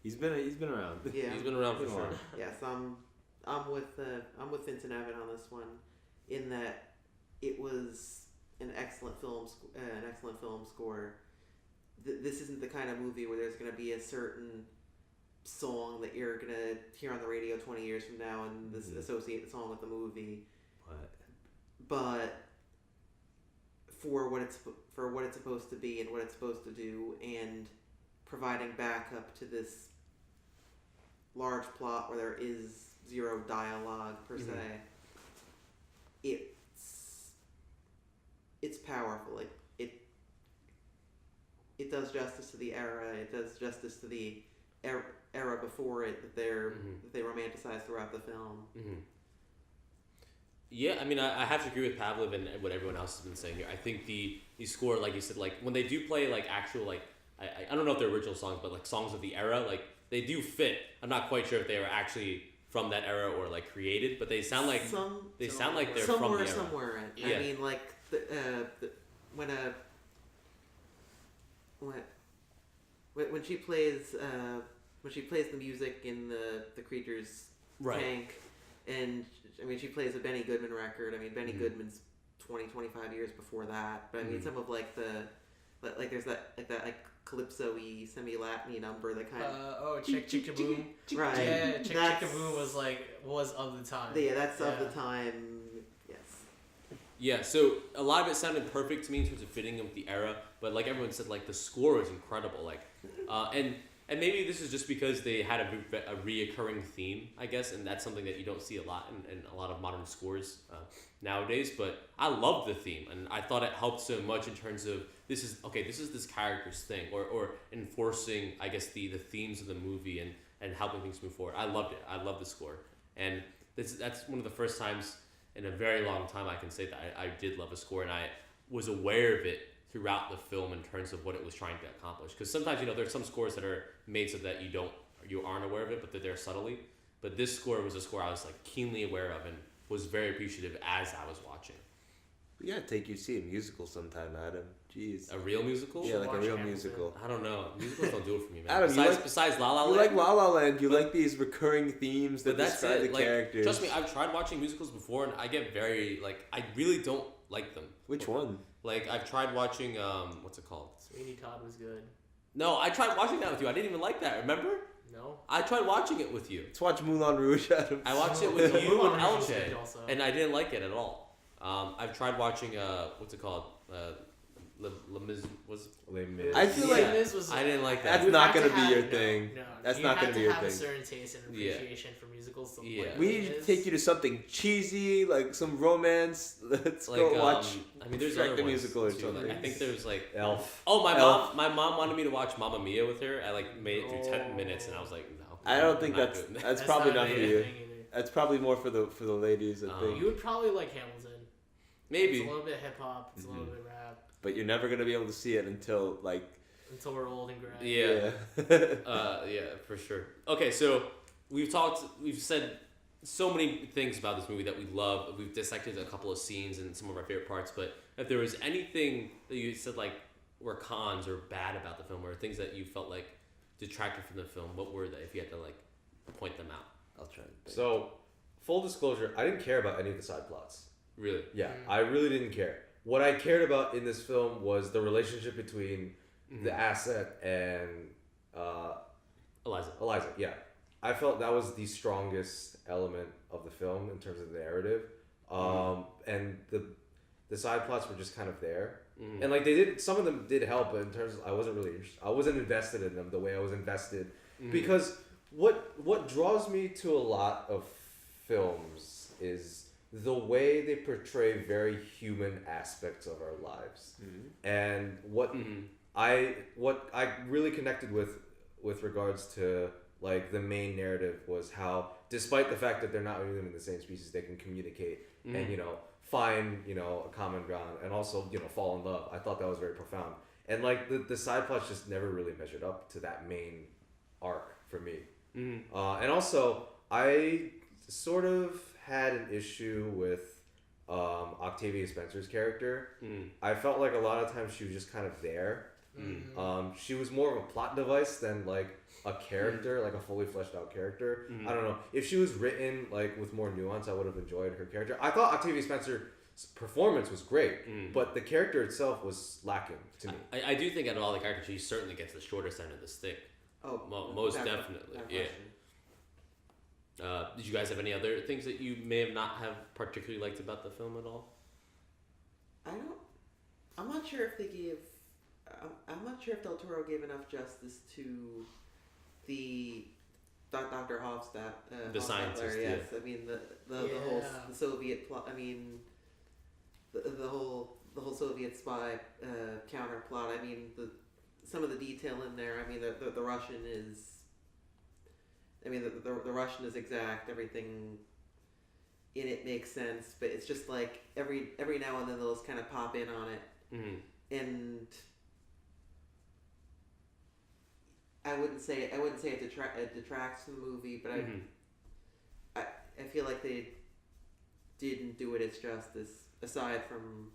[SPEAKER 5] he's been around.
[SPEAKER 4] Yeah.
[SPEAKER 1] He's been around for
[SPEAKER 5] Been a
[SPEAKER 1] sure.
[SPEAKER 5] while.
[SPEAKER 4] Yes, I'm with Vincent Evan on this one, in that it was an excellent film score. This isn't the kind of movie where there's going to be a certain song that you're going to hear on the radio 20 years from now and associate the song with the movie. But for what it's supposed to be and what it's supposed to do, and providing backup to this large plot where there is zero dialogue per se, it's powerful. It does justice to the era. It does justice to the era before it that they romanticize throughout the film.
[SPEAKER 1] Mm-hmm. Yeah, I mean, I have to agree with Pavlov and what everyone else has been saying here. I think the score, like you said, like when they do play like actual like I don't know if they're original songs, but like songs of the era, like they do fit. I'm not quite sure if they were actually from that era or like created, but they sound like they're from the era.
[SPEAKER 4] Somewhere.
[SPEAKER 1] Yeah.
[SPEAKER 4] I mean, like when she plays the music in the creature's tank, and I mean she plays a Benny Goodman record. I mean Benny Goodman's 25 years before that, but I mean some of like there's that calypso-y semi-Latin-y number that kind of
[SPEAKER 3] Chick Chick Boom.
[SPEAKER 4] Right.
[SPEAKER 3] Yeah, Chick Chick Boom was of the time.
[SPEAKER 4] Yeah, that's of the time. Yes.
[SPEAKER 1] Yeah, so a lot of it sounded perfect to me in terms of fitting with the era, but like everyone said, like the score is incredible. Like, and maybe this is just because they had a reoccurring theme, I guess, and that's something that you don't see a lot in a lot of modern scores nowadays. But I love the theme, and I thought it helped so much in terms of this is this character's thing, or enforcing, I guess, the themes of the movie and helping things move forward. I loved it. I love the score, and that's one of the first times in a very long time I can say that I did love a score, and I was aware of it throughout the film in terms of what it was trying to accomplish. Because sometimes, there's some scores that are made so that you aren't aware of it, but they're there subtly. But this score was a score I was like keenly aware of and was very appreciative as I was watching.
[SPEAKER 5] We gotta take you to see a musical sometime, Adam. Jeez.
[SPEAKER 1] A real musical?
[SPEAKER 5] Yeah, like a real musical.
[SPEAKER 1] I don't know. Musicals don't do it for me, man.
[SPEAKER 5] Adam,
[SPEAKER 1] besides La La Land.
[SPEAKER 5] You like La La Land. You like these recurring themes that describe the characters.
[SPEAKER 1] Trust me, I've tried watching musicals before, and I get very I really don't like them.
[SPEAKER 5] Which one?
[SPEAKER 1] Like I've tried watching what's it called?
[SPEAKER 3] Sweeney Todd was good.
[SPEAKER 1] No, I tried watching that with you. I didn't even like that. Remember?
[SPEAKER 3] No.
[SPEAKER 1] I tried watching it with you.
[SPEAKER 5] Let's watch Moulin Rouge, Adam.
[SPEAKER 1] I watched it with you and
[SPEAKER 3] Moulin Rouge
[SPEAKER 1] LJ,
[SPEAKER 3] also.
[SPEAKER 1] and I didn't like it at all. I've tried watching what's it called? Les Mis was.
[SPEAKER 5] I feel like
[SPEAKER 1] I didn't like that.
[SPEAKER 5] That's not gonna be your thing.
[SPEAKER 3] No,
[SPEAKER 5] that's not gonna be your thing.
[SPEAKER 3] You have to have a certain taste and appreciation for musicals.
[SPEAKER 1] Yeah.
[SPEAKER 5] We need to take you to something cheesy, like some romance. Let's go watch.
[SPEAKER 1] I mean, there's
[SPEAKER 5] Shrek
[SPEAKER 1] other
[SPEAKER 5] the
[SPEAKER 1] ones
[SPEAKER 5] musical or
[SPEAKER 1] too.
[SPEAKER 5] something.
[SPEAKER 1] I think there's like
[SPEAKER 2] Elf.
[SPEAKER 1] Oh,
[SPEAKER 5] Elf.
[SPEAKER 1] my mom wanted me to watch Mamma Mia with her. I made it through 10 minutes, and I was like, no.
[SPEAKER 5] I don't think that's probably not for you. That's probably more for the ladies. I think
[SPEAKER 3] you would probably like Hamilton.
[SPEAKER 1] Maybe
[SPEAKER 3] It's a little bit hip hop. It's a little bit rap.
[SPEAKER 5] But you're never gonna be able to see it until
[SPEAKER 3] we're old and gray.
[SPEAKER 1] Yeah. Yeah, for sure. Okay, so we've said so many things about this movie that we love. We've dissected a couple of scenes and some of our favorite parts, but if there was anything that you said were cons or bad about the film, or things that you felt like detracted from the film, what were they if you had to point them out?
[SPEAKER 5] I'll try.
[SPEAKER 7] So, full disclosure, I didn't care about any of the side plots.
[SPEAKER 1] Really?
[SPEAKER 7] Yeah, I really didn't care. What I cared about in this film was the relationship between the asset and Eliza. Yeah, I felt that was the strongest element of the film in terms of the narrative, and the side plots were just kind of there, and some of them did help, but in terms of, I wasn't invested in them the way I was invested, because what draws me to a lot of films is the way they portray very human aspects of our lives, and what I really connected with regards to the main narrative was how, despite the fact that they're not even in the same species, they can communicate and find a common ground and also fall in love. I thought that was very profound, and the side plots just never really measured up to that main arc for me. And also I sort of had an issue with Octavia Spencer's character. I felt like a lot of times she was just kind of there. She was more of a plot device than a character, a fully fleshed out character. I don't know. If she was written with more nuance, I would have enjoyed her character. I thought Octavia Spencer's performance was great, but the character itself was lacking to me.
[SPEAKER 1] I do think out of all the characters, she certainly gets the shortest end of the stick.
[SPEAKER 4] Oh,
[SPEAKER 1] most definitely. Yeah. Did you guys have any other things that you may have not have particularly liked about the film at all?
[SPEAKER 4] I'm not sure if they gave. I'm not sure if Del Toro gave enough justice to the Dr. Hofstadt.
[SPEAKER 1] The scientist.
[SPEAKER 4] Yes,
[SPEAKER 1] yeah.
[SPEAKER 4] I mean the whole the Soviet plot. I mean the whole Soviet spy counter plot. I mean some of the detail in there. I mean the Russian is I mean, the Russian is exact. Everything in it makes sense, but it's just like every now and then they'll just kind of pop in on it, and I wouldn't say it detracts from the movie, but I feel like they didn't do it its justice. Aside from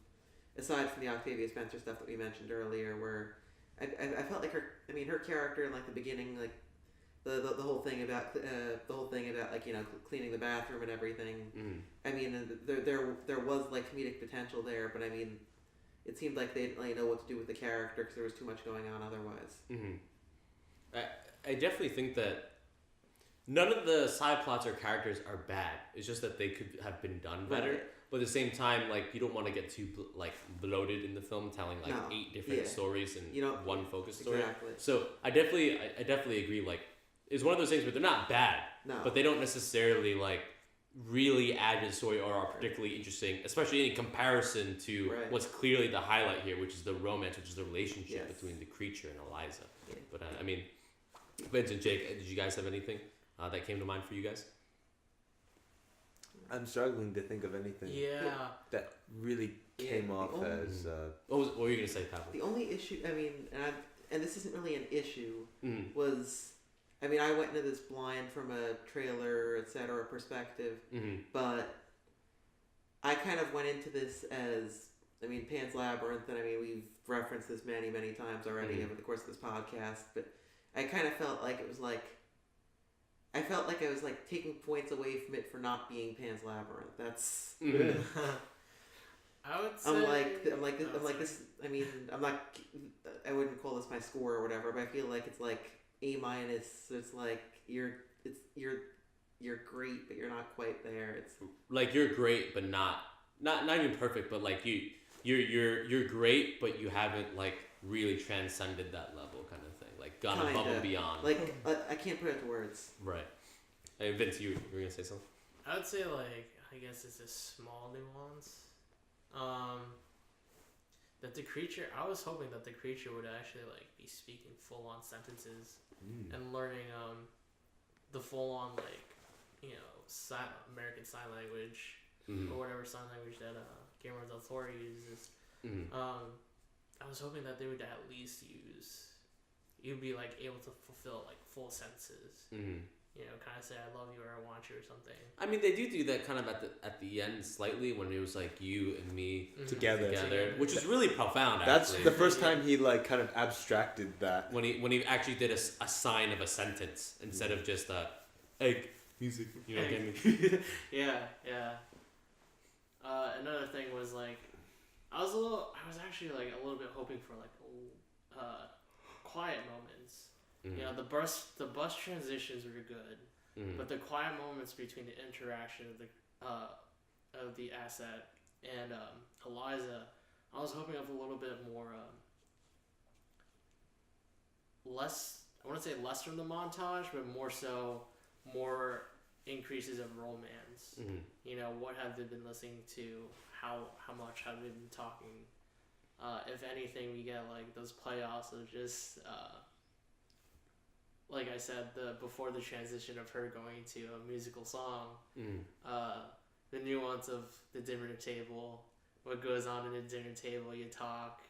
[SPEAKER 4] the Octavia Spencer stuff that we mentioned earlier, where I felt like her character in like the beginning, like the whole thing about like, you know, cleaning the bathroom and everything. I mean, there was like comedic potential there, but I mean, it seemed like they didn't really know what to do with the character because there was too much going on otherwise.
[SPEAKER 1] I definitely think that none of the side plots or characters are bad. It's just that they could have been done better.
[SPEAKER 4] Right.
[SPEAKER 1] But at the same time, like, you don't want to get too like bloated in the film, telling like 8 different stories in one focus story.
[SPEAKER 4] Exactly.
[SPEAKER 1] So I definitely agree. Like, it's one of those things where they're not bad, but they don't necessarily like really add to the story or are particularly interesting, especially in comparison to what's clearly the highlight here, which is the romance, which is the relationship between the creature and Eliza.
[SPEAKER 4] Yeah.
[SPEAKER 1] But I mean, Vince and Jake, did you guys have anything that came to mind for you guys?
[SPEAKER 5] I'm struggling to think of anything. That really came off as.
[SPEAKER 1] What were you gonna say, Pablo?
[SPEAKER 4] The only issue, I mean, and this isn't really an issue, was, I mean, I went into this blind from a trailer, etc. perspective, but I kind of went into this as, I mean, Pan's Labyrinth, and I mean, we've referenced this many, many times already over the course of this podcast, but I kind of felt like it was like, I felt like I was like taking points away from it for not being Pan's Labyrinth. That's.
[SPEAKER 3] I would say.
[SPEAKER 4] I'm like this. I mean, I wouldn't call this my score or whatever, but I feel like it's like A-. It's like you're great, but you're not quite there. It's
[SPEAKER 1] like you're great, but not even perfect. But like you're great, but you haven't like really transcended that level, kind of thing. Like gone above and beyond.
[SPEAKER 4] Like I can't put it into words.
[SPEAKER 1] Right. Hey, Vince, you were gonna say something?
[SPEAKER 3] I would say, like, I guess it's a small nuance. That the creature, I was hoping that the creature would actually like be speaking full on sentences and learning the full on, like, you know, American Sign Language or whatever sign language that Guillermo del Toro uses. I was hoping that they would at least you'd be like able to fulfill like full sentences. You know, kind of say "I love you" or "I want you" or something. I
[SPEAKER 1] mean, they do that kind of at the end slightly when it was like you and me
[SPEAKER 5] together,
[SPEAKER 1] which is really profound.
[SPEAKER 5] That's
[SPEAKER 1] actually.
[SPEAKER 5] the first time he like kind of abstracted that
[SPEAKER 1] when he actually did a sign of a sentence instead of just a egg music. You know what I mean?
[SPEAKER 3] Yeah. Another thing was like I was actually like a little bit hoping for like quiet moments. You know, the bus transitions were good, but the quiet moments between the interaction of the asset and Eliza, I was hoping of a little bit more less. I want to say less from the montage, but more increases of romance. You know, what have they been listening to? How much have they been talking? If anything, we get like those playoffs of just. Like I said, before the transition of her going to a musical song, the nuance of the dinner table, what goes on in a dinner table, you talk,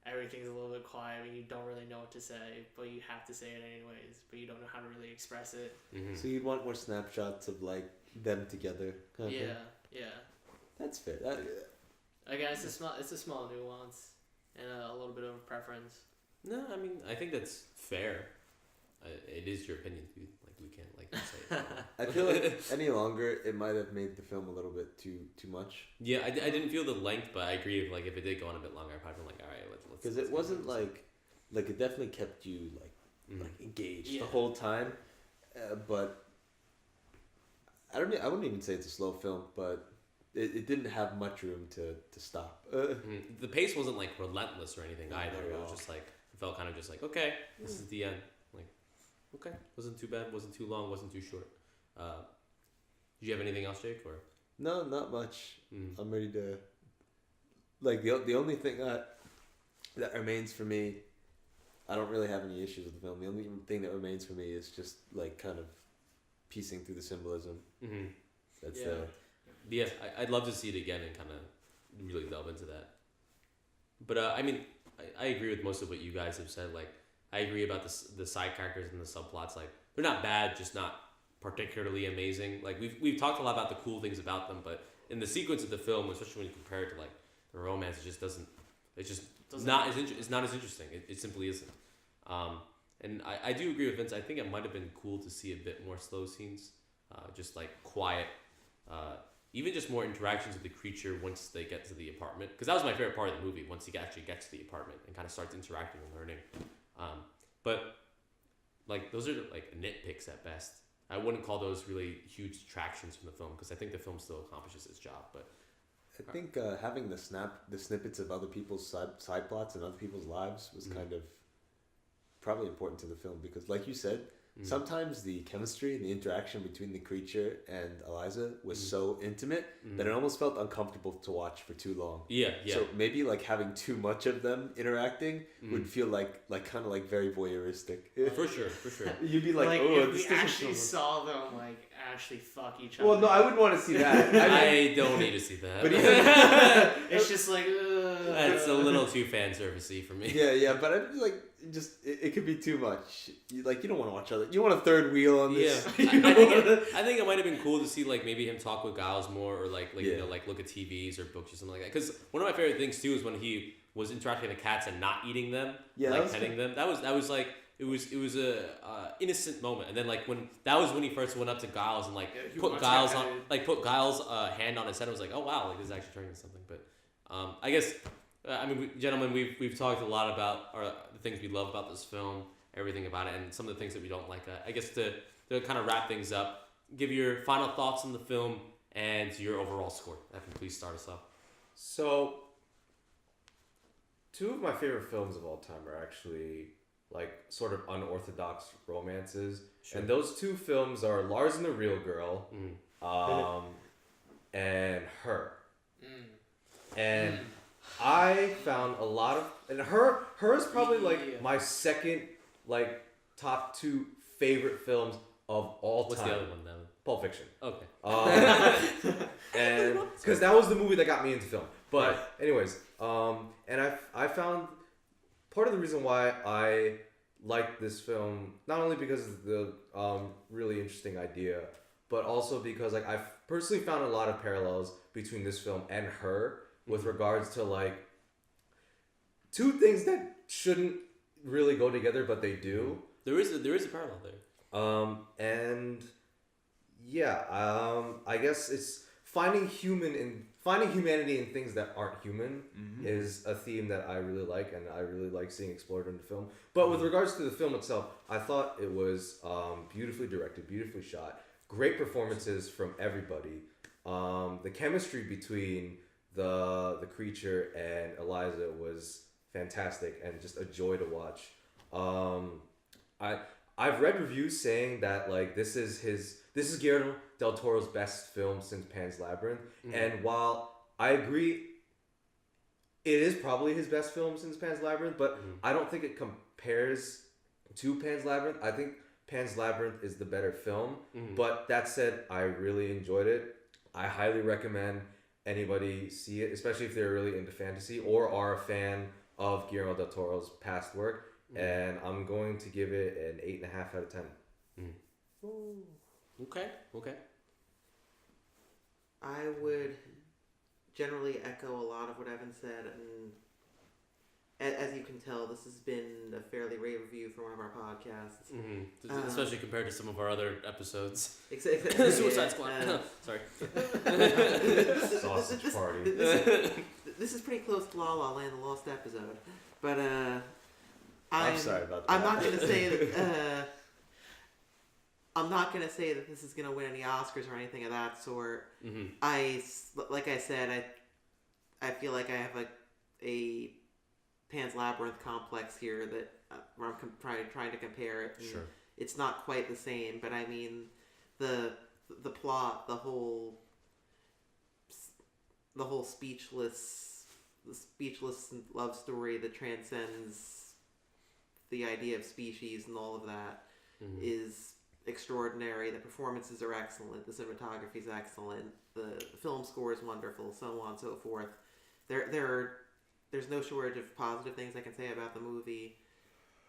[SPEAKER 3] everything's a little bit quiet, and you don't really know what to say, but you have to say it anyways, but you don't know how to really express it.
[SPEAKER 5] So you'd want more snapshots of like them together. Kind of thing.
[SPEAKER 3] Yeah.
[SPEAKER 5] That's fair.
[SPEAKER 3] Again, it's a small nuance and a little bit of a preference.
[SPEAKER 1] No, I mean, I think that's fair. It is your opinion, dude. Like, we can't like say it.
[SPEAKER 5] I feel like any longer, it might have made the film a little bit too much.
[SPEAKER 1] Yeah, I didn't feel the length, but I agree. Like, if it did go on a bit longer, I'd probably been like, all right, let's.
[SPEAKER 5] Because it wasn't like it definitely kept you like engaged the whole time, but I wouldn't even say it's a slow film, but it didn't have much room to stop.
[SPEAKER 1] The pace wasn't like relentless or anything either. It was just like it felt kind of just like, okay, this is the end. Okay, wasn't too bad, wasn't too long, wasn't too short. Did you have anything else, Jake? Or
[SPEAKER 5] no, not much. I'm ready to. Like the only thing that remains for me, I don't really have any issues with the film. The only thing that remains for me is just like kind of
[SPEAKER 7] piecing through the symbolism.
[SPEAKER 1] Mm-hmm.
[SPEAKER 7] That's
[SPEAKER 3] Yeah.
[SPEAKER 1] Yes, I'd love to see it again and kind of really delve into that. But I mean, I agree with most of what you guys have said. Like, I agree about the side characters and the subplots. Like, they're not bad, just not particularly amazing. Like, we've talked a lot about the cool things about them, but in the sequence of the film, especially when you compare it to like the romance, it just doesn't. It's just not as it's not as interesting. It simply isn't. And I do agree with Vince. I think it might have been cool to see a bit more slow scenes, just like quiet, even just more interactions with the creature once they get to the apartment. Because that was my favorite part of the movie, once he actually gets to the apartment and kind of starts interacting and learning. But like those are like nitpicks at best. I wouldn't call those really huge detractions from the film because I think the film still accomplishes its job. But
[SPEAKER 7] I think having the snippets of other people's side plots and other people's lives was kind of probably important to the film because, like you said, sometimes the chemistry and the interaction between the creature and Eliza was so intimate that it almost felt uncomfortable to watch for too long.
[SPEAKER 1] Yeah.
[SPEAKER 7] So maybe like having too much of them interacting would feel like kind of like very voyeuristic.
[SPEAKER 1] For sure.
[SPEAKER 7] You'd be like,
[SPEAKER 3] oh,
[SPEAKER 7] this
[SPEAKER 3] if we
[SPEAKER 7] doesn't
[SPEAKER 3] actually
[SPEAKER 7] feel
[SPEAKER 3] saw them like actually fuck each other.
[SPEAKER 7] Well, no, I wouldn't want to see that.
[SPEAKER 1] I don't need to see that.
[SPEAKER 7] But
[SPEAKER 3] it's just like
[SPEAKER 1] that's a little too fan servicey for me.
[SPEAKER 7] Yeah, but I feel like just it could be too much. You don't want to watch other. You want a third wheel on this.
[SPEAKER 1] Yeah, I think it might have been cool to see like maybe him talk with Giles more, or like you know, like look at TVs or books or something like that. Because one of my favorite things too is when he was interacting with the cats and not eating them, like petting them. That was like it was a innocent moment. And then like when he first went up to Giles and like put Giles hand on his head, I was like, oh wow, like this is actually turning into something. But I guess. I mean, gentlemen, we've talked a lot about the things we love about this film, everything about it, and some of the things that we don't like. I guess to kind of wrap things up, give your final thoughts on the film and your overall score. Evan, please start us off.
[SPEAKER 7] So, two of my favorite films of all time are actually like sort of unorthodox romances, and those two films are Lars and the Real Girl, and Her, and. I found a lot of, and her is probably like my second like top two favorite films of all time.
[SPEAKER 1] What's the other one then?
[SPEAKER 7] Pulp Fiction.
[SPEAKER 1] Okay.
[SPEAKER 7] And because that was the movie that got me into film. But anyways, and I found part of the reason why I liked this film not only because of the really interesting idea, but also because like I personally found a lot of parallels between this film and Her. With regards to like two things that shouldn't really go together, but they do.
[SPEAKER 1] There is a parallel there.
[SPEAKER 7] And yeah, I guess it's finding humanity in things that aren't human is a theme that I really like, and I really like seeing explored in the film. But with regards to the film itself, I thought it was beautifully directed, beautifully shot, great performances from everybody. The chemistry between the creature and Eliza was fantastic and just a joy to watch. I've read reviews saying that like this is Guillermo del Toro's best film since Pan's Labyrinth, and while I agree, it is probably his best film since Pan's Labyrinth, but I don't think it compares to Pan's Labyrinth. I think Pan's Labyrinth is the better film, but that said, I really enjoyed it. I highly recommend anybody see it, especially if they're really into fantasy or are a fan of Guillermo del Toro's past work. And I'm going to give it an 8.5 out of 10.
[SPEAKER 1] Okay.
[SPEAKER 4] I would generally echo a lot of what Evan said, and as you can tell, this has been a fairly rave review for one of our podcasts.
[SPEAKER 1] Especially compared to some of our other episodes.
[SPEAKER 4] Exactly.
[SPEAKER 1] Suicide Squad. Sorry.
[SPEAKER 7] Sausage Party.
[SPEAKER 4] This is pretty close to La La Land, the lost episode. But
[SPEAKER 7] I'm sorry about that.
[SPEAKER 4] I'm not gonna say that. I'm not gonna say that this is gonna win any Oscars or anything of that sort. Like I said, I feel like I have a Pan's Labyrinth complex here that where I'm trying to compare it.
[SPEAKER 1] Sure.
[SPEAKER 4] It's not quite the same, but I mean, the plot, the whole speechless love story that transcends the idea of species and all of that is extraordinary. The performances are excellent. The cinematography is excellent. The film score is wonderful. So on and so forth. There's no shortage of positive things I can say about the movie,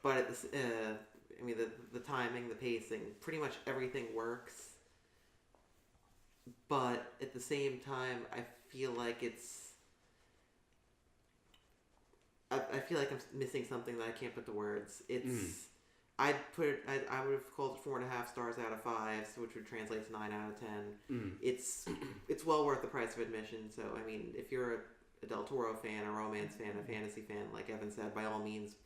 [SPEAKER 4] but the timing, the pacing, pretty much everything works. But at the same time, I feel like I feel like I'm missing something that I can't put to words. I would have called it 4.5 stars out of 5, which would translate to 9 out of 10. It's well worth the price of admission. So I mean, if you're a Del Toro fan, a romance fan, a fantasy fan, like Evan said, by all means,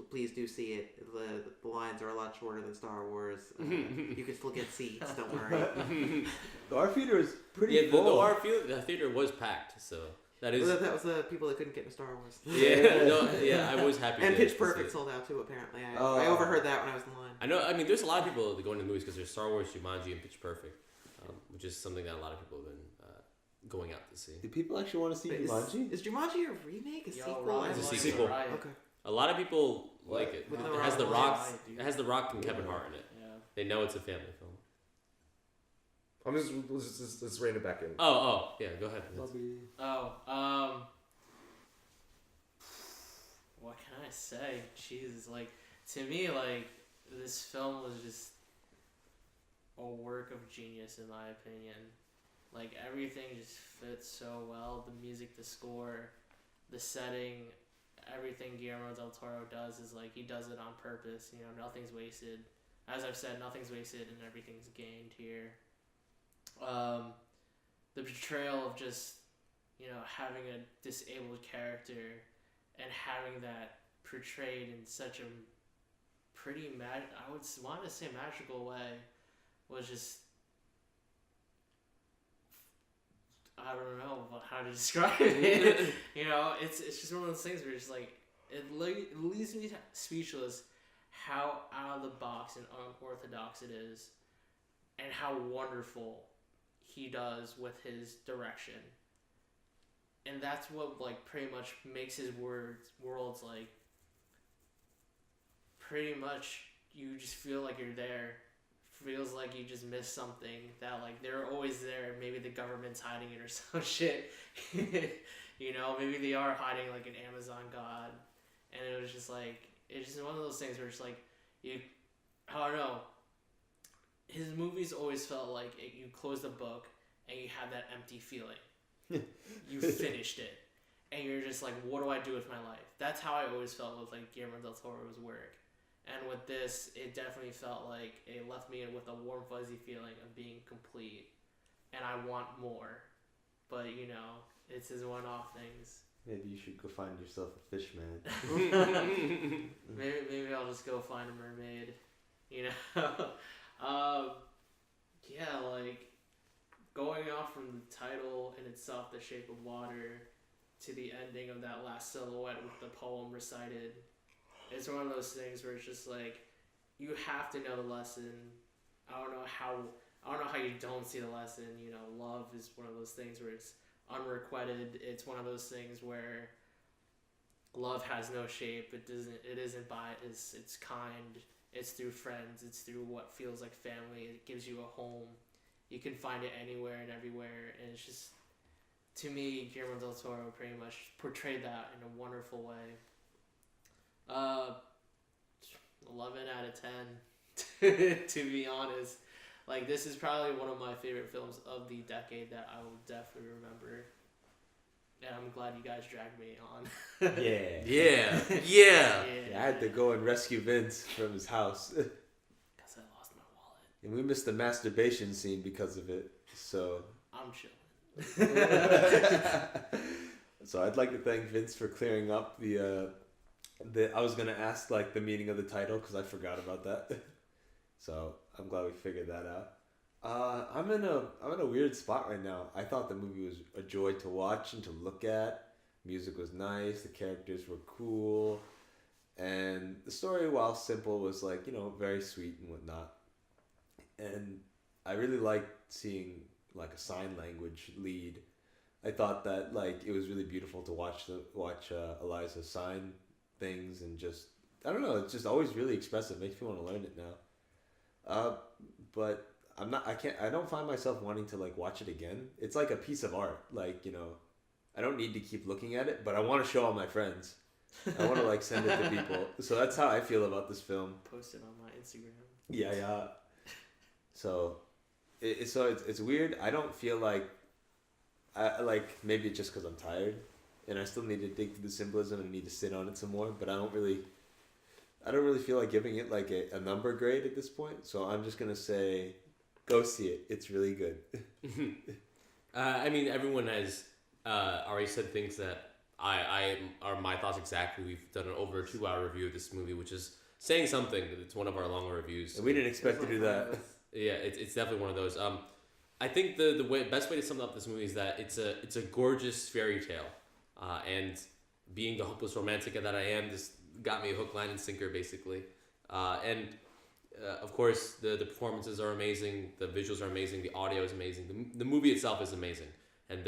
[SPEAKER 4] please do see it. The lines are a lot shorter than Star Wars. You can still get seats. Don't worry.
[SPEAKER 6] The R theater is pretty
[SPEAKER 1] full.
[SPEAKER 6] The
[SPEAKER 1] theater was packed, so that is.
[SPEAKER 4] That was the people that couldn't get into Star Wars.
[SPEAKER 1] I was happy.
[SPEAKER 4] And Pitch Perfect sold out too. Apparently, I overheard that when I was in line.
[SPEAKER 1] I know. I mean, there's a lot of people that go into movies because there's Star Wars, Jumanji, and Pitch Perfect, which is something that a lot of people have been going out to see.
[SPEAKER 6] Do people actually want to see Jumanji?
[SPEAKER 4] Is Jumanji a remake? A sequel?
[SPEAKER 1] It's a sequel.
[SPEAKER 4] Okay.
[SPEAKER 1] A lot of people like it. It has The Rock. It has The Rock and Kevin Hart in it.
[SPEAKER 3] Yeah.
[SPEAKER 1] They know it's a family film.
[SPEAKER 7] Let's rein it back in.
[SPEAKER 1] Yeah. Go ahead.
[SPEAKER 3] What can I say? Jesus, like to me, like this film was just a work of genius in my opinion. Like everything just fits so well. The music, the score, the setting, everything Guillermo del Toro does is like he does it on purpose. You know, nothing's wasted. As I've said, nothing's wasted and everything's gained here. The portrayal of just, you know, having a disabled character and having that portrayed in such a pretty I would want to say magical way was just, I don't know how to describe it. You know, it's just one of those things where it's like it leaves me speechless how out of the box and unorthodox it is, and how wonderful he does with his direction. And that's what like pretty much makes his worlds like pretty much you just feel like you're there. Feels like you just missed something that like they're always there. Maybe the government's hiding it or some shit. You know, maybe they are hiding like an Amazon god. And it was just like it's just one of those things where it's like I don't know. His movies always felt like you close the book and you have that empty feeling. You finished it, and you're just like, what do I do with my life? That's how I always felt with like Guillermo del Toro's work. And with this, it definitely felt like it left me with a warm, fuzzy feeling of being complete. And I want more. But, you know, it's his one-off things.
[SPEAKER 6] Maybe you should go find yourself a fish man.
[SPEAKER 3] maybe I'll just go find a mermaid. You know? Yeah, like, going off from the title in itself, The Shape of Water, to the ending of that last silhouette with the poem recited, it's one of those things where it's just like you have to know the lesson. I don't know how you don't see the lesson. You know, love is one of those things where it's unrequited. It's one of those things where love has no shape. It isn't biased. It's kind. It's through friends. It's through what feels like family. It gives you a home. You can find it anywhere and everywhere. And it's just, to me, Guillermo del Toro pretty much portrayed that in a wonderful way. 11 out of 10 to be honest. Like this is probably one of my favorite films of the decade that I will definitely remember, and I'm glad you guys dragged me on.
[SPEAKER 6] Yeah, I had to go and rescue Vince from his house
[SPEAKER 3] because I lost my wallet
[SPEAKER 6] and we missed the masturbation scene because of it, so
[SPEAKER 3] I'm chilling.
[SPEAKER 6] So I'd like to thank Vince for clearing up I was gonna ask like the meaning of the title because I forgot about that. So I'm glad we figured that out. I'm in a weird spot right now. I thought the movie was a joy to watch and to look at. Music was nice. The characters were cool, and the story, while simple, was like, you know, very sweet and whatnot. And I really liked seeing like a sign language lead. I thought that like it was really beautiful to watch Eliza sign things, and just I don't know, it's just always really expressive. Makes me want to learn it now.
[SPEAKER 5] But I'm not. I can't. I don't find myself wanting to like watch it again. It's like a piece of art. Like, you know, I don't need to keep looking at it, but I want to show all my friends. I want to like send it to people. So that's how I feel about this film.
[SPEAKER 3] Post it on my Instagram.
[SPEAKER 5] Yeah. So, it's weird. I don't feel like, maybe it's just because I'm tired, and I still need to dig through the symbolism and need to sit on it some more. But I don't really feel like giving it like a number grade at this point. So I'm just gonna say, go see it. It's really good.
[SPEAKER 1] I mean, everyone has already said things that I are my thoughts exactly. We've done an over 2-hour review of this movie, which is saying something. It's one of our longer reviews.
[SPEAKER 5] And we didn't expect to do that.
[SPEAKER 1] Yeah, it's definitely one of those. I think the best way to sum up this movie is that it's a gorgeous fairy tale, and being the hopeless romantic that I am, this got me a hook, line, and sinker basically. Of course, the performances are amazing, the visuals are amazing, the audio is amazing, the movie itself is amazing, and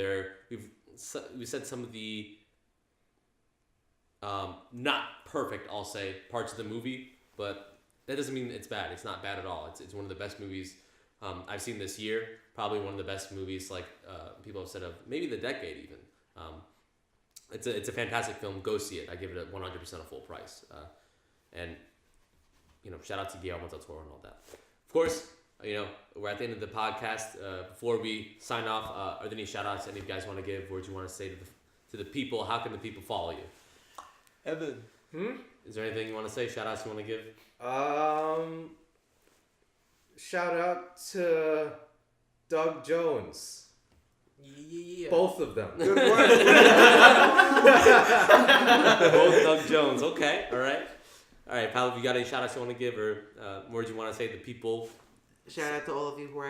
[SPEAKER 1] we've said some of the not perfect, I'll say, parts of the movie, but that doesn't mean it's bad. It's not bad at all. It's one of the best movies I've seen this year. Probably one of the best movies, like people have said, of maybe the decade even. It's a fantastic film. Go see it. I give it a 100% a full price. And you know, shout out to Guillermo del Toro and all that. Of course, you know, we're at the end of the podcast. Before we sign off, are there any shout outs any of you guys want to give? Words you want to say to the people? How can the people follow you?
[SPEAKER 5] Evan.
[SPEAKER 1] Is there anything you want to say? Shout outs you want to give?
[SPEAKER 7] Shout out to Doug Jones.
[SPEAKER 3] Yeah.
[SPEAKER 7] Both of them.
[SPEAKER 5] Good work.
[SPEAKER 1] Both Doug Jones. Okay. All right, pal. If you got any shout outs you want to give, or words you want to say to the people?
[SPEAKER 4] Shout out to all of you who are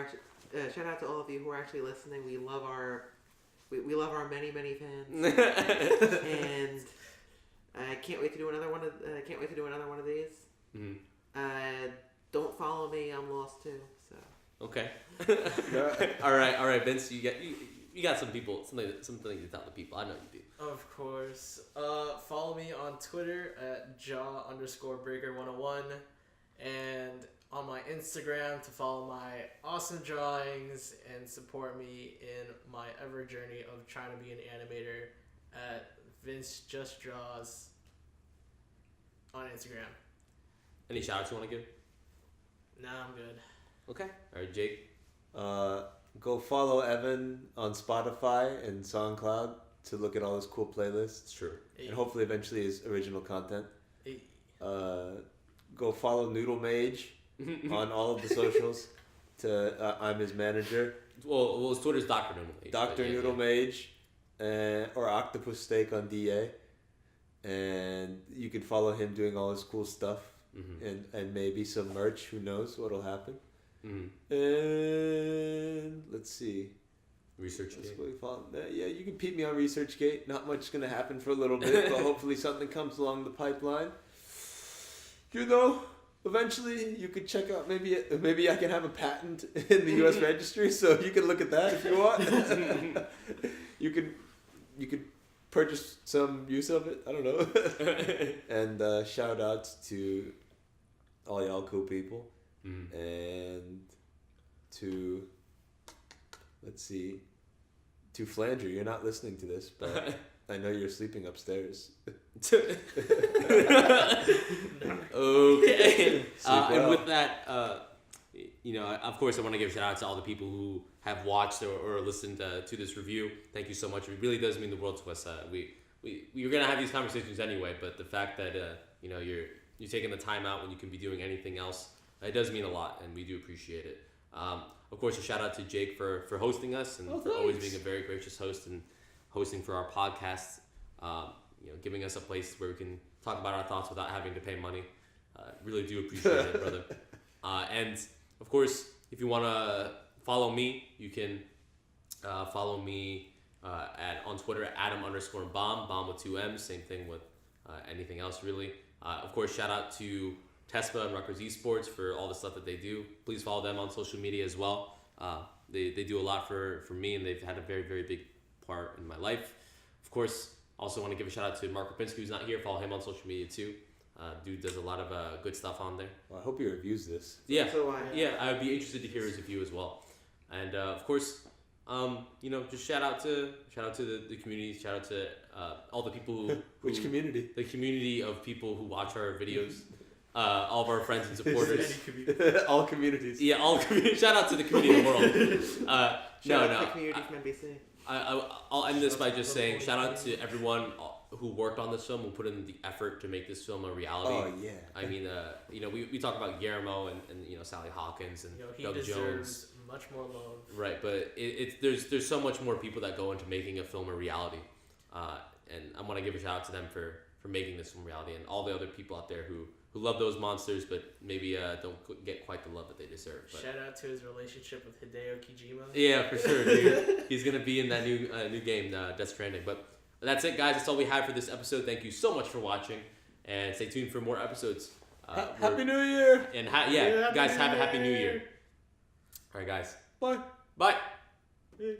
[SPEAKER 4] actually listening. We love our many fans, and I can't wait to do another one of these.
[SPEAKER 1] Mm-hmm.
[SPEAKER 4] Don't follow me. I'm lost too. So.
[SPEAKER 1] Okay. All right, Vince. You got some people, something to tell the people. I know you do.
[SPEAKER 3] Of course. Follow me on Twitter at jaw_breaker101, and on my Instagram to follow my awesome drawings and support me in my ever journey of trying to be an animator at Vince Just Draws on Instagram.
[SPEAKER 1] Any shout outs you want to give?
[SPEAKER 3] Nah, I'm good.
[SPEAKER 1] Okay. All right, Jake.
[SPEAKER 5] Go follow Evan on Spotify and SoundCloud to look at all his cool playlists.
[SPEAKER 1] It's true.
[SPEAKER 5] And hopefully eventually his original content.
[SPEAKER 3] Hey.
[SPEAKER 5] Go follow Noodle Mage on all of the socials. I'm his manager.
[SPEAKER 1] Well, his Twitter's Dr. Noodle Mage.
[SPEAKER 5] Dr. Noodle Mage, or Octopus Steak on DA. And you can follow him doing all his cool stuff. Mm-hmm. And maybe some merch. Who knows what'll happen. Mm-hmm. And let's see.
[SPEAKER 1] ResearchGate.
[SPEAKER 5] Yeah, you can peep me on ResearchGate. Not much is gonna happen for a little bit, but hopefully something comes along the pipeline. You know, eventually you could check out. Maybe I can have a patent in the U.S. registry, so you can look at that if you want. You could purchase some use of it. I don't know. And shout outs to all y'all cool people. Mm-hmm. And to, let's see, to Flanger. You're not listening to this, but I know you're sleeping upstairs.
[SPEAKER 1] Okay. And with that, you know, of course, I want to give a shout out to all the people who have watched or listened to this review. Thank you so much. It really does mean the world to us. We're gonna have these conversations anyway, but the fact that you know you're taking the time out when you can be doing anything else, it does mean a lot, and we do appreciate it. Of course, a shout out to Jake for hosting us and for always being a very gracious host and hosting for our podcast. You know, giving us a place where we can talk about our thoughts without having to pay money. Really do appreciate it, brother. And of course, if you want to follow me, you can follow me on Twitter at Adam_bomb with 2 M's. Same thing with anything else, really. Of course, shout out to Tespa and Rutgers Esports for all the stuff that they do. Please follow them on social media as well. They do a lot for me, and they've had a very, very big part in my life. Of course, also want to give a shout out to Mark Rapinski, who's not here. Follow him on social media too. Dude does a lot of good stuff on there.
[SPEAKER 5] Well, I hope he reviews this.
[SPEAKER 1] Yeah,
[SPEAKER 4] So
[SPEAKER 1] I would be interested to hear his review as well. And of course, just shout out to the community. Shout out to all the people who
[SPEAKER 5] Which community?
[SPEAKER 1] The community of people who watch our videos. All of our friends and supporters.
[SPEAKER 5] All communities.
[SPEAKER 1] Yeah, all community. Shout out to the community of the world.
[SPEAKER 4] shout out to the community from NBC.
[SPEAKER 1] I'll end this by just saying shout out to everyone who worked on this film, who put in the effort to make this film a reality.
[SPEAKER 5] Oh yeah.
[SPEAKER 1] I mean, we talk about Guillermo and Sally Hawkins and
[SPEAKER 3] he
[SPEAKER 1] Doug
[SPEAKER 3] deserves
[SPEAKER 1] Jones.
[SPEAKER 3] much more love.
[SPEAKER 1] Right, but there's so much more people that go into making a film a reality, and I want to give a shout out to them for making this film a reality, and all the other people out there who love those monsters, but maybe don't get quite the love that they deserve. But.
[SPEAKER 3] Shout out to his relationship with Hideo Kojima.
[SPEAKER 1] Yeah, for sure, dude. He's gonna be in that new game, Death Stranding. But that's it, guys. That's all we have for this episode. Thank you so much for watching, and stay tuned for more episodes.
[SPEAKER 5] Happy New Year!
[SPEAKER 1] And guys, have a happy New Year. All right, guys.
[SPEAKER 5] Bye.
[SPEAKER 1] Bye.